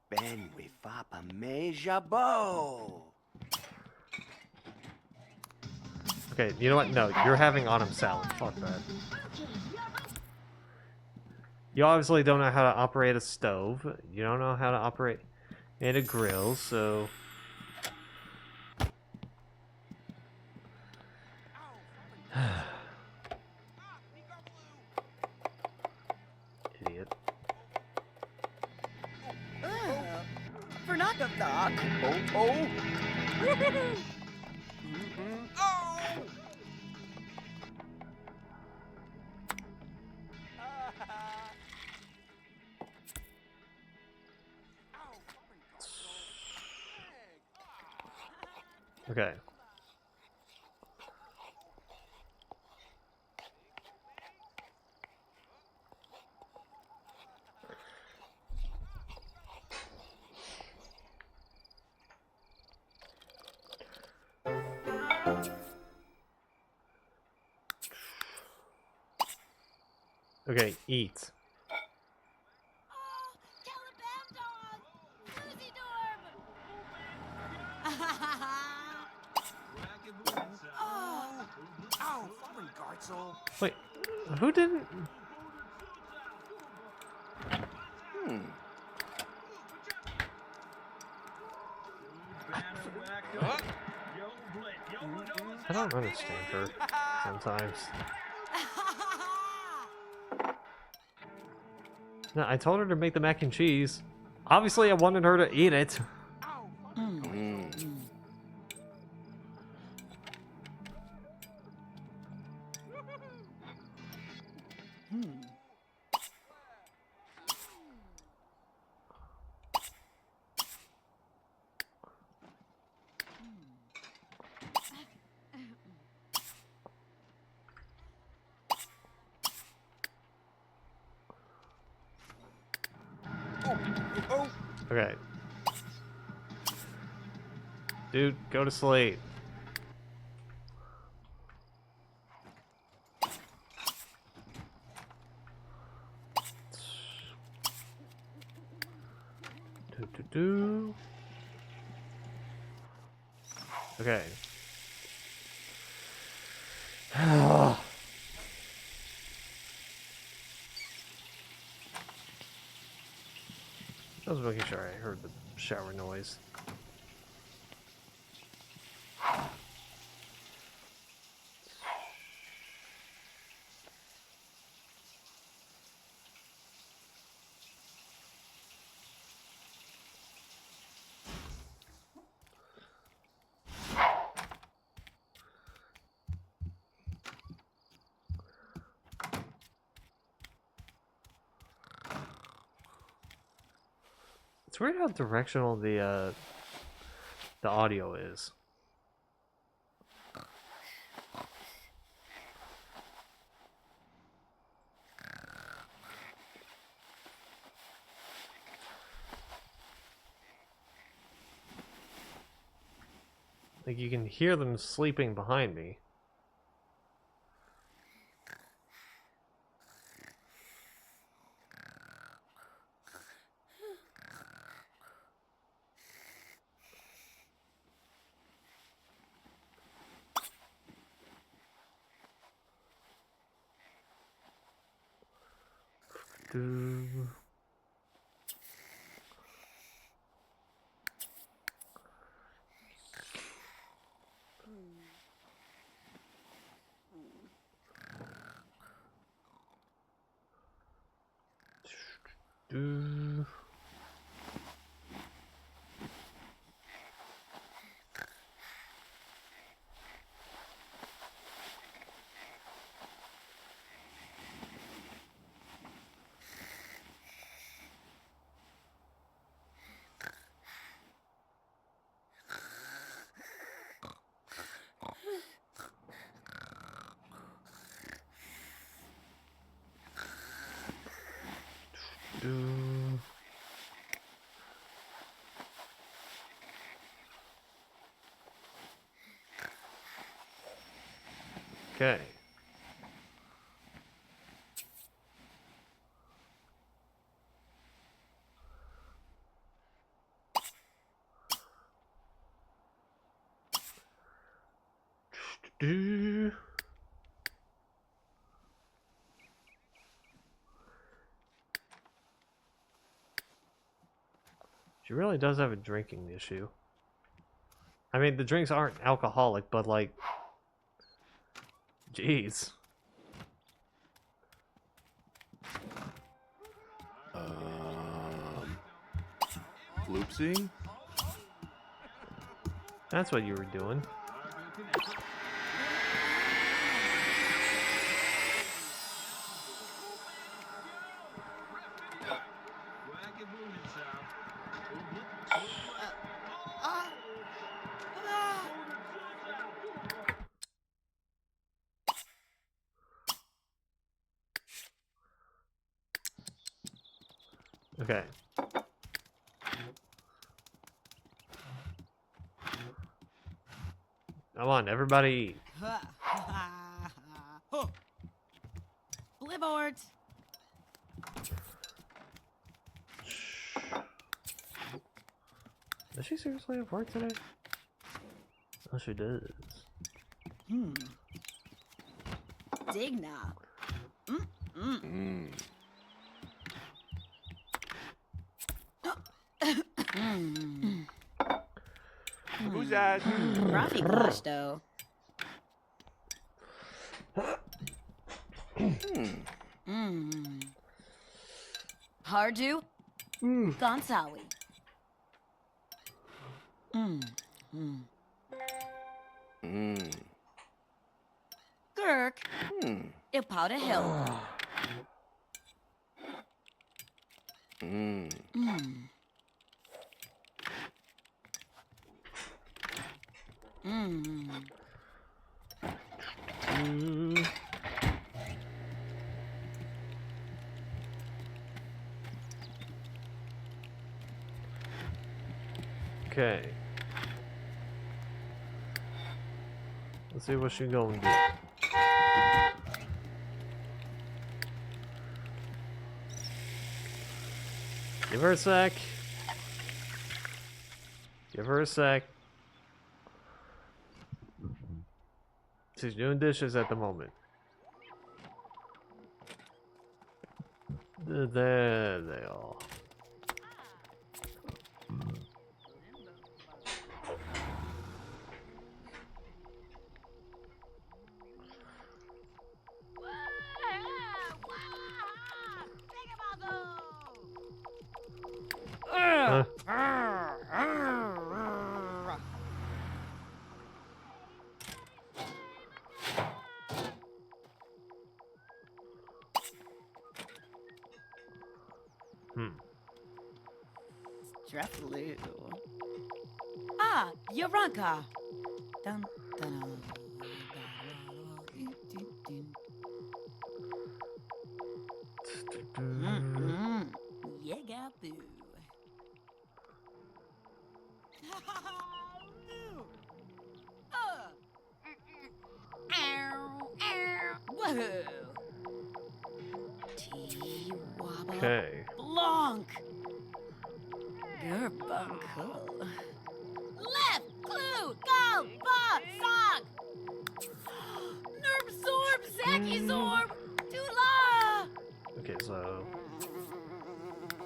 Ben we fapa me jabot. Okay, you know what? No, you're having autumn salad. Fuck that. You obviously don't know how to operate a stove. You don't know how to operate a grill, so... Idiot. For knock of dog. Oh. Okay. Okay, eat. Wait, who didn't? I don't understand her sometimes. No, I told her to make the mac and cheese. Obviously, I wanted her to eat it. Okay. Dude, go to sleep. Do. Okay. I was making sure I heard the shower noise. It's weird how directional the audio is. Like you can hear them sleeping behind me. Okay. She really does have a drinking issue. I mean, the drinks aren't alcoholic, but like, jeez. Floopsing? That's what you were doing. Okay. Come on, everybody eat. Flipboards. Does she seriously have work today? Oh, she does. Dig now. Who's that? Roughy blush, though. Harju? Gonsawi. Girk. Il powder hill. Okay. Let's see what she gonna do. Give her a sec. Give her a sec. She's doing dishes at the moment. There they are. Streflu. Ah, Yaranka. Dun, dun, Yegaboo. Woohoo! T-wabba Okay. Blanc. You're buncool. Left, clue, go, bob, sock. Nerb, zorb, zacky, zorb, dula. Okay, so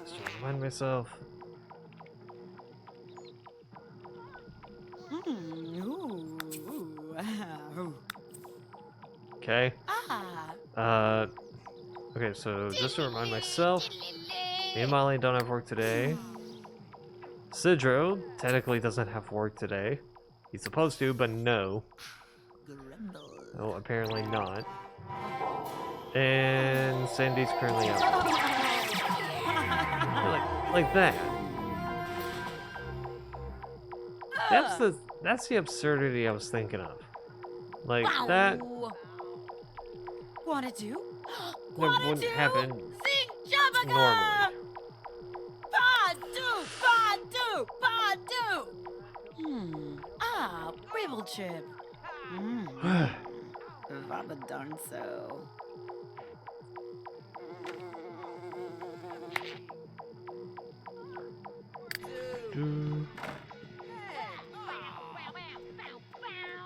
just to remind myself. Okay. Okay, so just to remind myself, me and Molly don't have work today. Sidro technically doesn't have work today. He's supposed to, but no. No, apparently not. And Sandy's currently out. Like that. That's the absurdity I was thinking of. Like that. Wanna do? That wouldn't happen Sing normally. Badu, badu. Ah, ribble chip. Vaba darn so.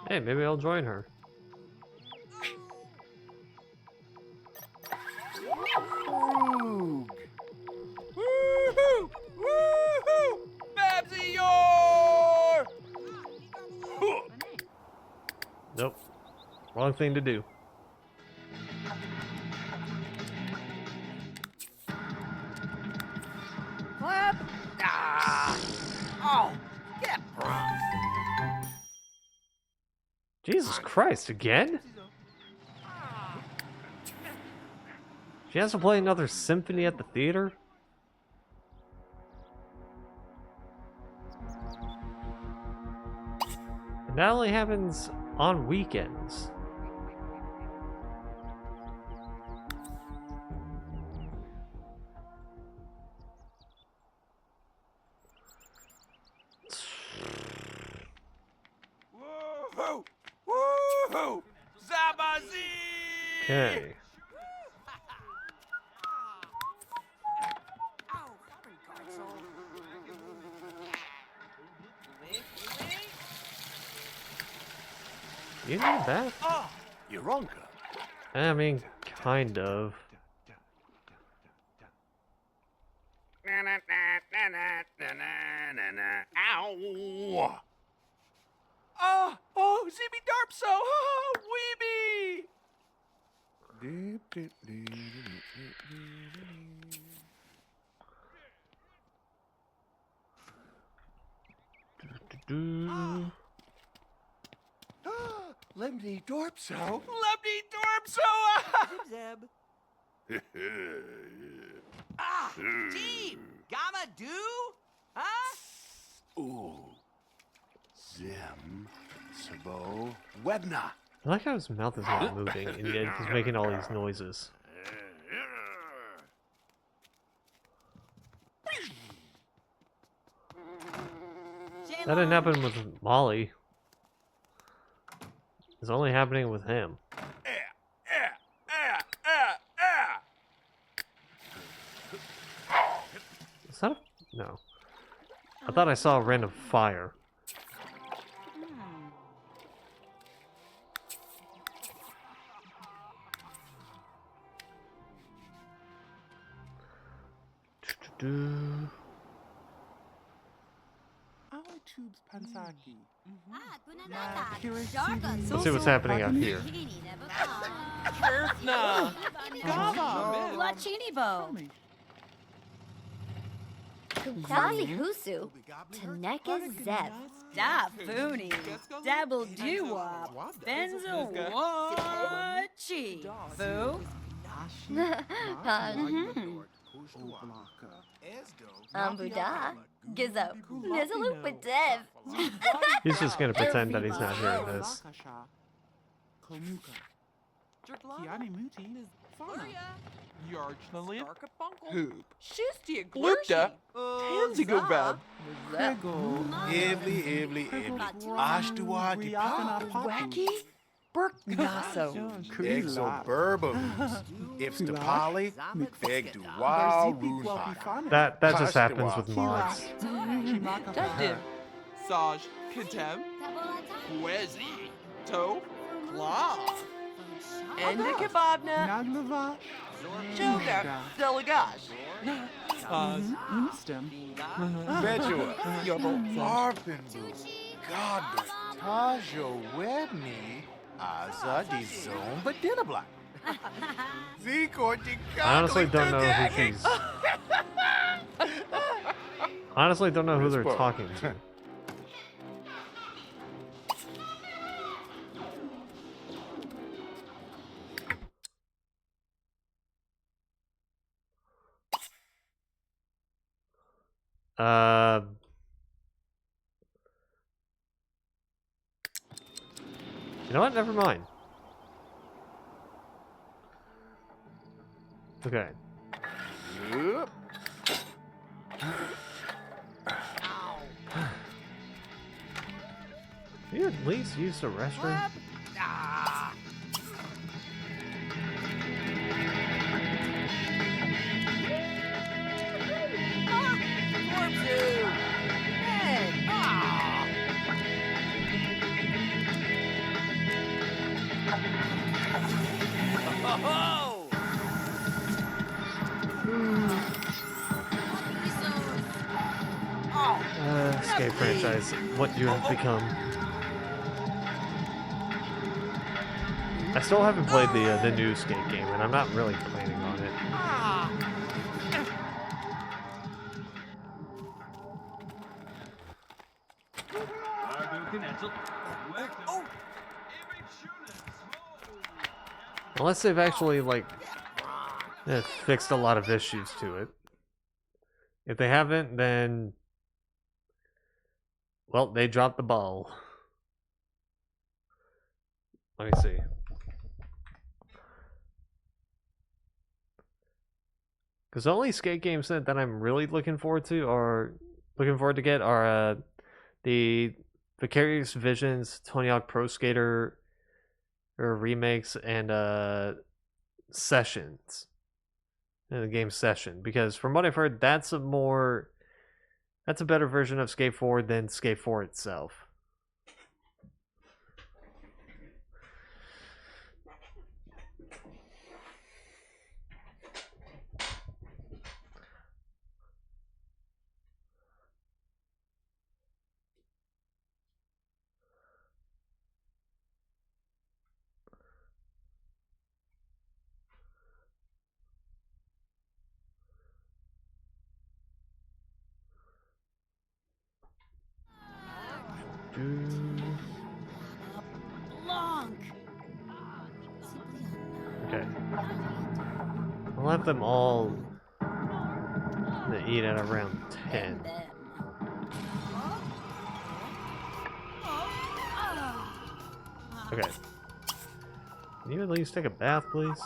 Hey, maybe I'll join her. Woohoo! Woohoo! Babsy, your! Nope. Wrong thing to do. Clap! Ah! Oh, get bronze. Jesus Christ, again? She has to play another symphony at the theater? And that only happens on weekends. Woohoo! Woohoo! Zabazi! Okay. You need that? Ah, Yaronka. I mean, kind of. Ow! Oh, Zippy Darpso! Oh, Weeby! Lemny Dorpso! Lemny Dorpso! Zeb. Ah, team! Gamma do? Huh? Ooh. Zim. Sabo. Webna. I like how his mouth is not moving, and yet he's making all these noises. That didn't happen with Molly. It's only happening with him. Is that a... No. I thought I saw a random fire. Our tubes Pansaki. Let's see what's happening out here. Nah. Lachinibo. Kukazi Husu, Taneka Zeb. Da Foony. Dabble doo wop. Benzo wachi. Foo. Ambuda. Gizzo. Nizalupa Dev. He's just gonna pretend that he's not hearing this. Hoop. Lupta. Tanzigo Bab. Ivli. Ashtua di Wacky? Burknasso. Exo Burbaloo. Ifstapali. Fegdu Runpa. That just happens with mods. Dustin. Saj, Kitem, Wezi, To, Claw. And the kebabna. Joga. Delagash. Vejua. Arpindu. Godber. Tajo Wedney. Aza di Zomba Dinabla. I honestly don't know who she's. Honestly, don't know who they're talking to. You know what? Never mind. Okay. Can you at least use the restroom? Skate franchise, what you have become. I still haven't played the new skate game, and I'm not really planning on it. Unless they've actually fixed a lot of issues to it. If they haven't, then well, they dropped the ball. Let me see. Because the only skate games that I'm really looking forward to get are the Vicarious Visions, Tony Hawk Pro Skater remakes, and Sessions. And the game Session. Because from what I've heard, that's a better version of Skate 4 than Skate 4 itself. Okay. I'll have them all eat at around 10. Okay. Can you at least take a bath, please?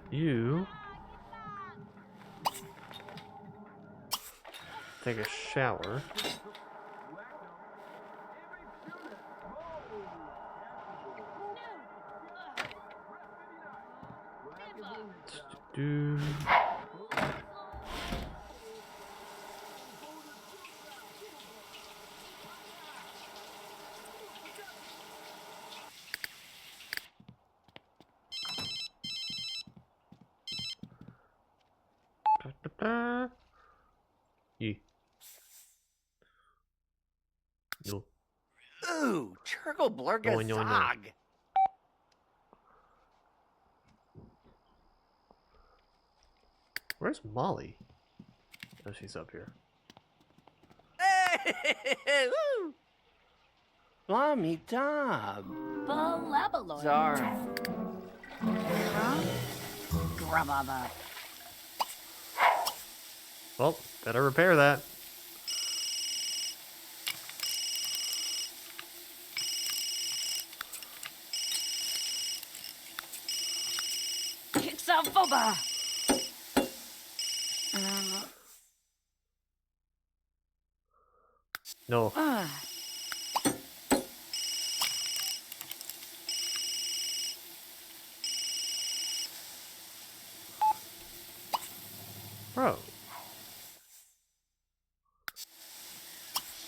You take a shower. Do No. Ooh, Churgle Blurga No. Zog. Where's Molly? Oh, she's up here. Hey, woo! Blammy Dom. Baleboloi. Zara. Grubaba. Well, better repair that. Kixafoba. No. Bro.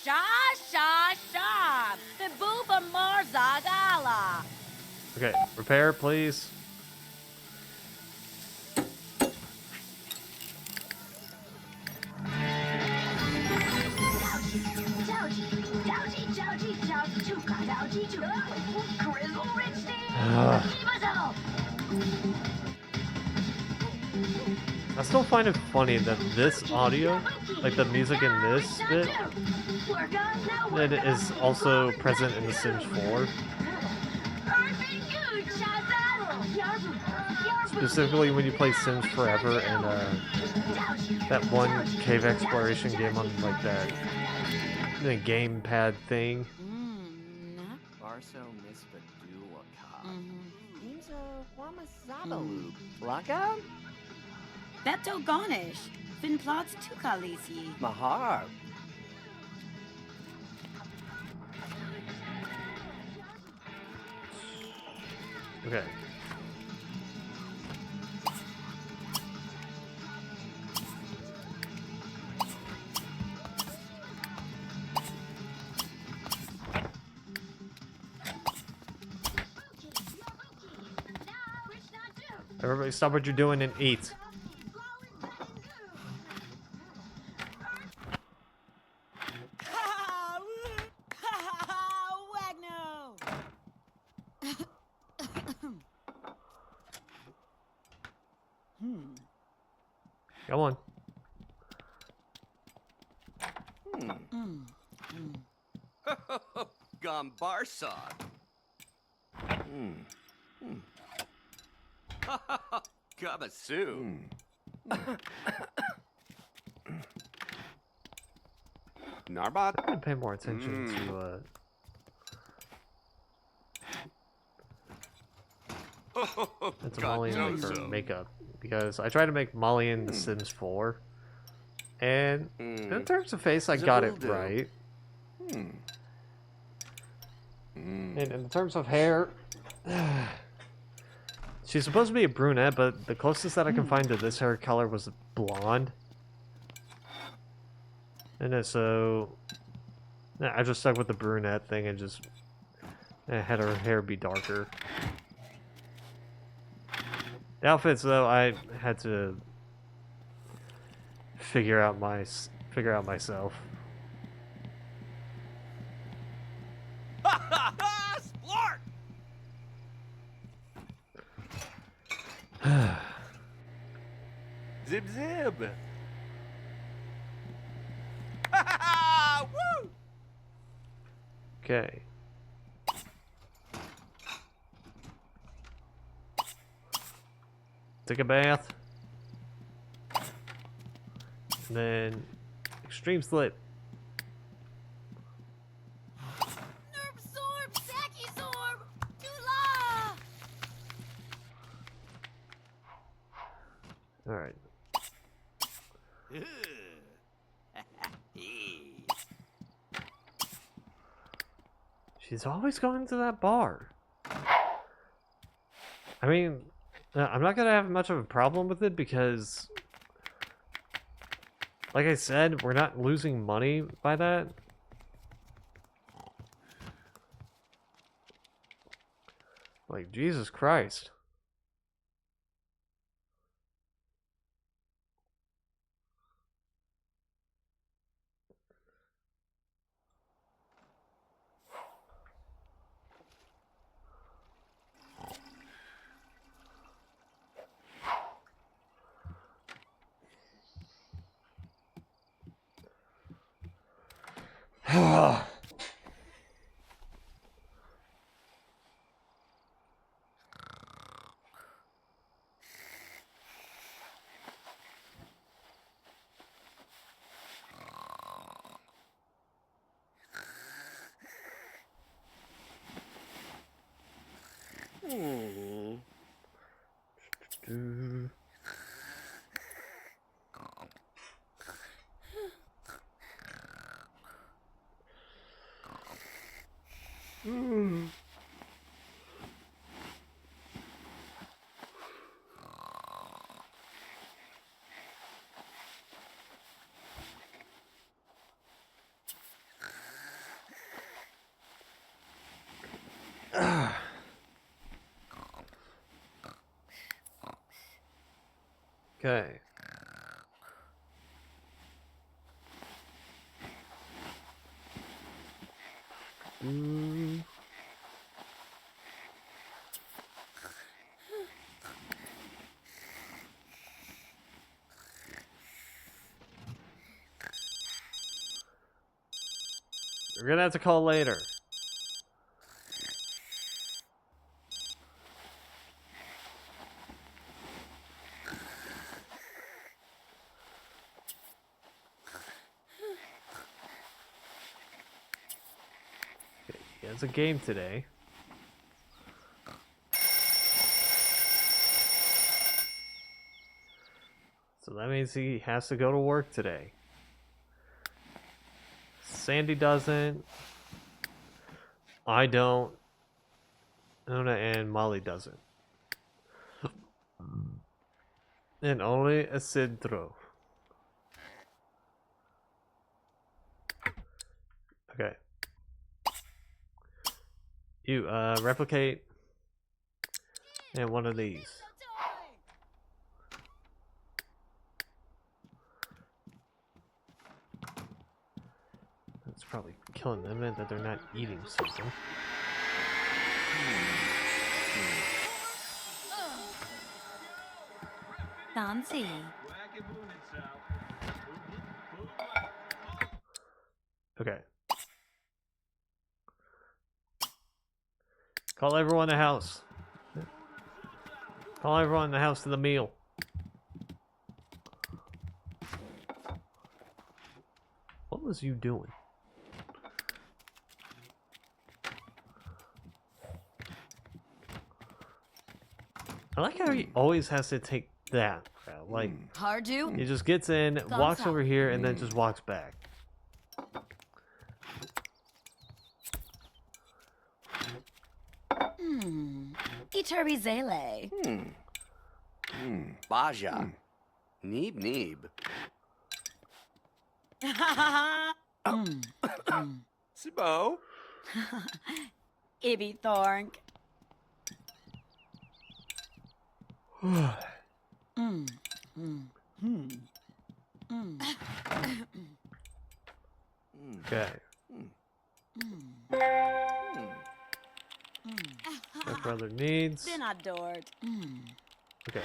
Sha sha sha. Fibuba Marzagala. Okay, repair, please. I still find it funny that this audio, like the music in this bit, that is also present in The Sims 4. Specifically when you play Sims Forever and that one cave exploration game on like that the gamepad thing. Barso Mispaduaka. Inzo Wamasabalu. Laka? Beto Garnish. Finplots Tukalisi. Mahar. Okay. Everybody stop what you're doing and eat. Come on. Gombarsa. Gabasu. Narbat. I'm gonna pay more attention to Molly and her makeup, because I tried to make Molly in The Sims 4, and in terms of face, I got it right. And in terms of hair, she's supposed to be a brunette, but the closest that I can find to this hair color was blonde. And then so I just stuck with the brunette thing and just had her hair be darker. The outfits, though, I had to figure out myself. Splart! Zib zib. Woo! Okay. Take a bath. And then extreme slip. Nerb Saki Sorb, Tula. All right. She's always going to that bar. I mean, I'm not gonna have much of a problem with it because, like I said, we're not losing money by that. Like, Jesus Christ. Okay. We're gonna have to call later. Okay, he has a game today. So that means he has to go to work today. Sandy doesn't. I don't. Una and Molly doesn't. And only Isidro. Okay. You, replicate. And one of these. That's probably killing them and that they're not eating something. Nancy. Okay. Call everyone in the house. Call everyone in the house to the meal. What was you doing? I like how he always has to take that route. Like, Hard to? he just gets in, walks up. over here, and then just walks back. Iterizele. Baja. Neeb neeb. Sibo. Ibby Thornk. Okay. My brother needs. Been adored. Okay.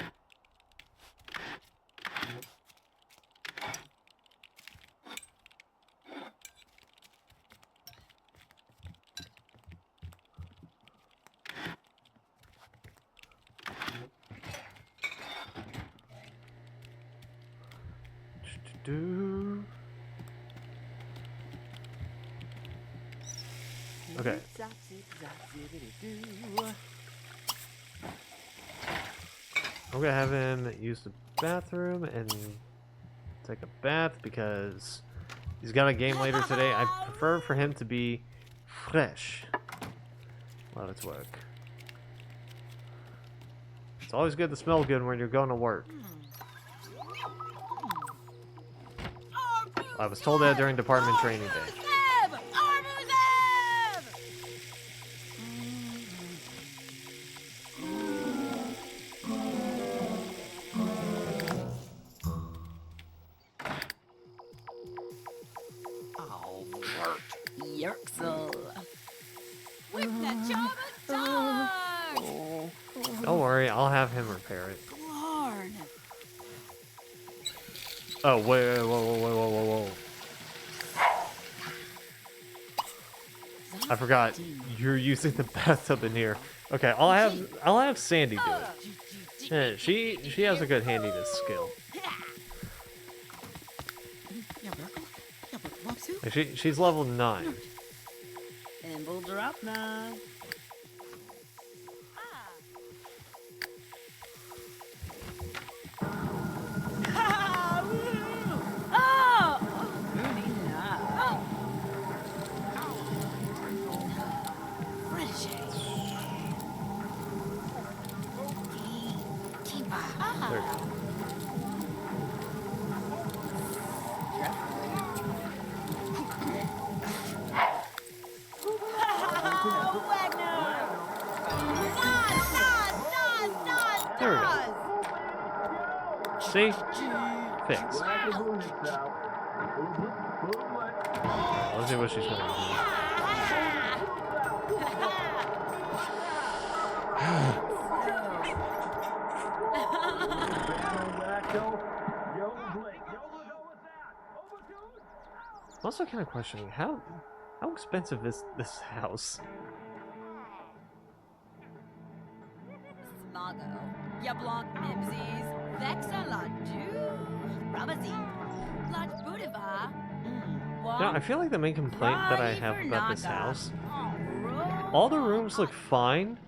Okay. I'm gonna have him use the bathroom and take a bath because he's got a game later today. I prefer for him to be fresh while it's work. It's always good to smell good when you're going to work. I was told that during department training day. Yerksel. With the Java dog. Don't worry, I'll have him repair it. Lorn. Oh, wait, whoa. I forgot. You're using the bathtub in here. Okay, I'll have Sandy do it. Yeah, she has a good handiness skill. She's level 9. And we'll drop now. There you go. There we go. See? Fixed. Let's see what she's gonna I'm also kind of questioning how expensive is this house? Smago. Yablonk Mimsies. Vexa la Jew. Ramazine. Lodge Budiva. You know, I feel like the main complaint that I have about this house, all the rooms look fine.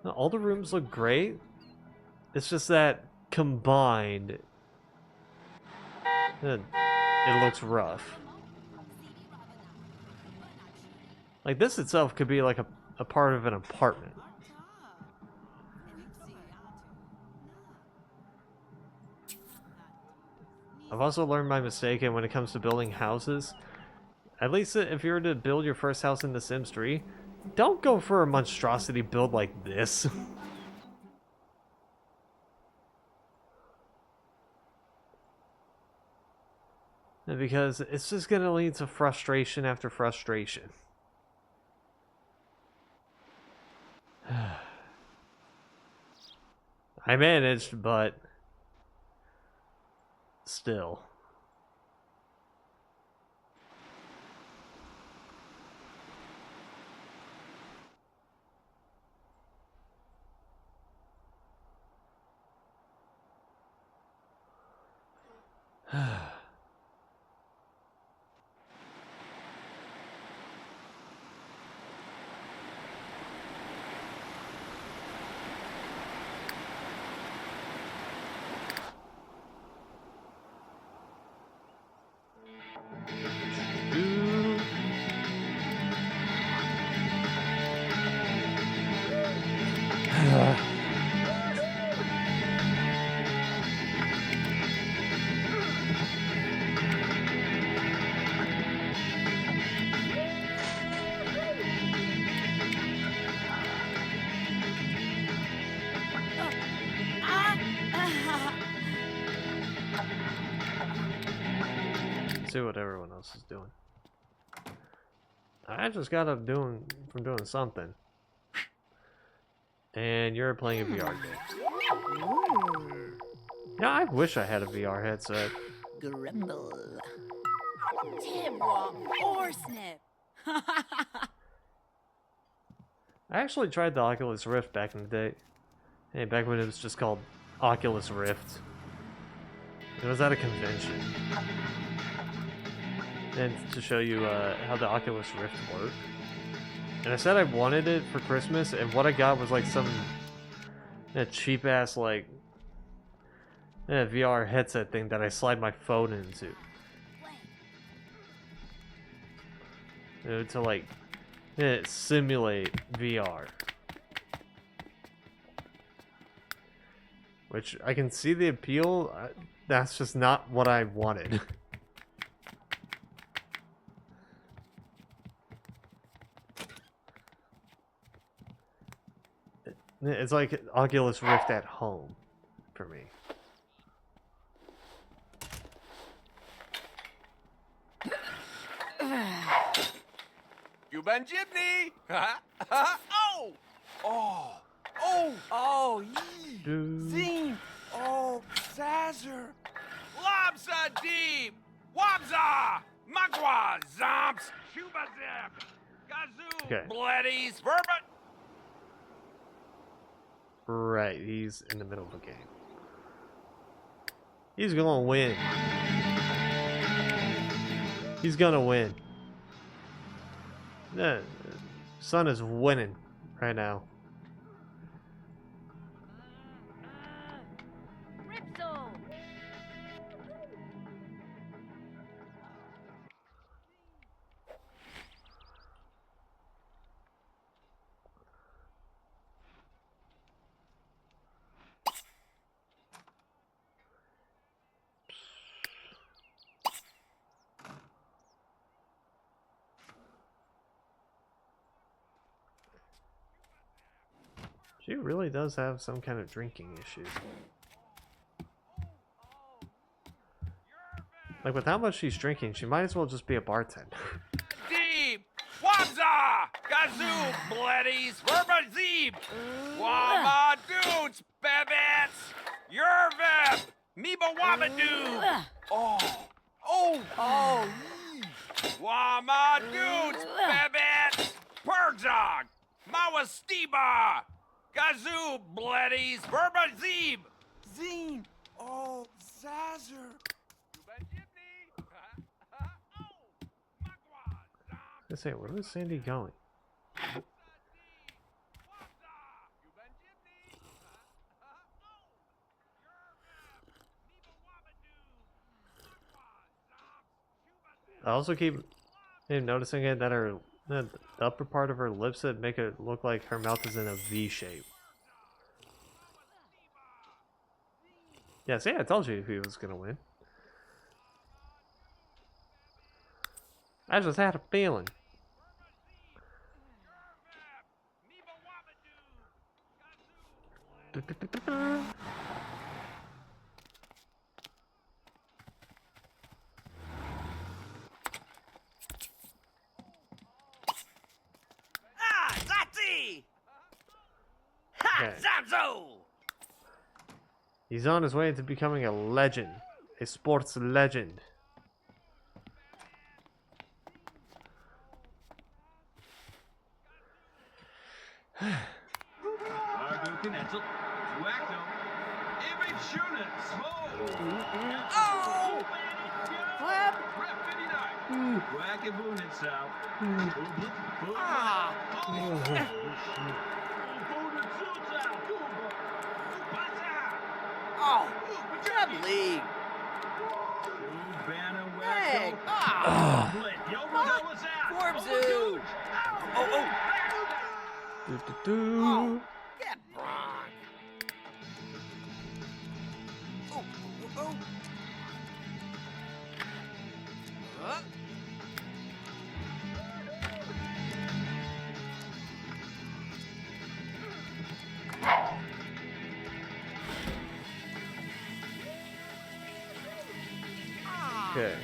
All the rooms look great. It's just that combined, it looks rough. Like this itself could be like a part of an apartment. I've also learned my mistake, and when it comes to building houses, at least if you were to build your first house in The Sims 3, don't go for a monstrosity build like this. Because it's just going to lead to frustration after frustration. I managed, but still. See what everyone else is doing. I just got up doing something. And you're playing a VR game. Yeah, I wish I had a VR headset. Grumble. Tibwa or snip. I actually tried the Oculus Rift back in the day. Hey, back when it was just called Oculus Rift. It was at a convention. And to show you how the Oculus Rift worked. And I said I wanted it for Christmas, and what I got was like some cheap ass like VR headset thing that I slide my phone into. To like simulate VR. Which I can see the appeal, that's just not what I wanted. It's like Oculus Rift at home for me. Cuban Jimny! Oh! Oh! Oh! Oh! Yee! Zing! Oh! Sazzer! Lobsa Deep! Wabza! Magwa! Zomps! Cuba Zip! Gazoo! Okay. Bleddies! Verba! Right, he's in the middle of a game. He's gonna win. He's gonna win. The son is winning right now. Ripso! She really does have some kind of drinking issues. Like, with how much she's drinking, she might as well just be a bartender. Deep! Wabza! Gazoo! Bleddies! Verbazib! Wama dudes! Babets! Yerveb! Meba Wabadoo! Oh! Oh! Oh! Wama dudes! Babets! Purjog! Mawasteba! Gazoo! Bleddies! Verbazib! Zine! Oh! Zazer! I say, where is Sandy going? I also keep noticing it that the upper part of her lips that make it look like her mouth is in a V shape. Yeah, see, I told you he was gonna win. I just had a feeling. Ah! Zati! Ha! Okay. Zazo! He's on his way to becoming a legend, a sports legend. Oh! Flap! Ah! Oh! Good league! Hey! Ah! Forbzoo! Oh! Oh! Get Bron! Oh! Huh? Okay.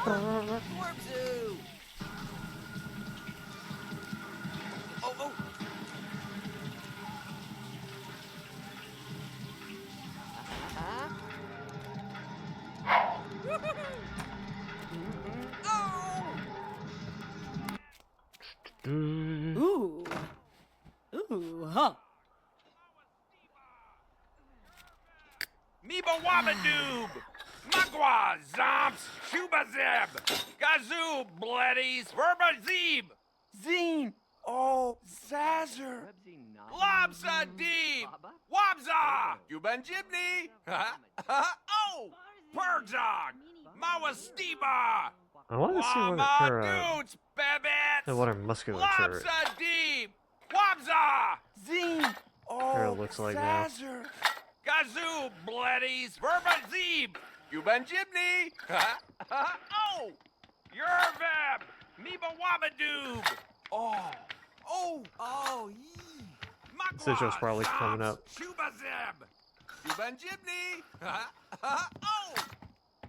Forbzoo! Oh! Ooh. Ooh, huh. Meba Wabadoob! Magwa Zomps! Shubazeb! Gazoo! Bleddies! Verbazib! Zine! Oh, Zazer! Lobsa Deeb! Wabza! Yubanjibni! Oh! Purjog! Mawasteba! I want to see what her Dudes! Babets! what her musculature Lobsa Deeb! Wabza! Zine! hair looks like now. Zazer! Gazoo! Bleddies! Verbazib! Yubanjibni! Oh! Yerveb! Meba Wabadoob! Oh! Oh! Oh! Yee! This is probably coming up. Shubazeb! Yubanjibni! Oh!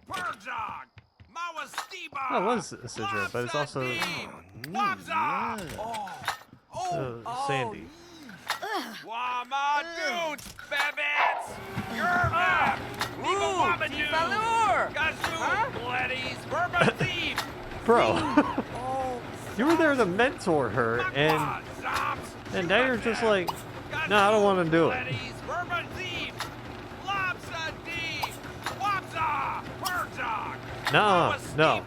Purjog! Mawasteba! Oh, it was Sidra, but it's also Wabza! Sandy. Wama dudes! Babets! Yerveb! Meba Wabadoob! Gazoo! Bleddies! Verbazib! Bro, you were there to mentor her, and now you're just like, no, I don't want to do it. No, no.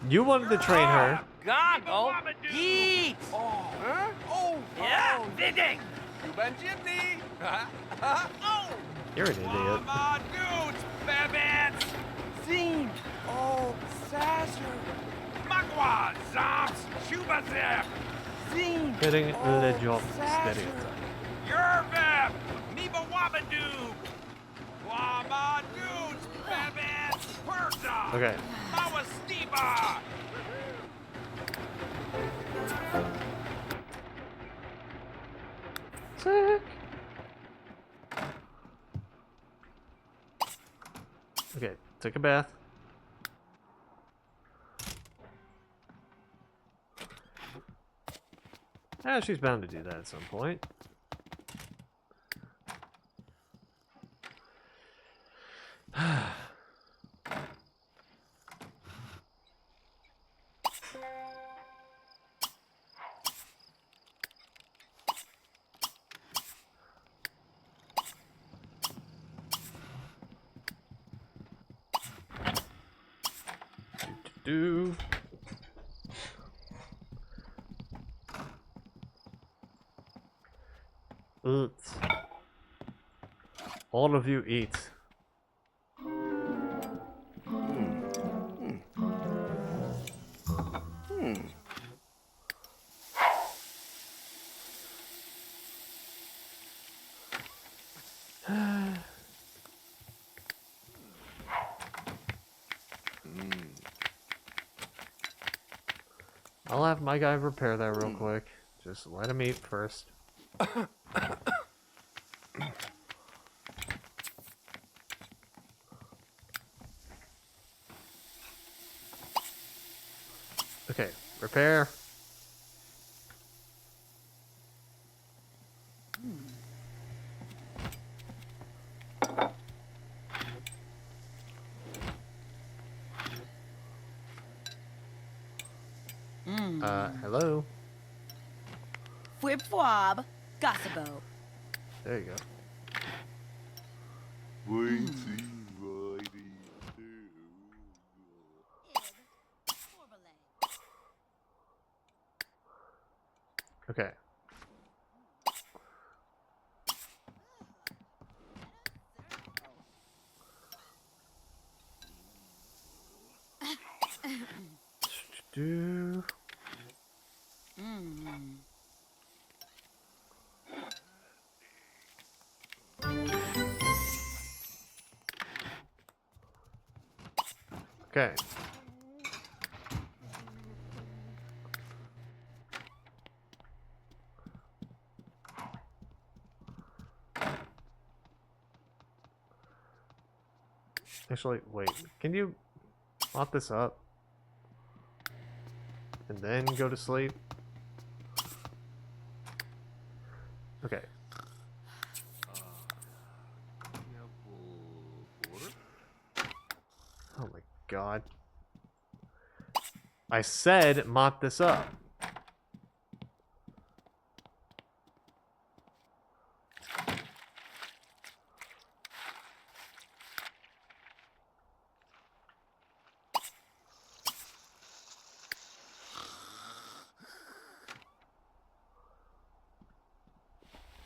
You wanted to train her. Goggle! Yeet! Huh? Oh! Yeah! Digging! Yubanjibni! Oh! You're an idiot. Mama dudes! Babets! Zine! Oh! Zazer! Magwa! Zomps! Shubazep! Zine! Hitting the job steady. Yerveb! Meba Wabadoob! Wama dudes! Babets! Purza! Okay. Mawasteba! Booba! Sick. Okay, take a bath. Ah, she's bound to do that at some point. Do. Eat. All of you eat. I'll have my guy repair that real quick. Just let him eat first. Okay, repair. Hello? Fwib fwab, gossabo. There you go. Okay. Do. Okay. Actually, wait. Can you mop this up? And then go to sleep? Okay. Oh my god. I said mop this up.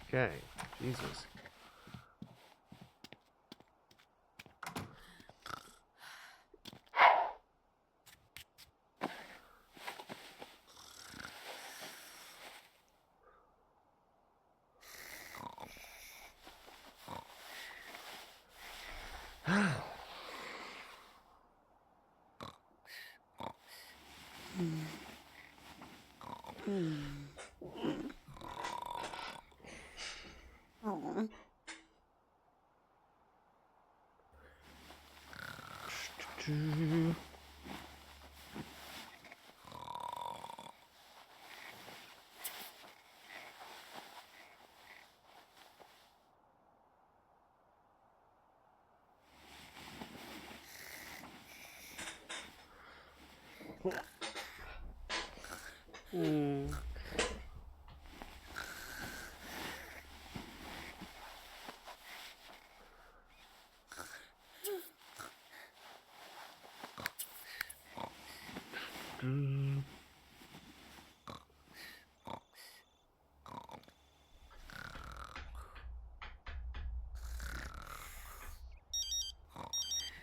Okay, Jesus.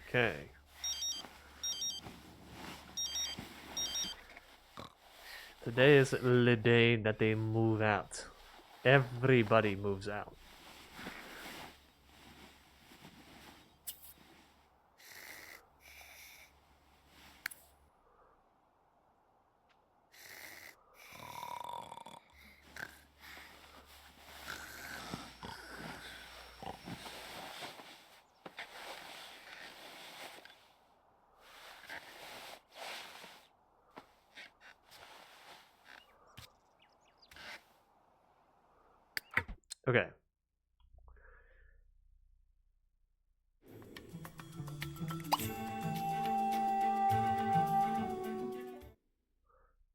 Okay. Today is the day that they move out. Everybody moves out. Okay.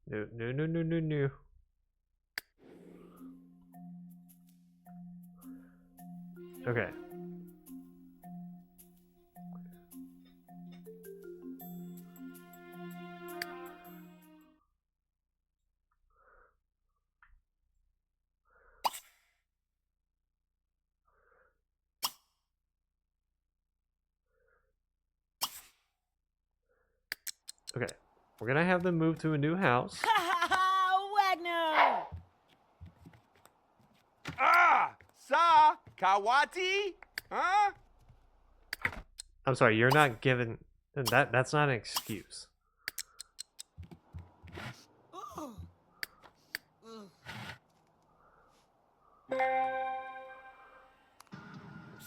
No, no, no, no, no, no. Okay. Okay. We're gonna have them move to a new house. Wagner! Ah! Sa! Kawati? Huh? I'm sorry, you're not given that's not an excuse.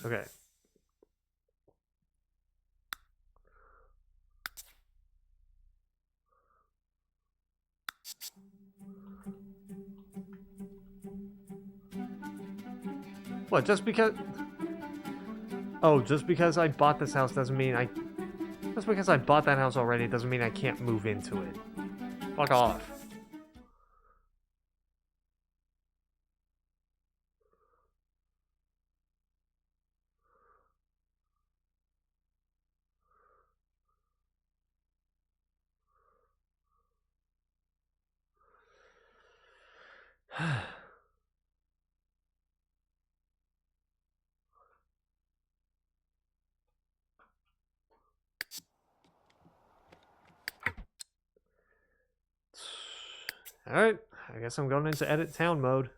Okay. What, just because... Oh, just because I bought this house doesn't mean I... Just because I bought that house already doesn't mean I can't move into it. Fuck off. Alright, I guess I'm going into edit town mode.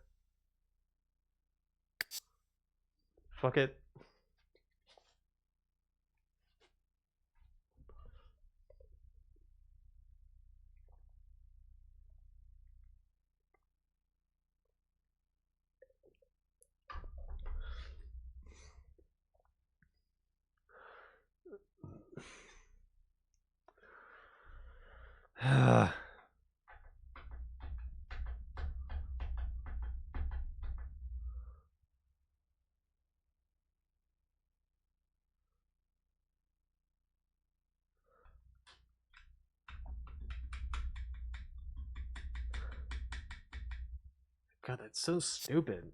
Fuck it. God, that's so stupid.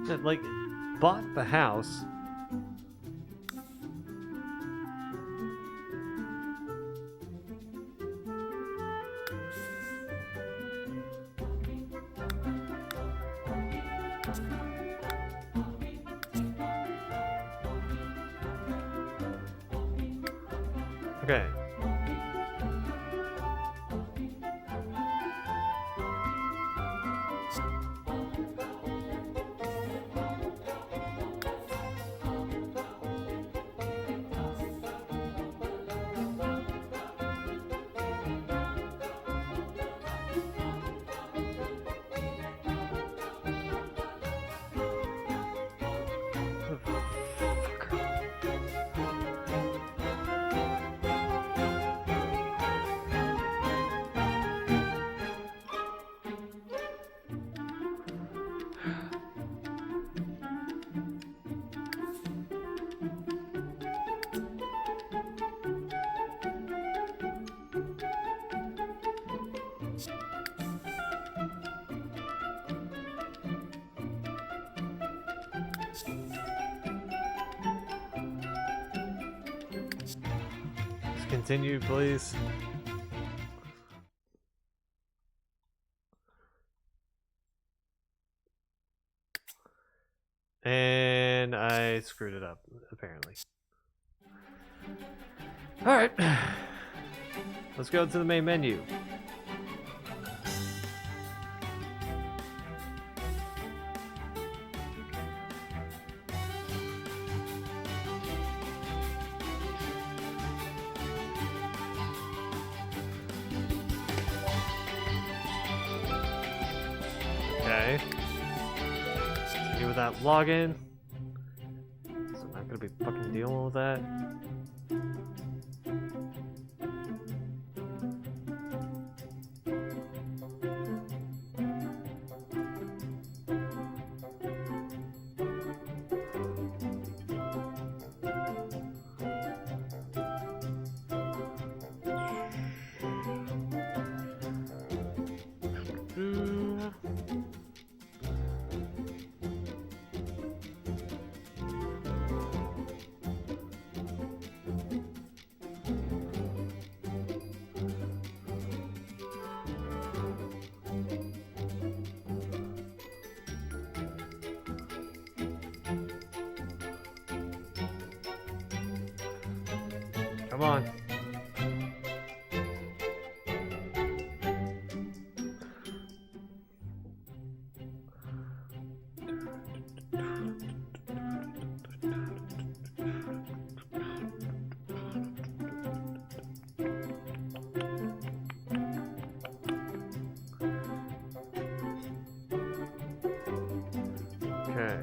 That, like, bought the house. Okay. Continue, please. And I screwed it up, apparently. Alright. Let's go to the main menu. Okay. Continue with that login. So I'm not gonna be fucking dealing with that. Come on. Okay.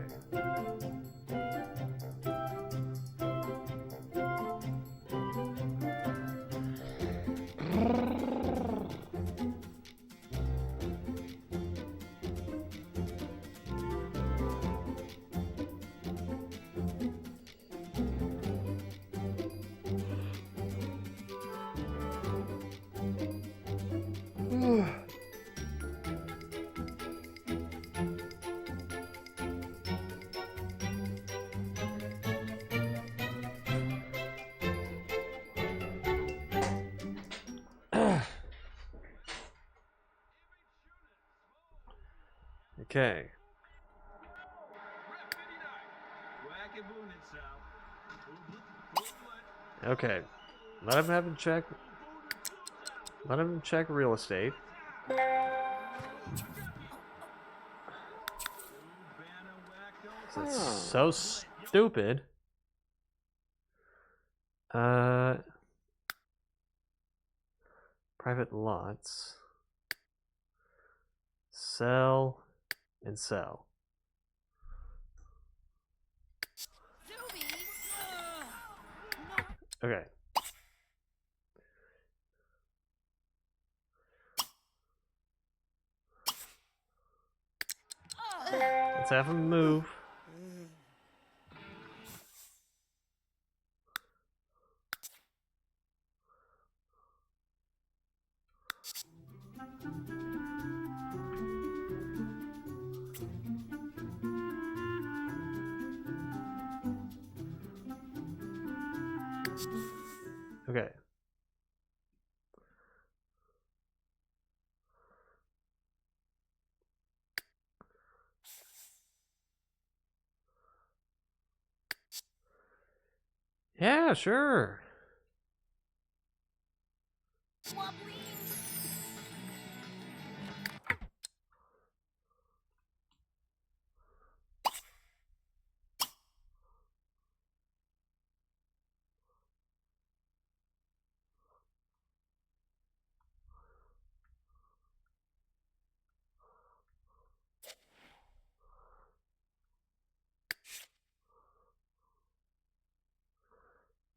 Okay. Okay. Let him have him check. Let him check real estate. That's so stupid. Private lots. Sell and sell. Okay. Let's have him move. Okay. Yeah, sure.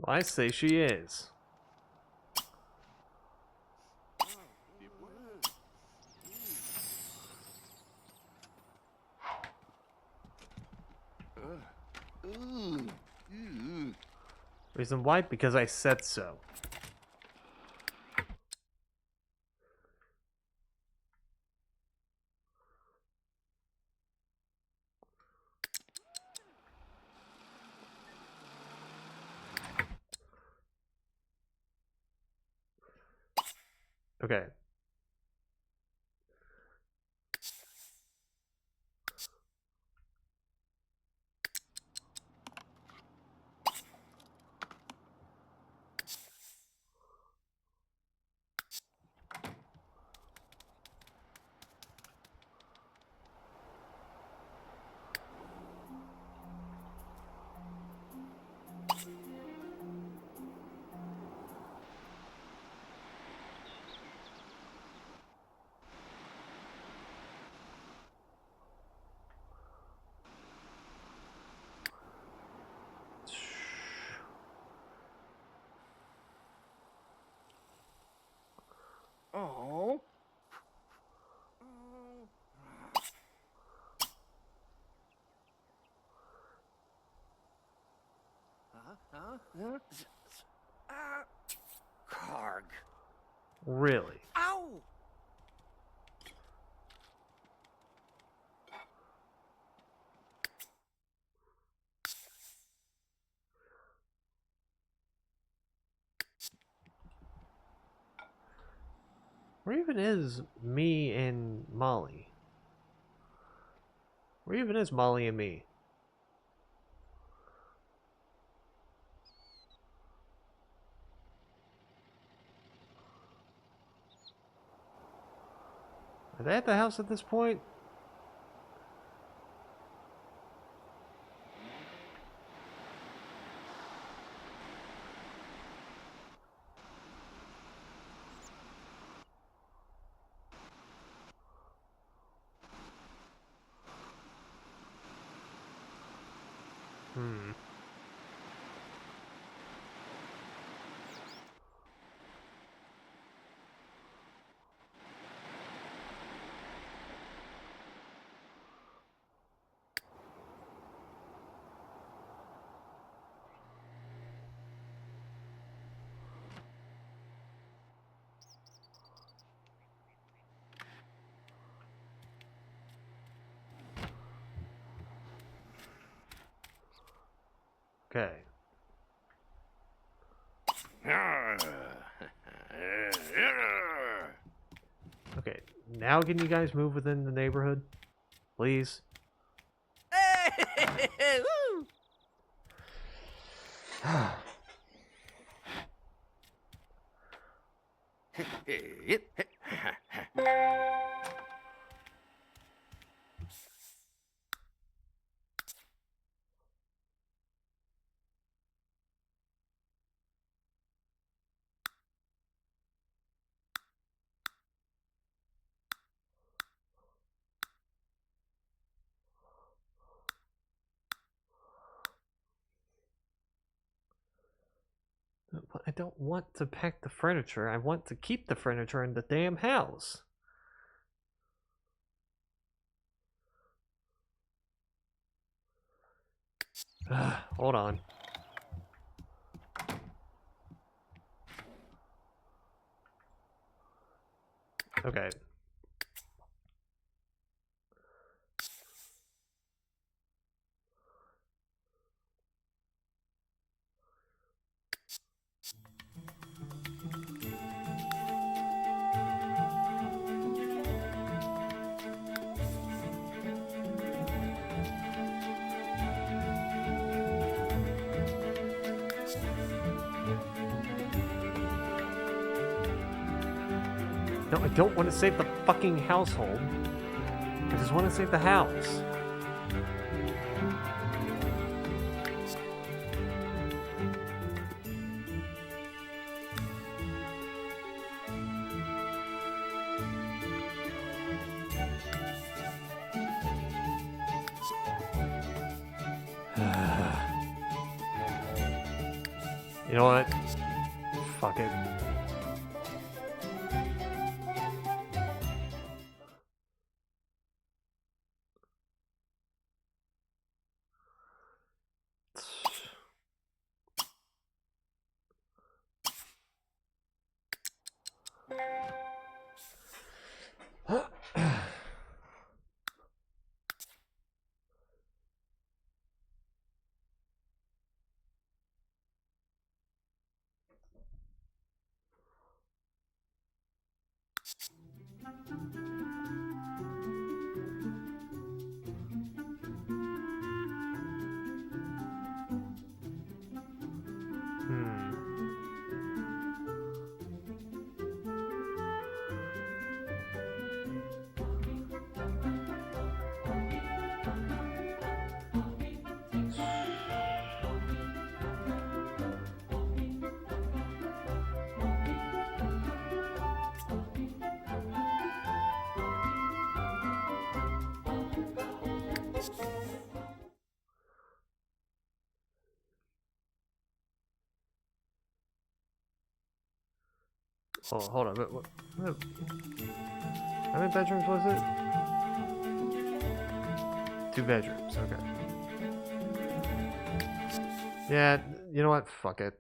Well, I say she is. Reason why? Because I said so. Okay. Oh. Karg. Really? Ow! Where even is me and Molly? Where even is Molly and me? Are they at the house at this point? Okay. Okay, now can you guys move within the neighborhood? Please? Woo! But I don't want to pack the furniture. I want to keep the furniture in the damn house. Hold on. Okay. No, I don't want to save the fucking household. I just want to save the house. You know what? Fuck it. Oh, hold on. What, how many bedrooms was it? 2 bedrooms, okay. Yeah, you know what? Fuck it.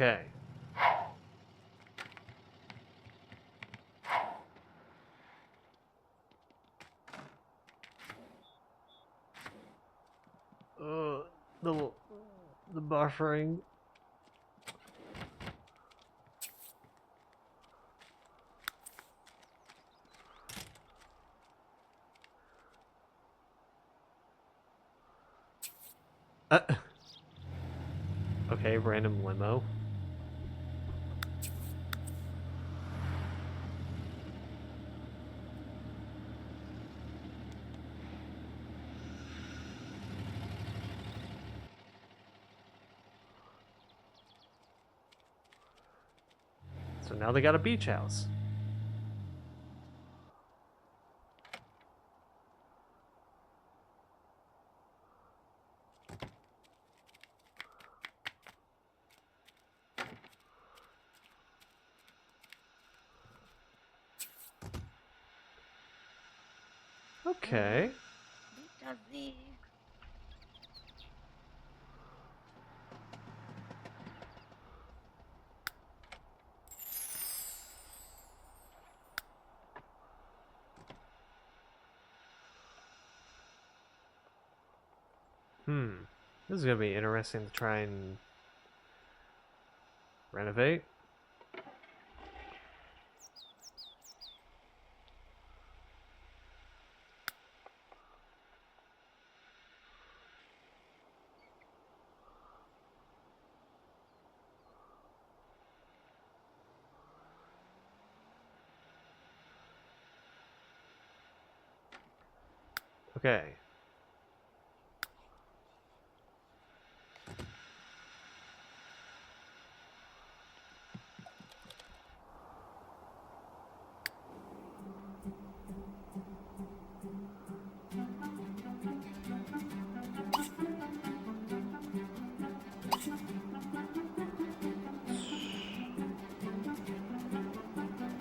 Okay. The buffering. Okay, random limo. So now they got a beach house. Okay. This is gonna be interesting to try and renovate. Okay.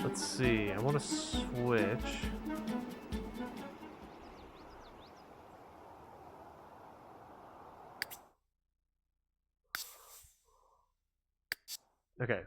Let's see, I want to switch. Okay.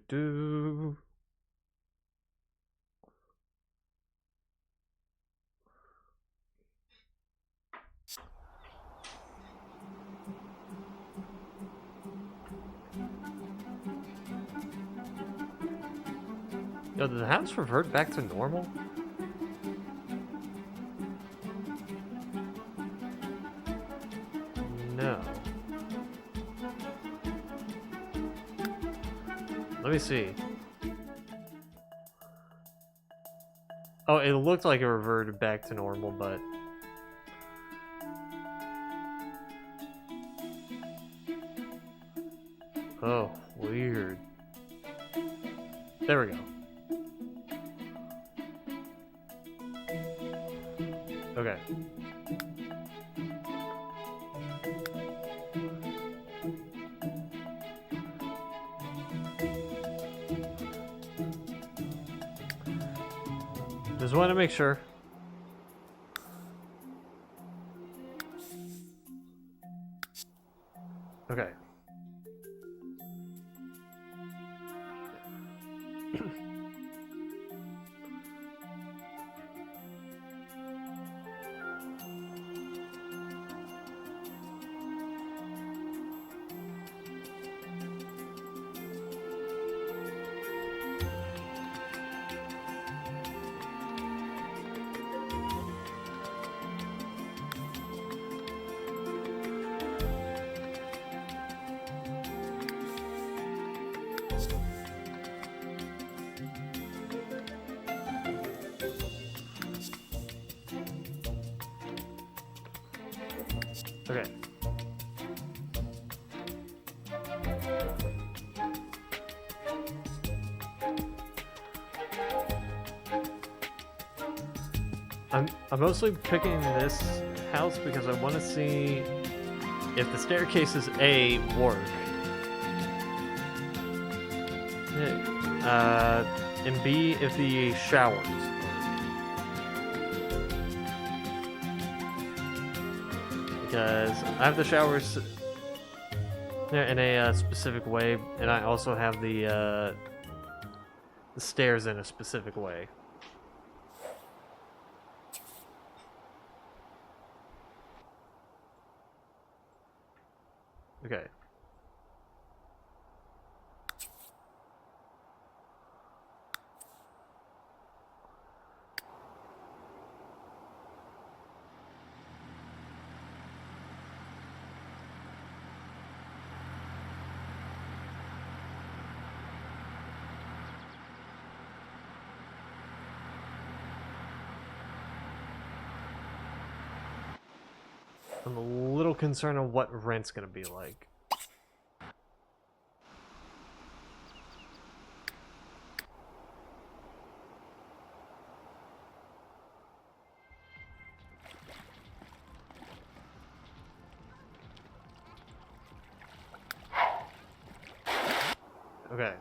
Do. Yo, did the house revert back to normal? No. Let me see. Oh, it looked like it reverted back to normal, but... Oh, weird. There we go. Okay. Just want to make sure. Okay. Okay. I'm mostly picking this house because I want to see if the staircases A work. And B, if the showers work. Because I have the showers in a specific way, and I also have the stairs in a specific way. Okay. I'm a little concerned on what rent's gonna be like. Okay.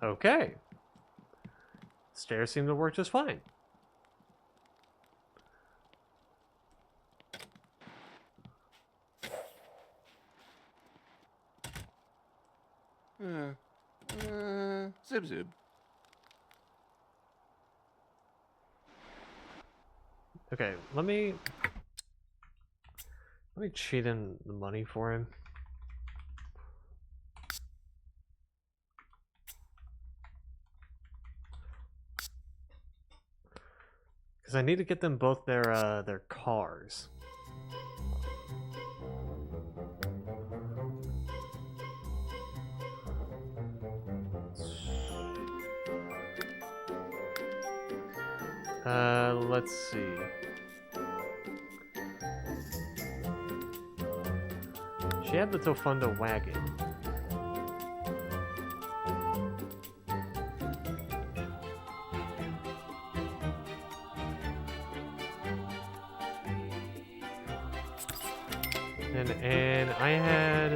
Okay. Stairs seem to work just fine. Zib zib. Okay, let me cheat in the money for him. Because I need to get them both their cars. Let's see. She had the Tofunda wagon. And I had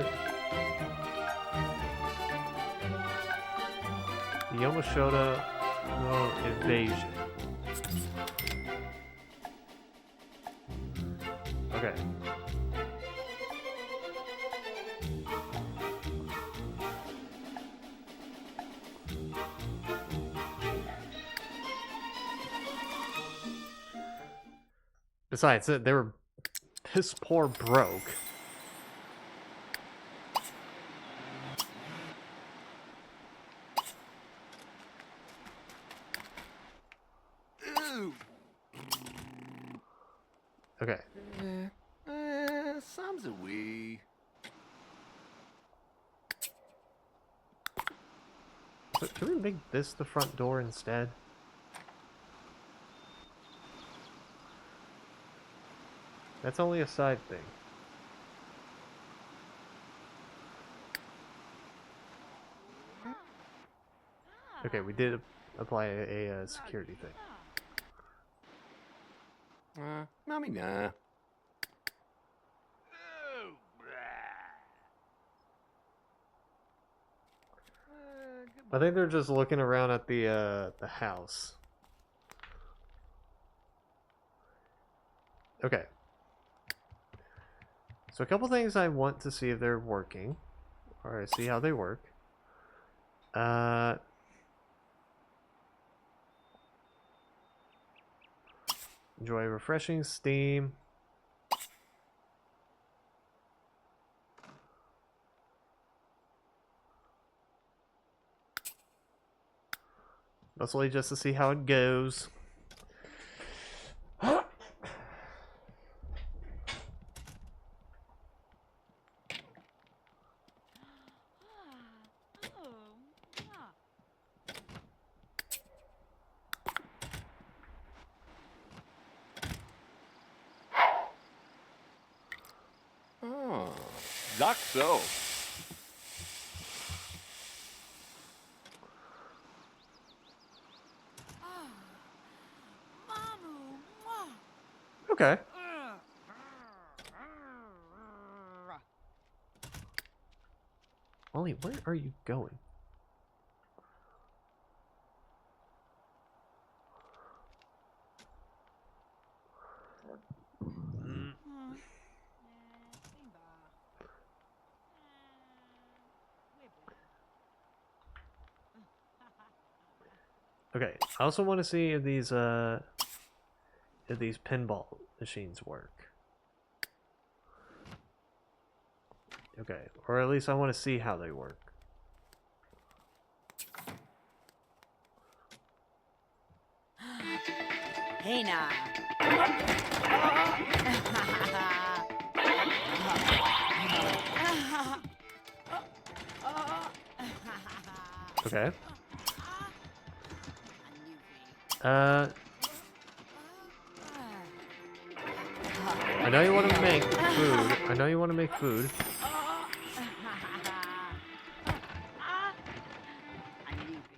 the Yomashota invasion. Okay. Besides, they were piss poor broke. Okay. Some's a wee. So, can we make this the front door instead? That's only a side thing. Okay, we did apply a security thing. Mommy, nah. I think they're just looking around at the house. Okay. So a couple things I want to see if they're working, or see how they work. Enjoy refreshing steam. Mostly just to see how it goes. Sag so. Okay. Molly, where are you going? Okay, I also want to see if these pinball machines work. Okay, or at least I want to see how they work. Hey now. Okay. I know you want to make food. I know you want to make food.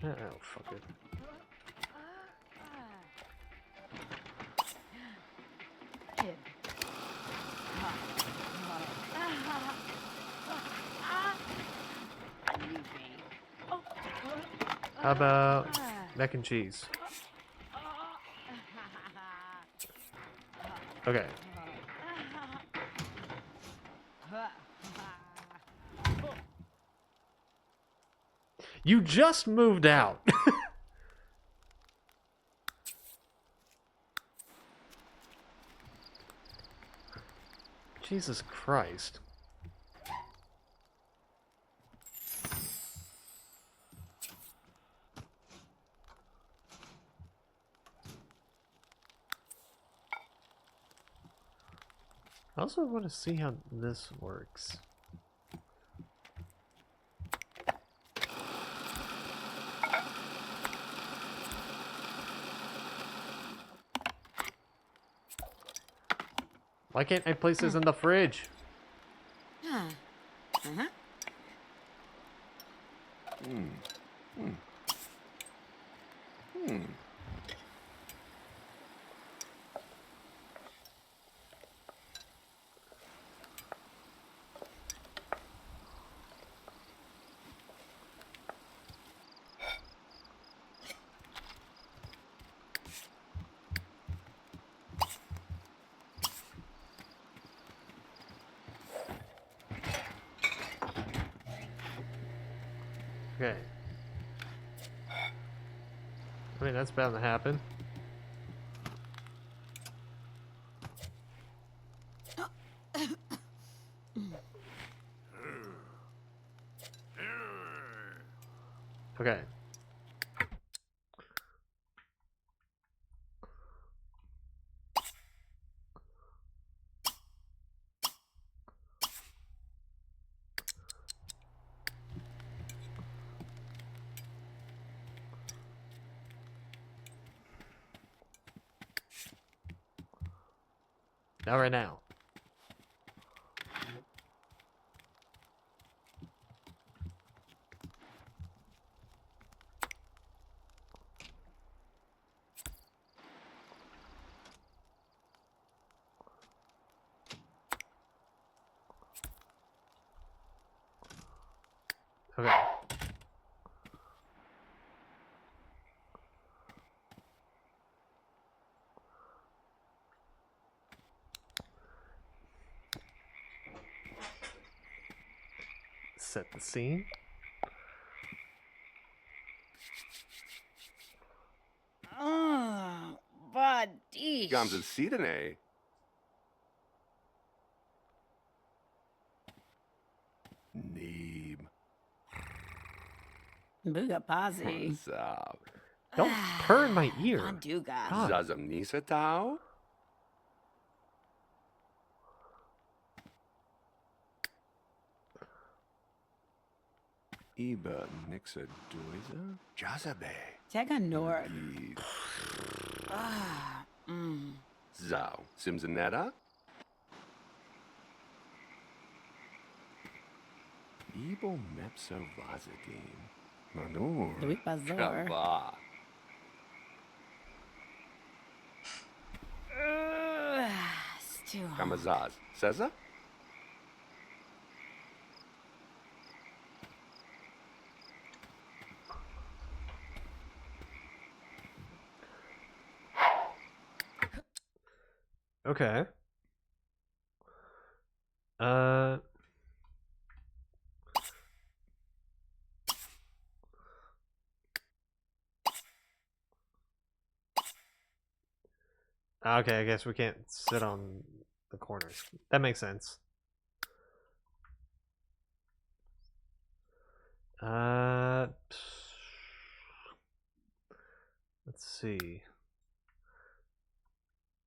Oh, fuck it. How about mac and cheese? Okay. You just moved out. Jesus Christ. I also want to see how this works. Why can't I place this in the fridge? Okay. I mean, that's bound to happen. Okay. Not right now. Okay. Set the scene. Oh, buddy. Gamze Sidene. Neeb. Bugapazi. Sab. Don't purr in my ear. Banduga. God. Zazam Nisa Tau. Iba Nixa Duiza. Jazabe. Tega Nord. Zau. Simsonetta. Ibo mepsa vazadin. Manur. Louis Bazar. Kava. Still. Kamazaz. Seza? Okay. Okay, I guess we can't sit on the corners. That makes sense. Let's see.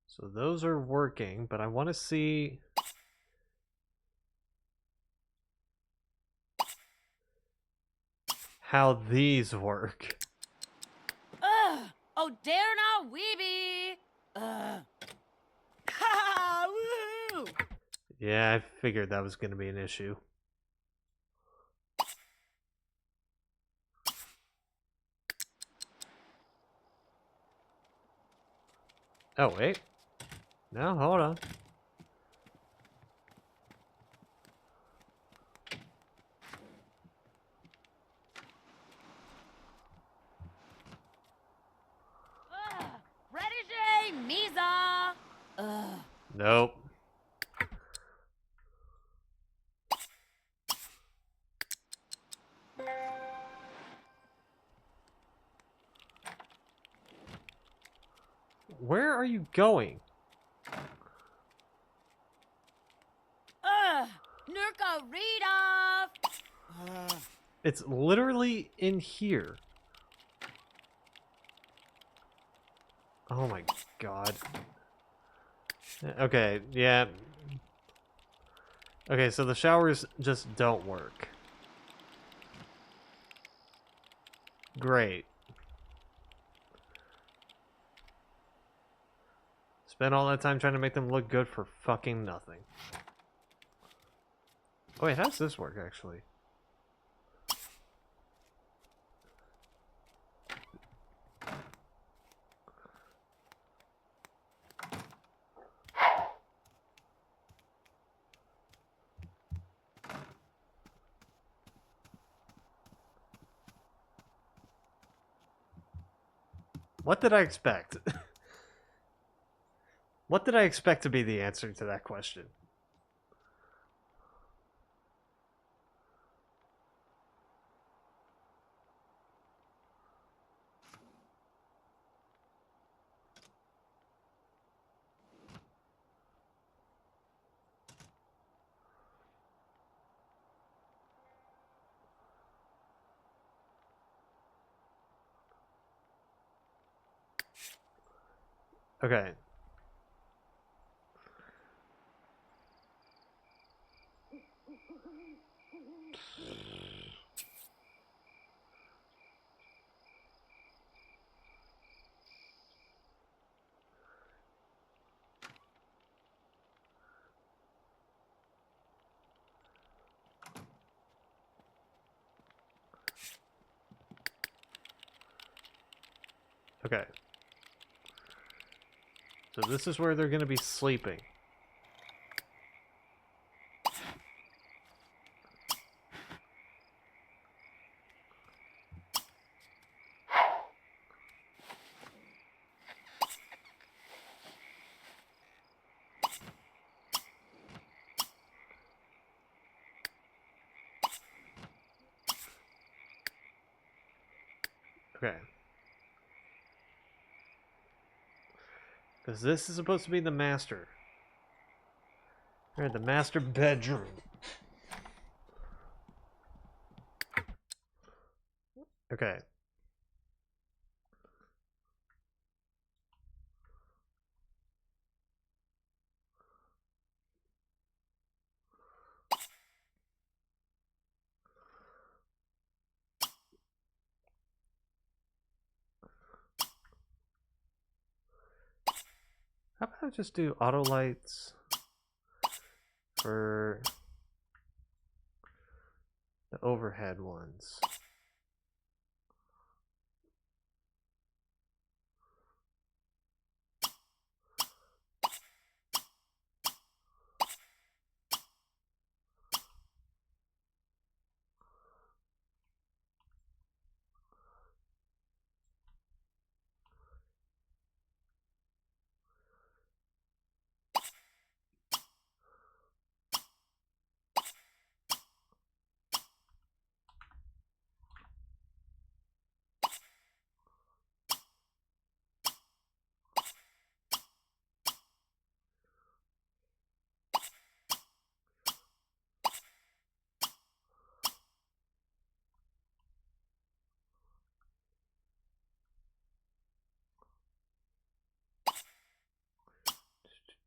So those are working, but I want to see how these work. Oh, dare not, weeby! Ha! Woohoo! Yeah, I figured that was going to be an issue. Oh, wait. No, hold on. Redige Misa! Nope. Where are you going? Nurka Rita! It's literally in here. Oh my god. Okay, yeah. Okay, so the showers just don't work. Great. Spent all that time trying to make them look good for fucking nothing. Oh wait, how does this work actually? What did I expect? What did I expect to be the answer to that question? Okay. Okay. So this is where they're going to be sleeping. Okay. Because this is supposed to be the master. Or the master bedroom. Okay. How about I just do auto lights for The overhead ones.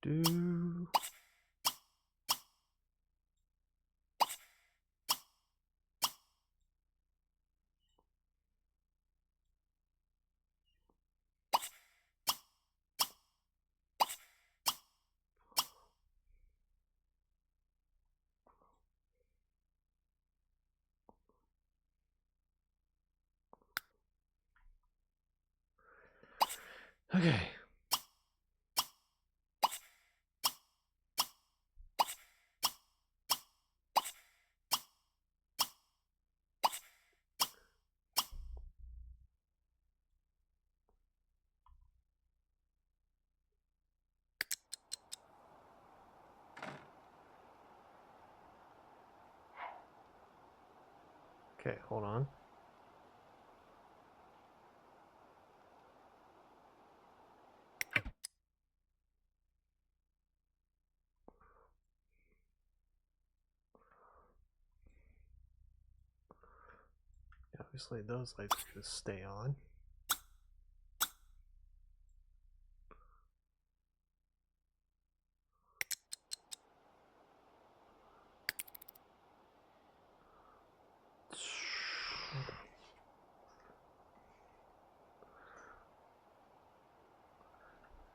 Do. Okay. Okay, hold on. Obviously, those lights are going to stay on.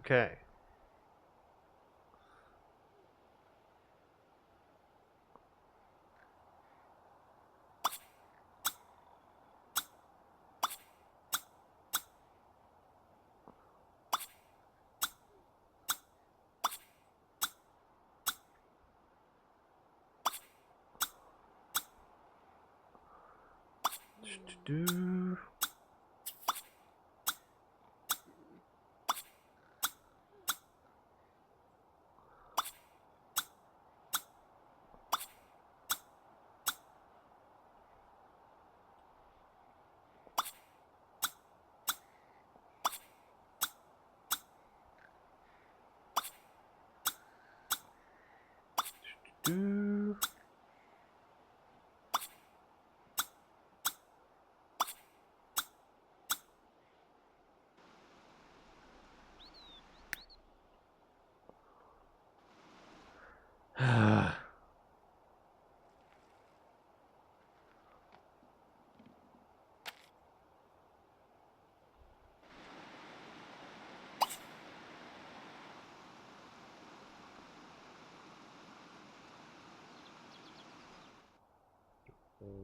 Okay. Do. Do.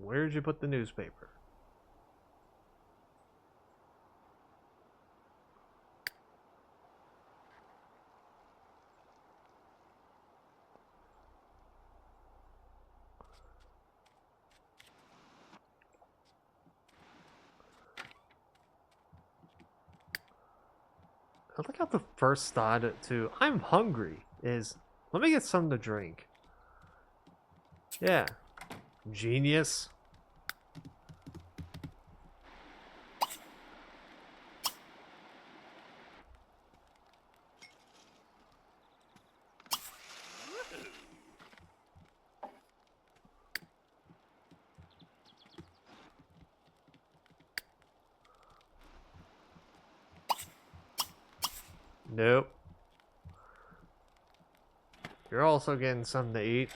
Where'd you put the newspaper? I like how the first thought to I'm hungry is let me get something to drink. Yeah. Genius. Nope. You're also getting something to eat.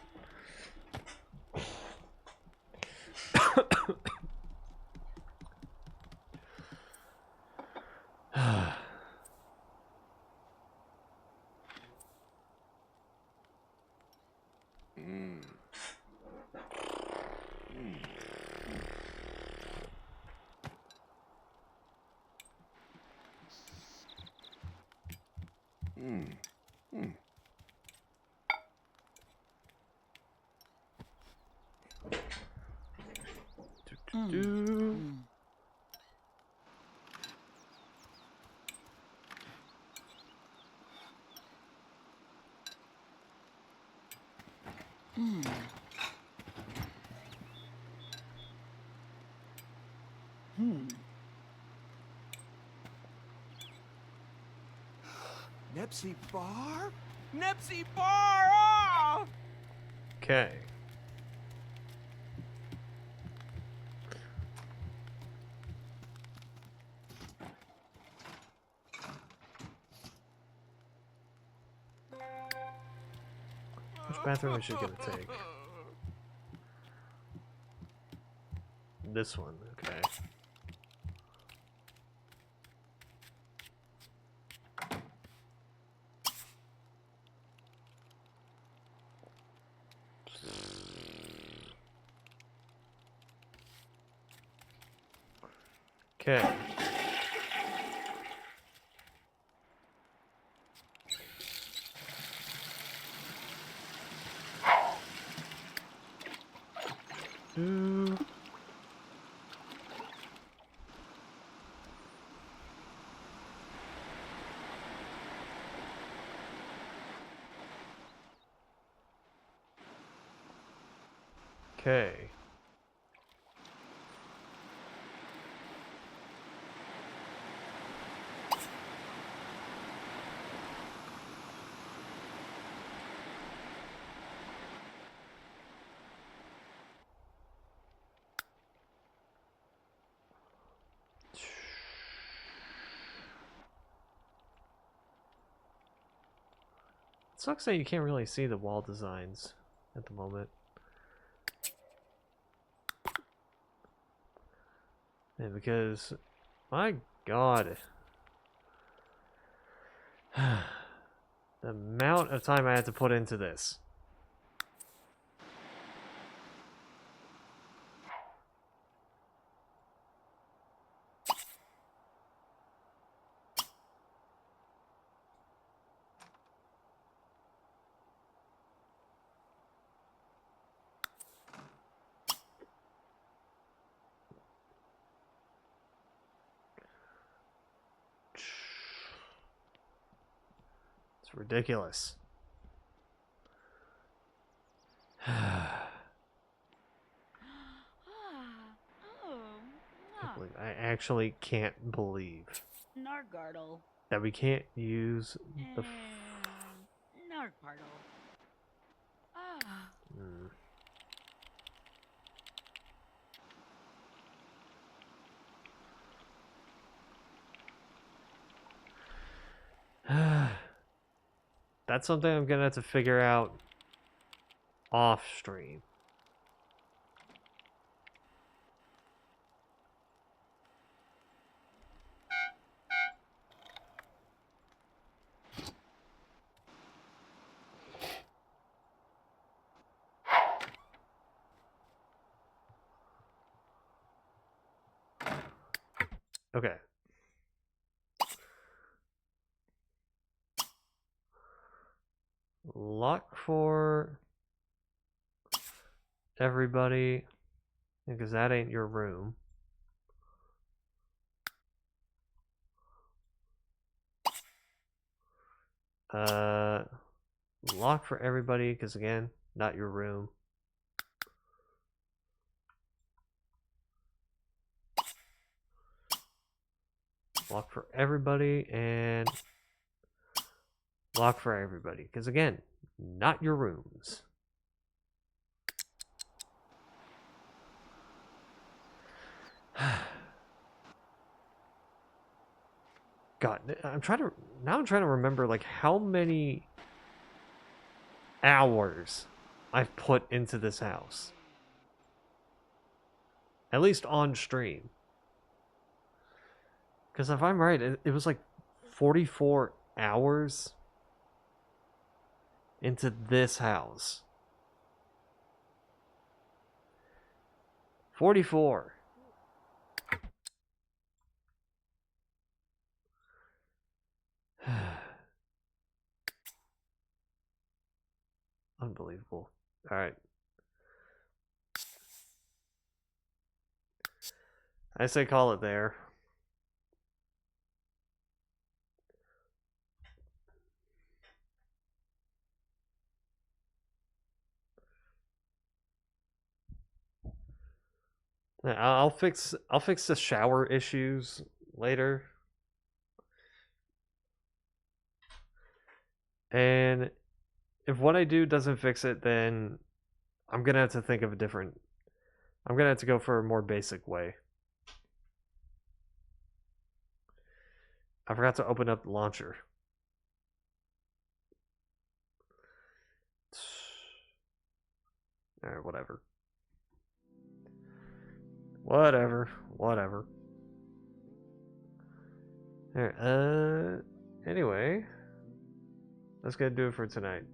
Nepsi Bar? Nepsi Bar! Ah! Okay. Which bathroom is she gonna take? This one, okay. Okay. Okay. Sucks that you can't really see the wall designs at the moment. And because, my god, the amount of time I had to put into this. It's ridiculous. I actually can't believe Nargardle. that we can't use the. Nargardle. That's something I'm gonna have to figure out off stream. Okay. Lock for everybody, because that ain't your room. Lock for everybody, because again, not your room. Lock for everybody, and lock for everybody, because again, not your rooms. God, I'm trying to remember like how many hours I've put into this house. At least on stream. Because if I'm right, it was like 44 hours into this house. 44. Unbelievable. Alright. I say call it there. I'll fix the shower issues later. And if what I do doesn't fix it, then I'm gonna have to think of a different. I'm gonna have to go for a more basic way. I forgot to open up the launcher. Alright, whatever. Whatever. Alright, anyway. That's gonna do it for tonight.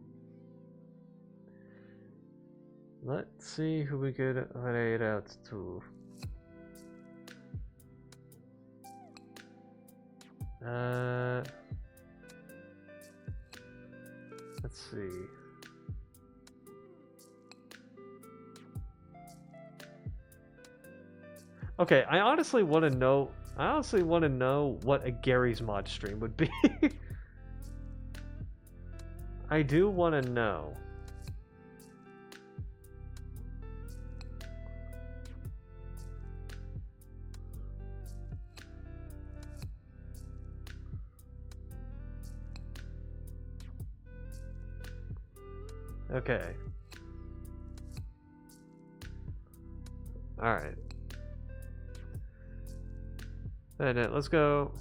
Let's see who we could raid out to. Let's see. Okay, I honestly want to know what a Gary's Mod stream would be. I do want to know. Okay. All right. And let's go.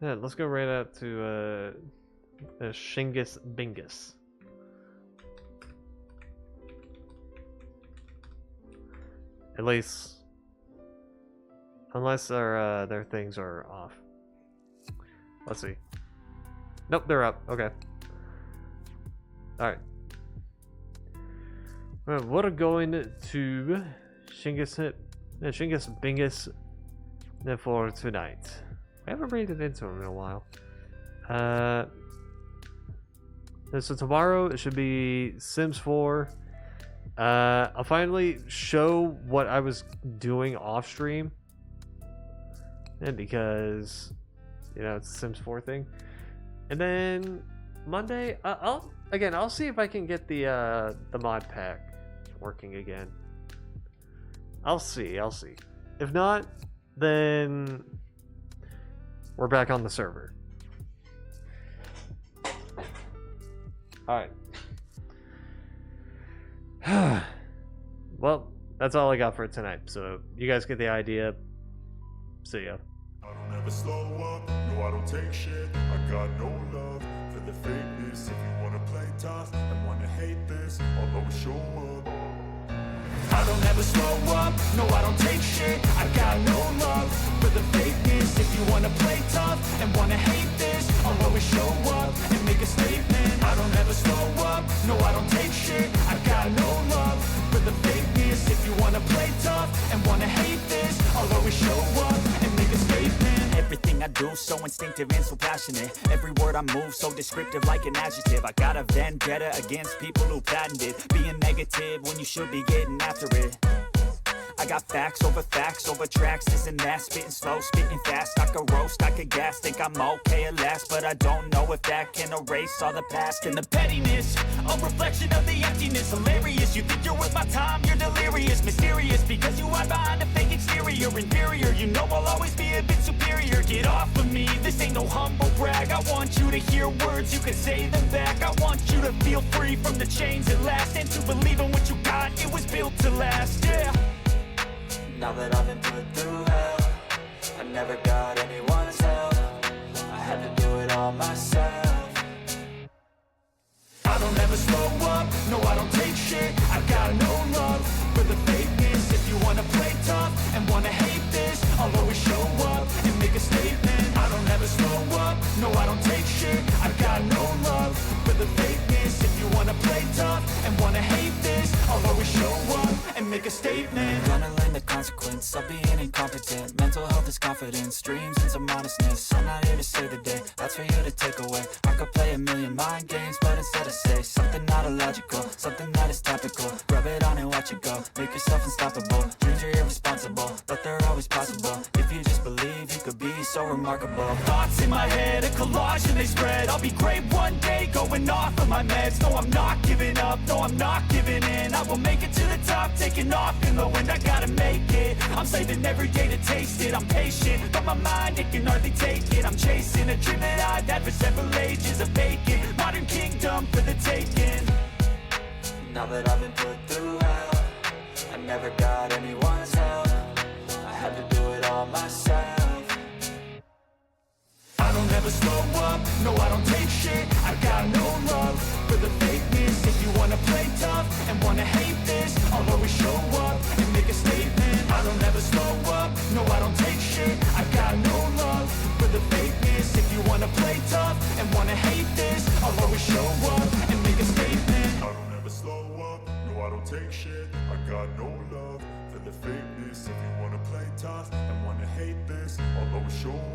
Yeah, let's go right out to Shingus Bingus. At least, unless their things are off. Let's see. Nope, they're up. Okay. All right. Well, we're going to Shingus Bingus for tonight. I haven't raided into him in a while. So tomorrow it should be Sims 4. I'll finally show what I was doing off stream, and because it's a Sims 4 thing. And then Monday, I'll see if I can get the mod pack working again. I'll see. If not, then we're back on the server. Alright. Well, that's all I got for tonight. So you guys get the idea. See ya. I don't ever slow up, no I don't take shit. I got no love for the fakeness. If you wanna play tough and wanna hate this, I'll always show up. I don't ever slow up, no I don't take shit. I got no love for the fakeness. If you wanna play tough and wanna hate this, I'll always show up and make a statement. I don't ever slow up, no I don't take shit. I got no love for the fakeness. If you wanna play tough and wanna hate this, I'll always show up and make a statement. Everything I do so instinctive and so passionate. Every word I move so descriptive like an adjective. I got a vendetta against people who patented being negative when you should be getting after it. I got facts over tracks, this and that. Spitting slow, spitting fast. I could roast, I could gas. Think I'm okay at last, but I don't know if that can erase all the past. And the pettiness, a reflection of the emptiness. Hilarious, you think you're worth my time, you're delirious. Mysterious, because you hide behind a fake exterior. Inferior, you know I'll always be a bit superior. Get off of me, this ain't no humble brag. I want you to hear words, you can say them back. I want you to feel free from the chains at last, and to believe in what you got, it was built to last, yeah. Now that I've been put through hell, I never got anyone's help. I had to do it all myself. I don't ever slow up, no I don't take shit. I got no love for the fakeness. If you wanna play tough and wanna hate this, I'll always show up and make a statement. I don't ever slow up, no I don't take shit. I got no love for the fakeness. If you wanna play tough and wanna hate this, I'll always show up and make make a statement. Gonna learn the consequence of being incompetent. Mental health is confidence, dreams and some honestness. I'm not here to save the day, that's for you to take away. I could play a million mind games, but instead I say something not illogical, something that is topical. Rub it on and watch it go, make yourself unstoppable. Dreams are irresponsible, but they're always possible. If you just believe, you could be so remarkable. Thoughts in my head, a collage and they spread. I'll be great one day, going off of my meds. No, I'm not giving up, no, I'm not giving in. I will make it to the top, taking off in the wind. I gotta make it, I'm saving every day to taste it. I'm patient, but my mind, it can hardly take it. I'm chasing a dream that I've had for several ages. A vacant, modern kingdom for the taking. Now that I've been put through hell, I never got anyone's help. I had to do it all myself. I don't ever slow up, no I don't take shit. I got no love for the fakeness. If you wanna play tough and wanna hate this, I'll always show up and make a statement. I don't ever slow up, no I don't take shit. I got no love for the fakeness. If you wanna play tough and wanna hate this, I'll always show up and make a statement. I don't ever slow up, no I don't take shit. I got no love for the fakeness. If you wanna play tough and wanna hate this, I'll always show up